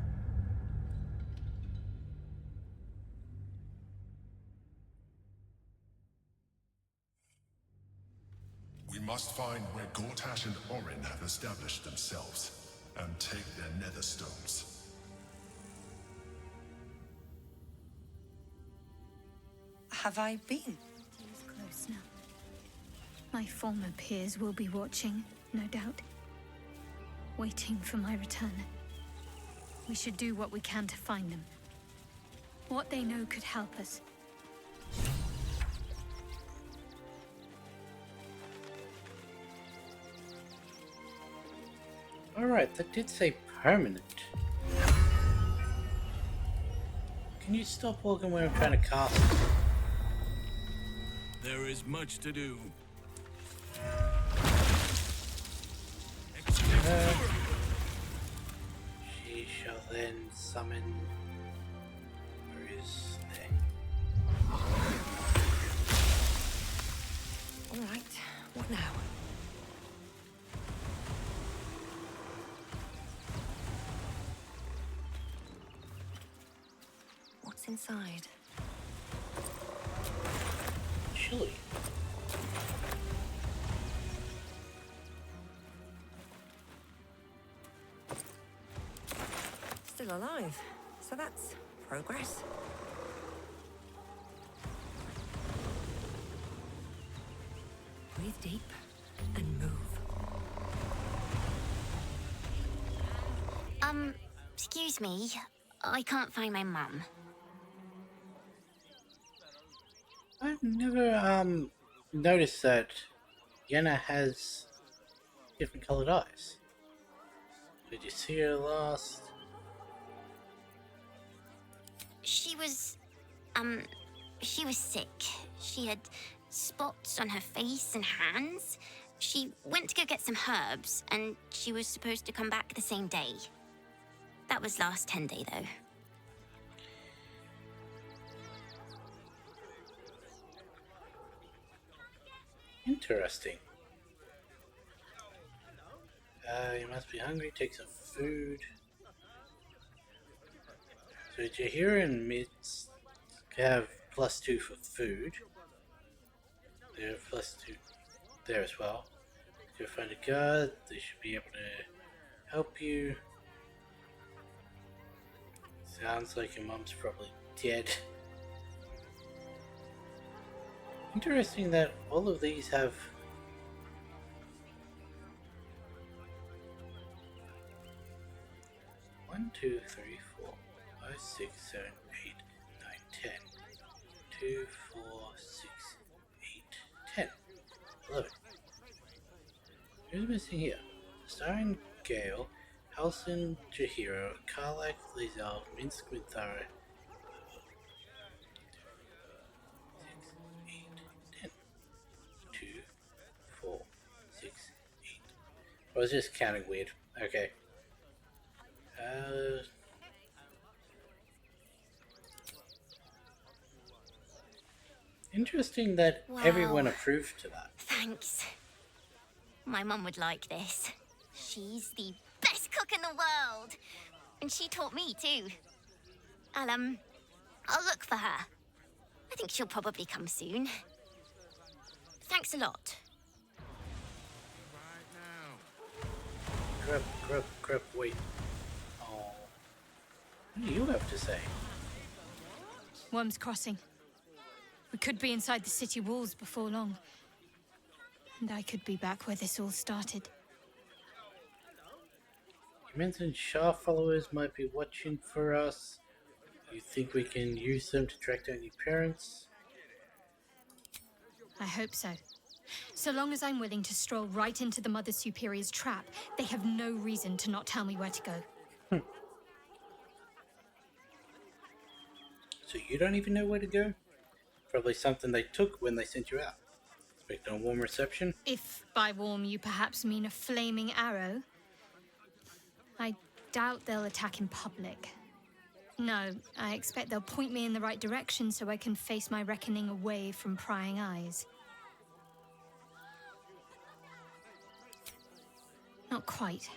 We must find where Gortash and Orin have established themselves and take their nether stones. Have I been? He's close now. My former peers will be watching, no doubt. Waiting for my return. We should do what we can to find them. What they know could help us. Alright, that did say permanent. Can you stop walking when I'm trying to cast? There is much to do. She shall then summon. Where is they? All right. inside? Chilly. Still alive, so that's progress. Breathe deep and move. Excuse me. I can't find my mum. I've never noticed that Yenna has different colored eyes. Did you see her last? She was sick. She had spots on her face and hands. She went to go get some herbs, and she was supposed to come back the same day. That was last 10 day, though. Interesting. You must be hungry. Take some food. So Jahira and Mitz have +2 for food. They have +2 there as well. Go find a guard. They should be able to help you. Sounds like your mom's probably dead. Interesting that all of these have one, 2, 3, 4, 5, 6, 7, 8, 9, 10. 2, 4, 6, 8, 10. 11. Who's missing here? Starring Gale, Halson, Jahiro, Karlak, Lazel, Minsk, Minthara. 6, 8, 10. 2, 4, 6, 8. I was just counting weird. Okay. Interesting that everyone approved to that. Thanks. My mum would like this. She's the best cook in the world. And she taught me too. I'll look for her. I think she'll probably come soon. Thanks a lot. Crap, wait. Oh. What do you have to say? Worm's Crossing. We could be inside the city walls before long. And I could be back where this all started. You mentioned Shah followers might be watching for us. You think we can use them to track down your parents? I hope so. So long as I'm willing to stroll right into the Mother Superior's trap, they have no reason to not tell me where to go. So you don't even know where to go? Probably something they took when they sent you out. Expect a warm reception? If by warm you perhaps mean a flaming arrow, I doubt they'll attack in public. No, I expect they'll point me in the right direction so I can face my reckoning away from prying eyes. Not quite.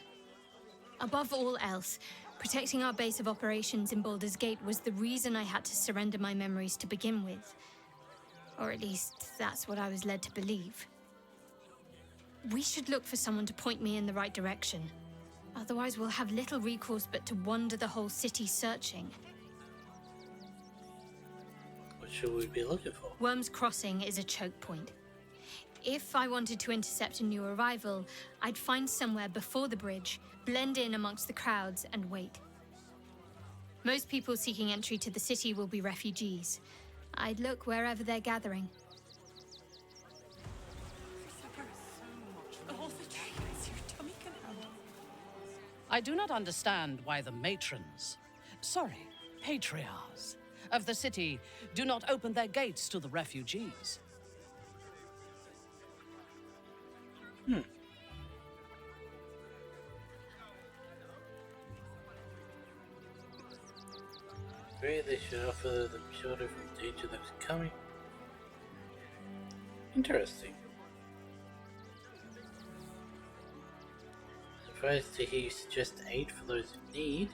Above all else, protecting our base of operations in Baldur's Gate was the reason I had to surrender my memories to begin with. Or at least, that's what I was led to believe. We should look for someone to point me in the right direction. Otherwise, we'll have little recourse but to wander the whole city searching. What should we be looking for? Worm's Crossing is a choke point. If I wanted to intercept a new arrival, I'd find somewhere before the bridge, blend in amongst the crowds, and wait. Most people seeking entry to the city will be refugees. I'd look wherever they're gathering. I do not understand why the matrons, patriarchs of the city do not open their gates to the refugees. Great, they should offer them shelter from danger that is coming. Interesting. Surprised to hear you suggest aid for those in need.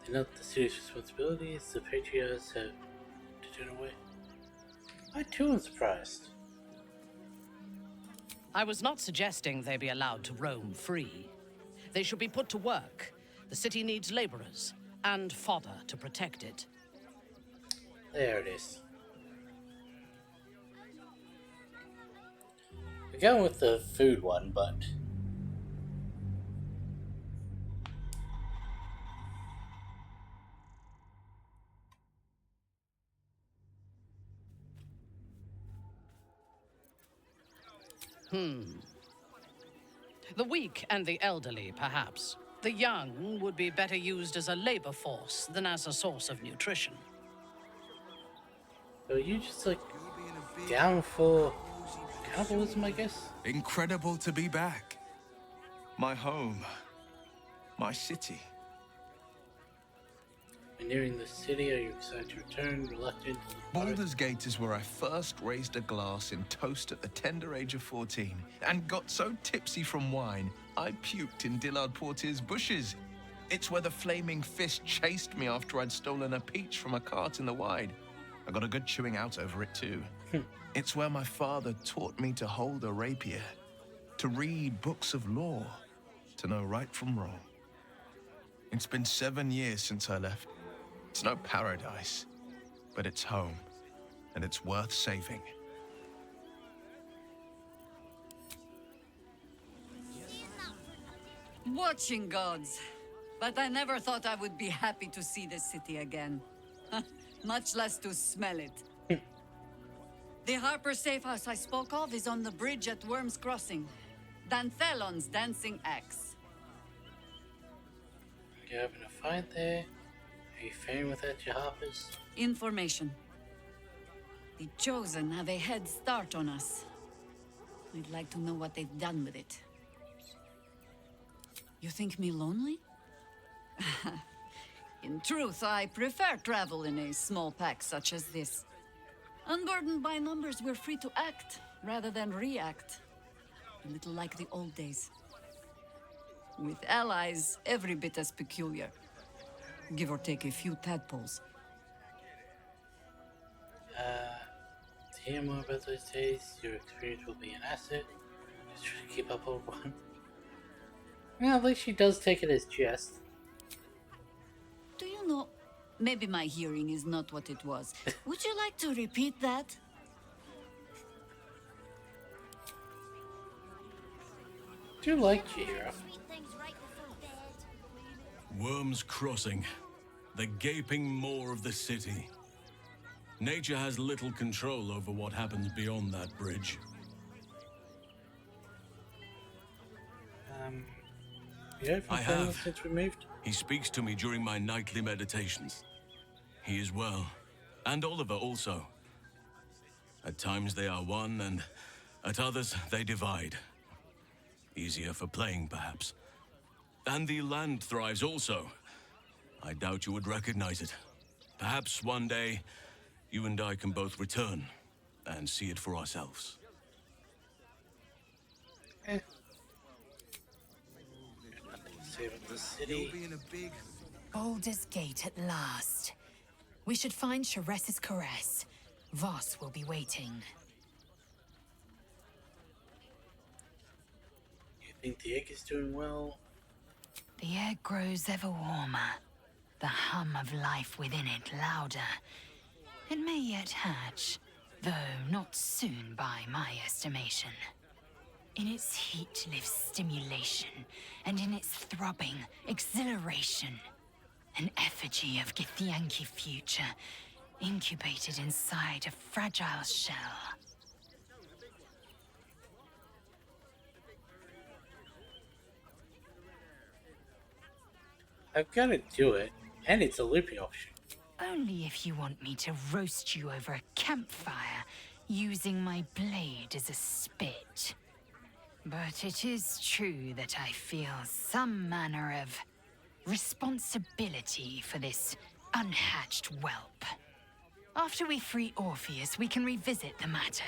And not the city's responsibilities, the patriarchs have to turn away. I too am surprised. I was not suggesting they be allowed to roam free. They should be put to work. The city needs laborers and fodder to protect it. There it is. We're going with the food one, but The weak and the elderly, perhaps. The young would be better used as a labor force than as a source of nutrition. are you just like down for cannibalism, I guess? Incredible to be back. My home. My city. When nearing the city, are you excited to return, reluctant? Baldur's Gate is where I first raised a glass in toast at the tender age of 14 and got so tipsy from wine, I puked in Dillard Portier's bushes. It's where the flaming fist chased me after I'd stolen a peach from a cart in the Wide. I got a good chewing out over it too. It's where my father taught me to hold a rapier, to read books of law, to know right from wrong. It's been 7 years since I left. It's no paradise, but it's home, and it's worth saving. Watching gods. But I never thought I would be happy to see this city again. Much less to smell it. The Harper safe house I spoke of is on the bridge at Worm's Crossing. Danthelon's dancing axe. You having a fight there? Are you faring without your Harpers? Information. The Chosen have a head start on us. I'd like to know what they've done with it. You think me lonely? In truth, I prefer travel in a small pack such as this. Unburdened by numbers, we're free to act rather than react. A little like the old days. With allies every bit as peculiar. Give or take a few tadpoles. To hear more about those days, your experience will be an asset. Just try to keep up on one. Well, at least she does take it as jest. Do you know, maybe my hearing is not what it was. Would you like to repeat that? Do you like Chihiro? Worm's Crossing, the gaping maw of the city. Nature has little control over what happens beyond that bridge. I have. Since we moved? He speaks to me during my nightly meditations. He is well, and Oliver also. At times they are one, and at others they divide. Easier for playing, perhaps. And the land thrives also. I doubt you would recognize it. Perhaps one day, you and I can both return and see it for ourselves. Saving the city. Baldur's Gate at last. We should find Sharess's caress. Voss will be waiting. You think the egg is doing well? The egg grows ever warmer. The hum of life within it louder. It may yet hatch, though not soon by my estimation. In its heat lives stimulation, and in its throbbing, exhilaration. An effigy of Githyanki future, incubated inside a fragile shell. I've got to do it, and it's a loopy option. Only if you want me to roast you over a campfire, using my blade as a spit. But it is true that I feel some manner of responsibility for this unhatched whelp. After we free Orpheus, we can revisit the matter.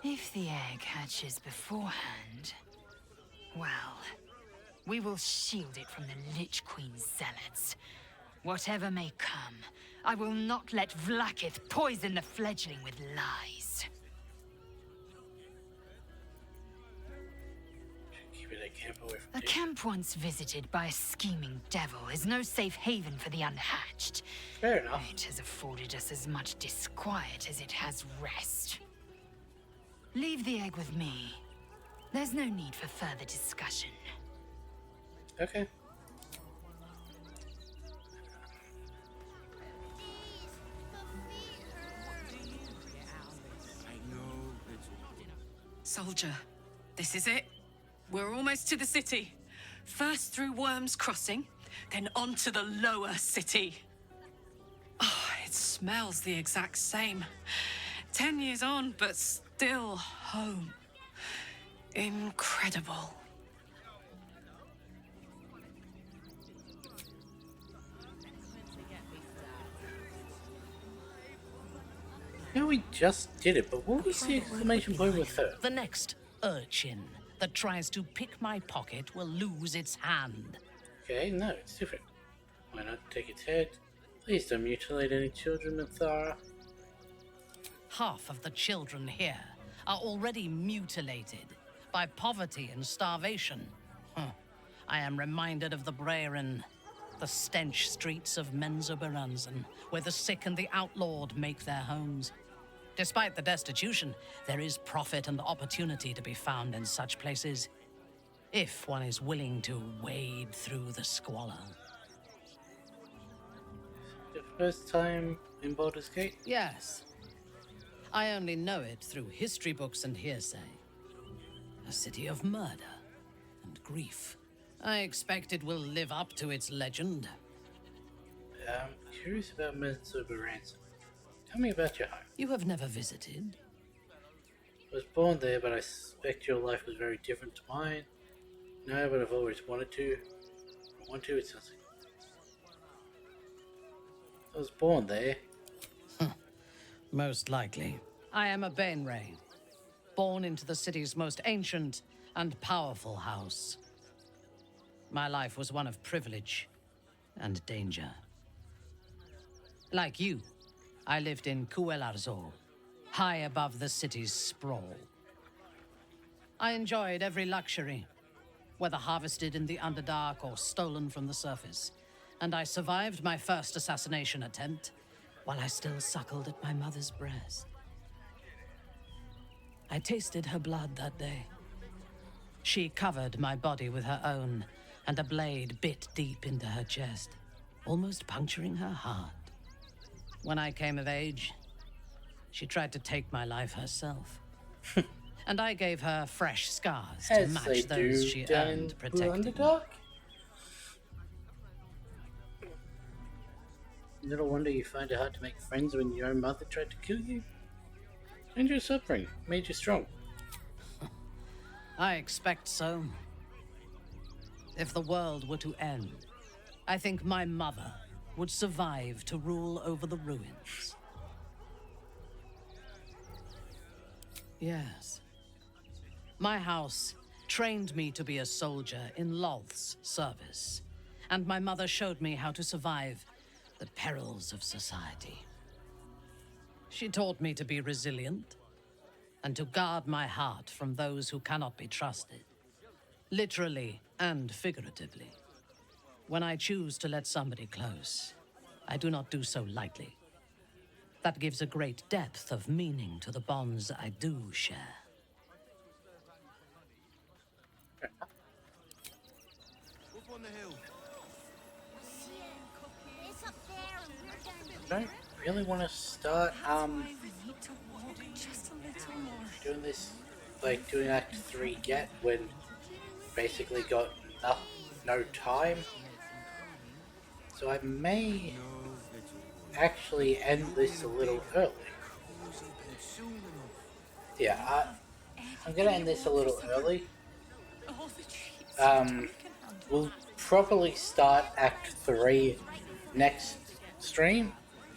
If the egg hatches beforehand, well, we will shield it from the Lich Queen's zealots. Whatever may come, I will not let Vlaakith poison the fledgling with lies. Keep it a camp away from A camp once visited by a scheming devil is no safe haven for the unhatched. Fair enough. It has afforded us as much disquiet as it has rest. Leave the egg with me. There's no need for further discussion. Okay. Soldier, this is it. We're almost to the city. First through Worm's Crossing, then on to the lower city. Oh, it smells the exact same. 10 years on, but still home. Incredible. Yeah, we just did it, but what was the exclamation point with her? The next urchin that tries to pick my pocket will lose its hand. Okay, no, it's different. Why not take its head? Please don't mutilate any children, Minthara. Half of the children here are already mutilated by poverty and starvation. I am reminded of the Brehren, the stench streets of Menzoberranzan, where the sick and the outlawed make their homes. Despite the destitution, there is profit and opportunity to be found in such places, if one is willing to wade through the squalor. The first time in Baldur's Gate? Yes. I only know it through history books and hearsay. A city of murder and grief. I expect it will live up to its legend. I'm curious about Menzoberranzan. Tell me about your home. You have never visited? I was born there, but I suspect your life was very different to mine. No, but I've always wanted to. I want to, it sounds like... I was born there. Most likely. I am a Bainray, born into the city's most ancient and powerful house. My life was one of privilege and danger. Like you, I lived in Kuelarzor, high above the city's sprawl. I enjoyed every luxury, whether harvested in the Underdark or stolen from the surface, and I survived my first assassination attempt while I still suckled at my mother's breast. I tasted her blood that day. She covered my body with her own, and a blade bit deep into her chest, almost puncturing her heart. When I came of age, she tried to take my life herself. And I gave her fresh scars to As match they those do she down earned in protecting. Underdark? Little wonder you find it hard to make friends when your own mother tried to kill you. And your suffering made you strong. I expect so. If the world were to end, I think my mother would survive to rule over the ruins. Yes. My house trained me to be a soldier in Loth's service, and my mother showed me how to survive the perils of society. She taught me to be resilient and to guard my heart from those who cannot be trusted, literally and figuratively. When I choose to let somebody close, I do not do so lightly. That gives a great depth of meaning to the bonds I do share. I don't really want to start doing this, like doing Act 3 yet, when basically got no time. So I may actually end this a little early. Yeah, I'm gonna end this a little early. We'll probably start Act 3 next stream.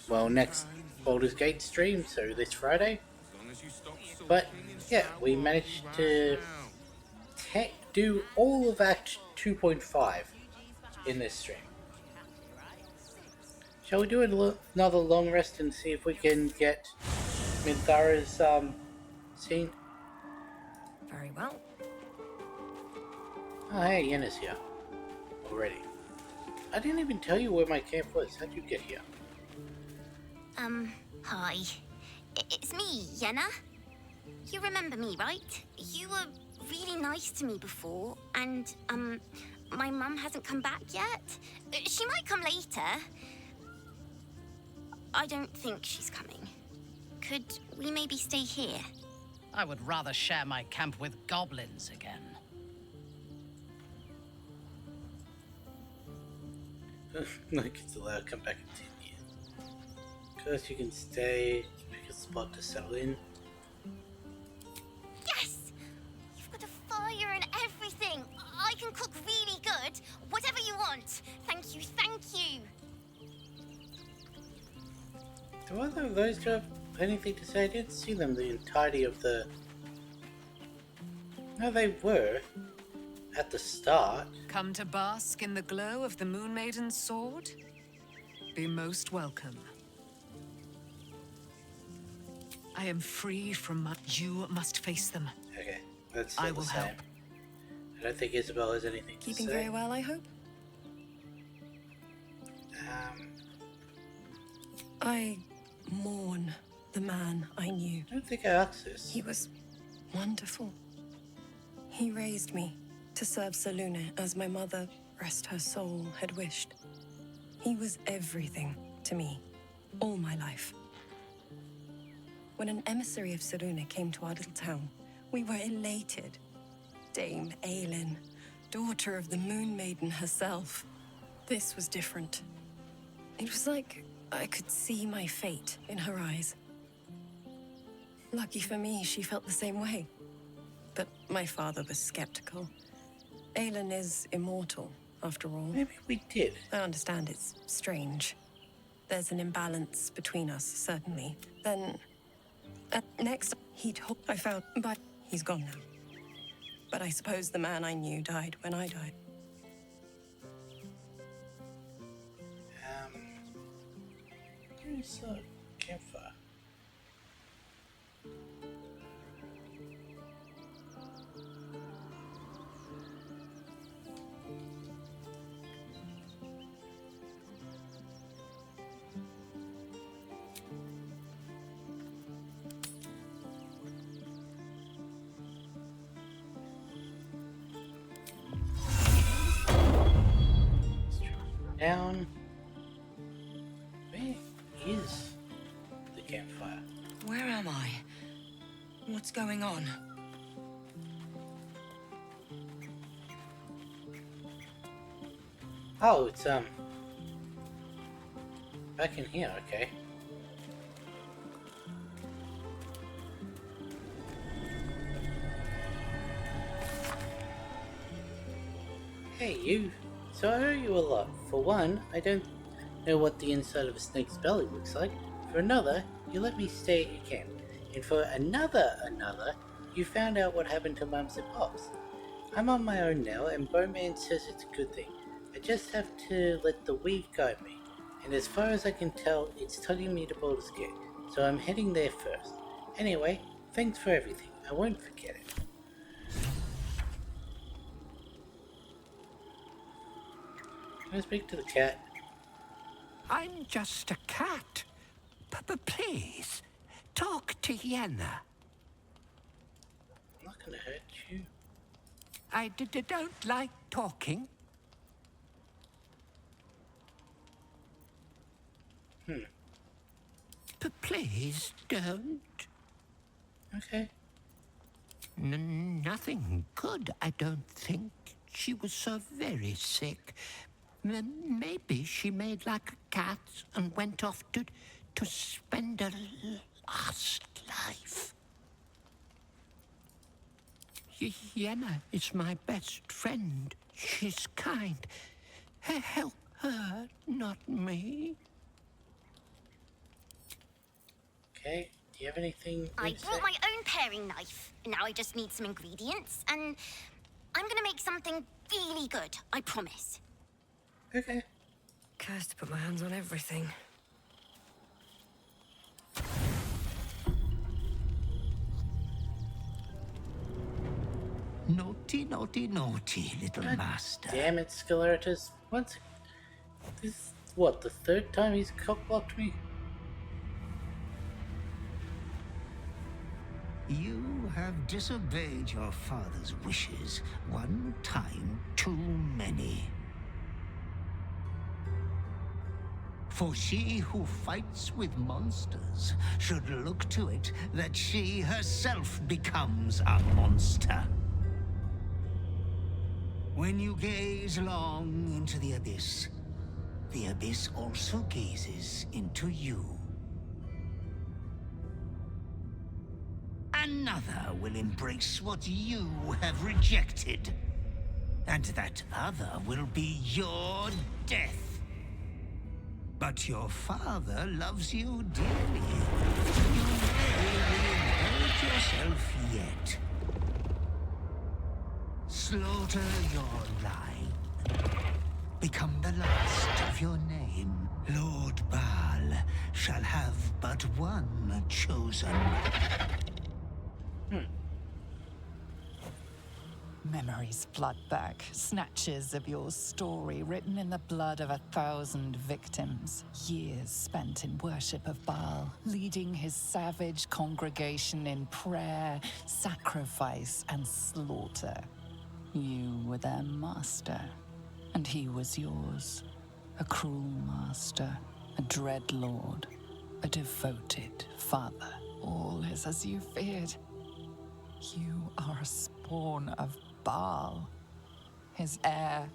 Well, next Baldur's Gate stream, so this Friday. But, yeah, we managed to do all of Act 2.5 in this stream. Shall we do another long rest and see if we can get Minthara's scene? Very well. Oh, hey, Yenna's here already. I didn't even tell you where my camp was. How'd you get here? Hi. It's me, Yenna. You remember me, right? You were really nice to me before, and, my mum hasn't come back yet. She might come later. I don't think she's coming. Could we maybe stay here? I would rather share my camp with goblins again. No kids allowed. Come back in 10 years. First, you can stay. Pick a spot to settle in. Yes! You've got a fire and everything. I can cook really good. Whatever you want. Thank you, thank you. Do either of those two have anything to say? I didn't see them the entirety of the... No, they were. At the start. Come to bask in the glow of the Moon Maiden's sword? Be most welcome. I am free from my... You must face them. Okay, that's I the will same. help. I don't think Isabel has anything to Keeping say. very well, I hope. I mourn the man I knew. I don't think I asked this. He was wonderful. He raised me to serve Selûne as my mother, rest her soul, had wished. He was everything to me, all my life. When an emissary of Selûne came to our little town, we were elated. Dame Aelin, daughter of the Moon Maiden herself. This was different. It was like I could see my fate in her eyes. Lucky for me, she felt the same way. But my father was skeptical. Aelin is immortal, after all. Maybe we did. I understand it's strange. There's an imbalance between us, certainly. Then, next, I found, but he's gone now. But I suppose the man I knew died when I died. Here's a campfire. Down. Where is the campfire? Where am I? What's going on? Oh, it's back in here, okay. Hey, you. So I owe you a lot. For one, I don't know what the inside of a snake's belly looks like. For another, you let me stay at your camp. And for another, you found out what happened to Mums and Pops. I'm on my own now, and Bowman says it's a good thing. I just have to let the weave guide me. And as far as I can tell, it's tugging me to Baldur's Gate, so I'm heading there first. Anyway, thanks for everything. I won't forget it. Can I speak to the cat? I'm just a cat. Please, talk to Yenna. I'm not gonna hurt you. I don't like talking. Please don't. Okay. Nothing good, I don't think. She was so very sick. Maybe she made like a cat and went off to spend her last life. Yenna is my best friend. She's kind. Help her, not me. Okay, do you have anything? I brought my own paring knife. Now I just need some ingredients, and I'm gonna make something really good, I promise. Okay. Cursed to put my hands on everything. Naughty, naughty, naughty, little master. Damn it, Scleratus. This is, what, the third time he's cockblocked me? You have disobeyed your father's wishes one time too many. For she who fights with monsters should look to it that she herself becomes a monster. When you gaze long into the abyss also gazes into you. Another will embrace what you have rejected. And that other will be your death. But your father loves you dearly. You may reinherit yourself yet. Slaughter your line. Become the last of your name. Lord Baal shall have but one chosen. Memories flood back, snatches of your story written in the blood of 1,000 victims. Years spent in worship of Baal, leading his savage congregation in prayer, sacrifice, and slaughter. You were their master, and he was yours. A cruel master, a dread lord, a devoted father. All is as you feared. You are a spawn of Baal, his heir,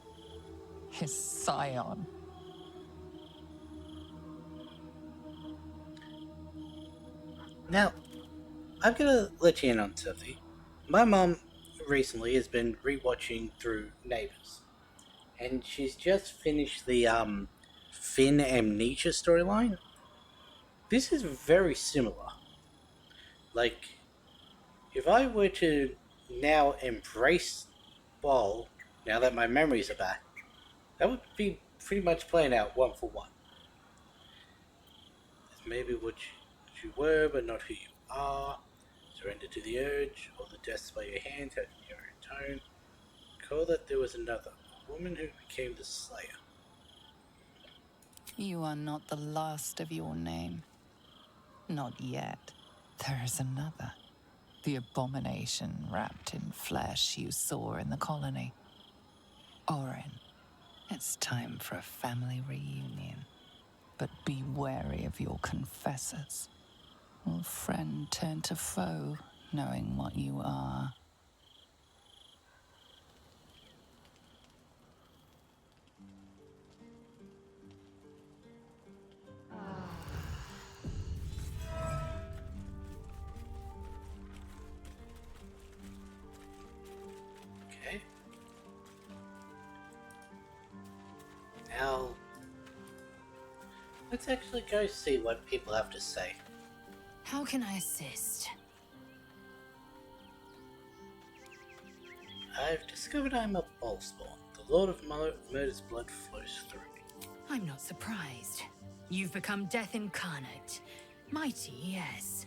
his scion. Now, I'm gonna let you in on something. My mom recently has been rewatching through Neighbours, and she's just finished the Finn amnesia storyline. This is very similar. Like, if I were to now embrace Ball, now that my memories are back, that would be pretty much playing out one for one. It's maybe what you were, but not who you are. Surrender to the urge, hold the deaths by your hands, have your own tone. Recall that there was another, a woman who became the Slayer. You are not the last of your name. Not yet. There is another. The abomination wrapped in flesh you saw in the colony. Orin, it's time for a family reunion. But be wary of your confessors. Will friend turn to foe, knowing what you are? Okay. Now, let's actually go see what people have to say. How can I assist? I've discovered I'm a Ballspawn. The Lord of Murder's blood flows through me. I'm not surprised. You've become death incarnate. Mighty, yes.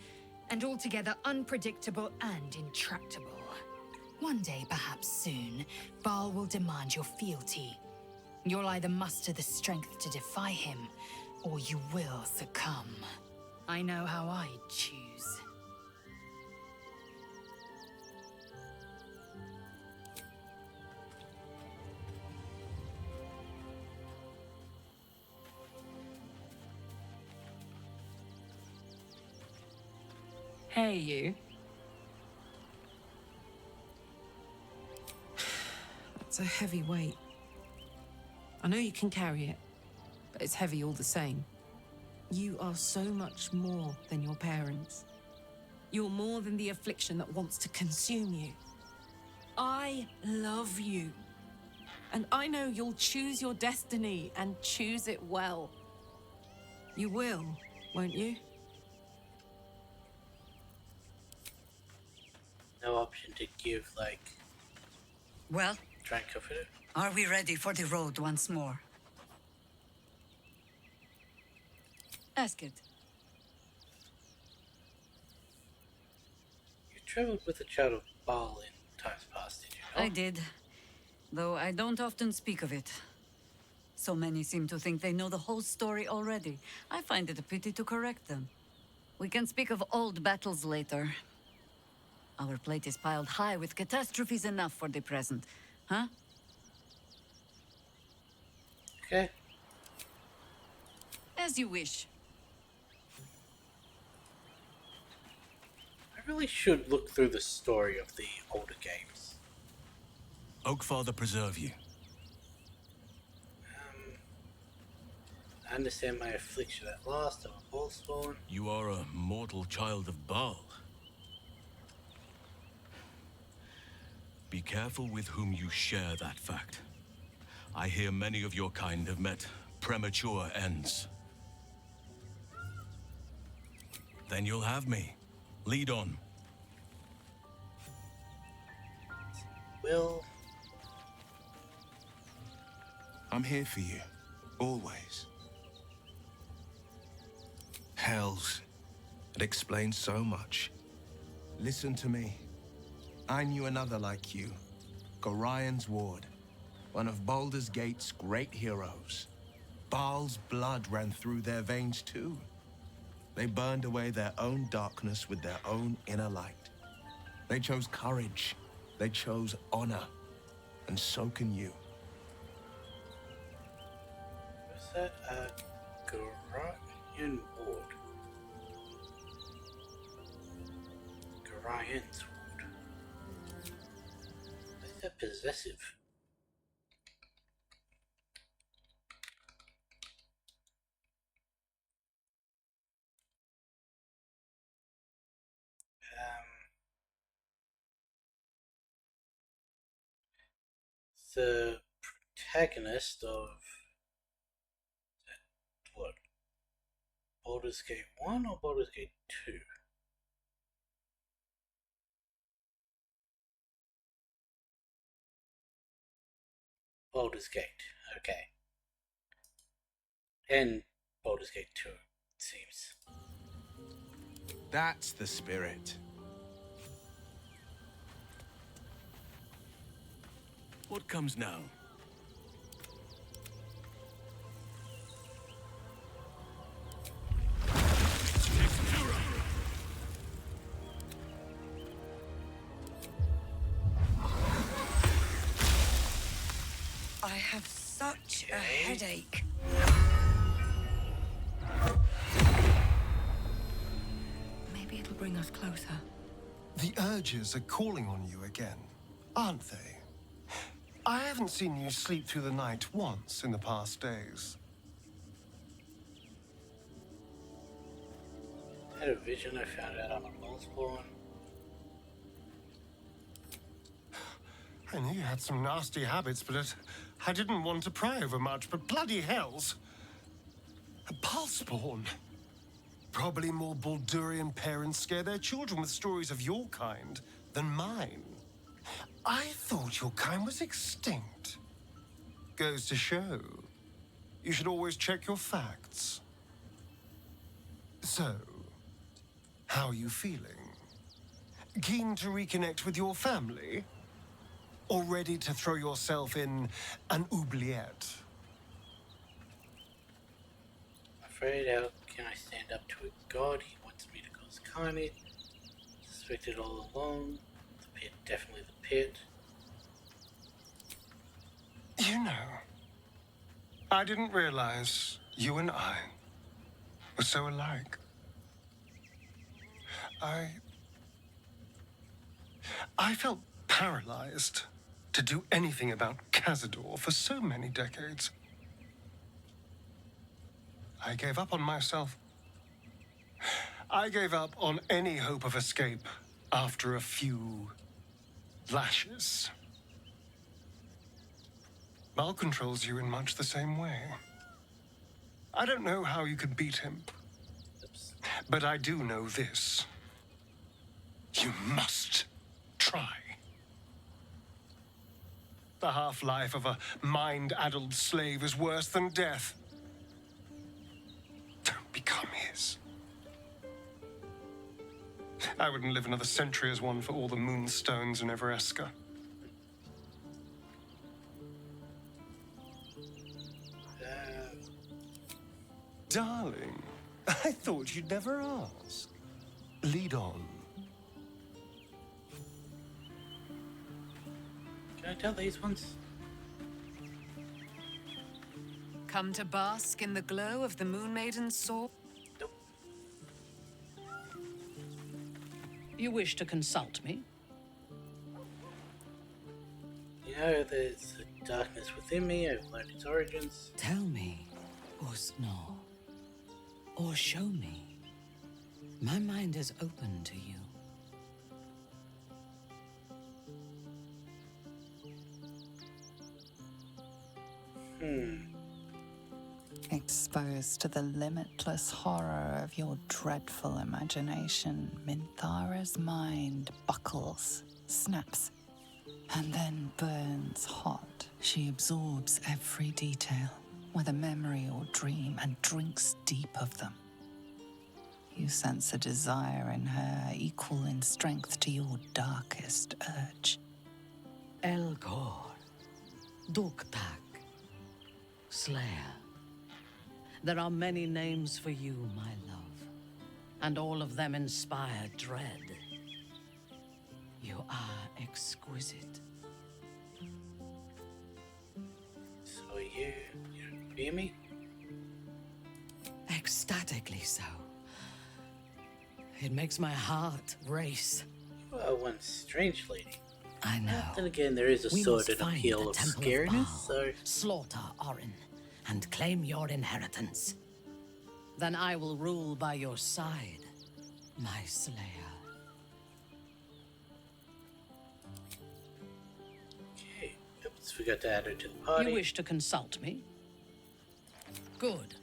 And altogether unpredictable and intractable. One day, perhaps soon, Baal will demand your fealty. You'll either muster the strength to defy him, or you will succumb. I know how I'd choose. Hey, you. That's a heavy weight. I know you can carry it, but it's heavy all the same. You are so much more than your parents. You're more than the affliction that wants to consume you. I love you. And I know you'll choose your destiny and choose it well. You will, won't you? No option to give, like, Well, try and comfort it. are we ready for the road once more? Ask it. You traveled with a child of Baal in times past, did you know? I did, though I don't often speak of it. So many seem to think they know the whole story already. I find it a pity to correct them. We can speak of old battles later. Our plate is piled high with catastrophes enough for the present, huh? Okay. As you wish. I really should look through the story of the older games. Oakfather preserve you. I understand my affliction at last. I'm a ballspawn. You are a mortal child of Baal. Be careful with whom you share that fact. I hear many of your kind have met premature ends. Then you'll have me. Lead on. Will. I'm here for you, always. Hells. It explains so much. Listen to me. I knew another like you, Gorion's ward, one of Baldur's Gate's great heroes. Baal's blood ran through their veins too. They burned away their own darkness with their own inner light. They chose courage. They chose honor. And so can you. Was that a Gorion ward? Gorion's ward. Why is that possessive? The protagonist of what? Baldur's Gate 1 or Baldur's Gate 2? Baldur's Gate, okay. And Baldur's Gate 2, it seems. That's the spirit. What comes now? I have such a headache. Maybe it'll bring us closer. The urges are calling on you again, aren't they? I haven't seen you sleep through the night once in the past days. I had a vision, I found out I'm a ballspawn. I knew you had some nasty habits, but I didn't want to pry over much, but bloody hells. A ballspawn. Probably more Baldurian parents scare their children with stories of your kind than mine. I thought your kind was extinct. Goes to show, you should always check your facts. So, how are you feeling? Keen to reconnect with your family? Or ready to throw yourself in an oubliette? I'm afraid, how can I stand up to a god? He wants me to cause carnage. Suspected all along. The pit, definitely the pit. You know, I didn't realize you and I were so alike. I felt paralyzed to do anything about Cazador for so many decades. I gave up on myself. I gave up on any hope of escape after a few lashes. Mal controls you in much the same way. I don't know how you could beat him, but I do know this. You must try. The half-life of a mind-addled slave is worse than death. Don't become I wouldn't live another century as one for all the moonstones in Everesca. Darling, I thought you'd never ask. Lead on. Can I tell these ones? Come to bask in the glow of the Moon Maiden's sword? You wish to consult me? You know, there's a darkness within me. I've learned its origins. Tell me, Usno, or show me. My mind is open to you. Exposed to the limitless horror of your dreadful imagination, Minthara's mind buckles, snaps, and then burns hot. She absorbs every detail, whether memory or dream, and drinks deep of them. You sense a desire in her equal in strength to your darkest urge. Elgor, Duktak, Slayer. There are many names for you, my love, and all of them inspire dread. You are exquisite. So you hear me? Ecstatically so. It makes my heart race. You are one strange lady. I know. Then again, there is a We sort must of find appeal the of Temple scariness, Baal, so... slaughter Orin, and claim your inheritance. Then I will rule by your side, my slayer. Okay, oops, forgot to add her to the party. You wish to consult me? Good.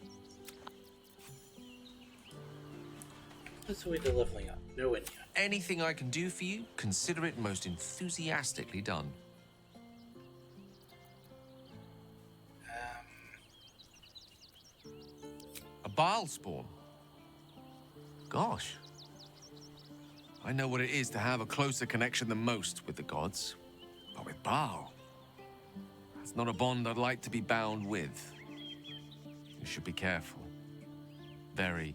What's the way to leveling up? No one yet. Anything I can do for you, consider it most enthusiastically done. A Baal spawn? Gosh. I know what it is to have a closer connection than most with the gods. But with Baal, it's not a bond I'd like to be bound with. You should be careful. Very,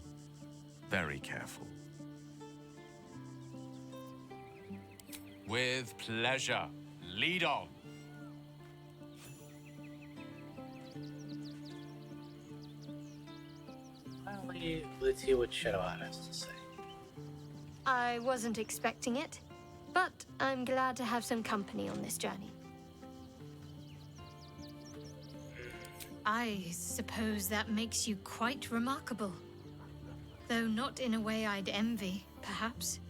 very careful. With pleasure. Lead on. Finally, let's hear what Shadowheart has to say. I wasn't expecting it, but I'm glad to have some company on this journey. I suppose that makes you quite remarkable. Though not in a way I'd envy, perhaps.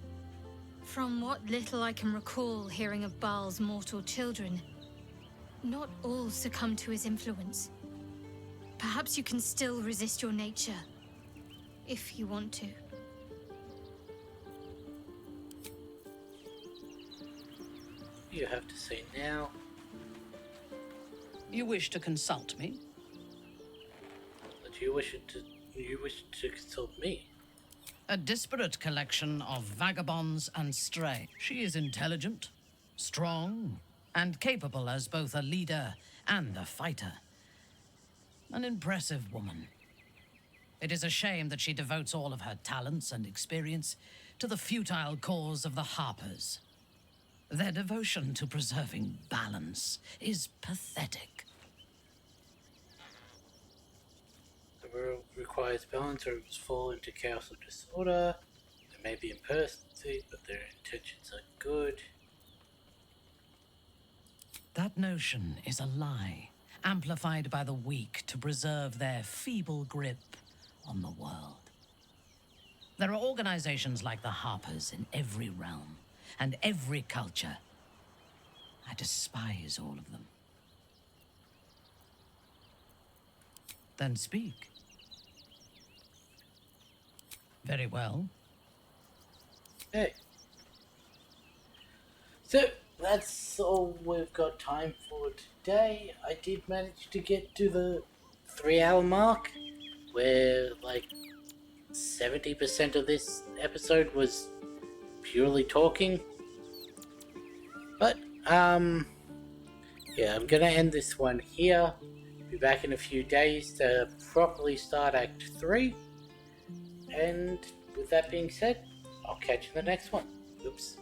From what little I can recall hearing of Baal's mortal children, not all succumb to his influence. Perhaps you can still resist your nature, if you want to. What do you have to say now? You wish to consult me? But you wish to consult me? A disparate collection of vagabonds and stray. She is intelligent, strong, and capable as both a leader and a fighter. An impressive woman. It is a shame that she devotes all of her talents and experience to the futile cause of the Harpers. Their devotion to preserving balance is pathetic. The world requires balance or it will fall into chaos or disorder. They may be imperfect, but their intentions are good. That notion is a lie, amplified by the weak to preserve their feeble grip on the world. There are organizations like the Harpers in every realm and every culture. I despise all of them. Then speak. Very well. Hey. So, that's all we've got time for today. I did manage to get to the 3-hour mark, where like 70% of this episode was purely talking. But, yeah, I'm gonna end this one here. Be back in a few days to properly start Act 3. And with that being said, I'll catch you in the next one. Oops.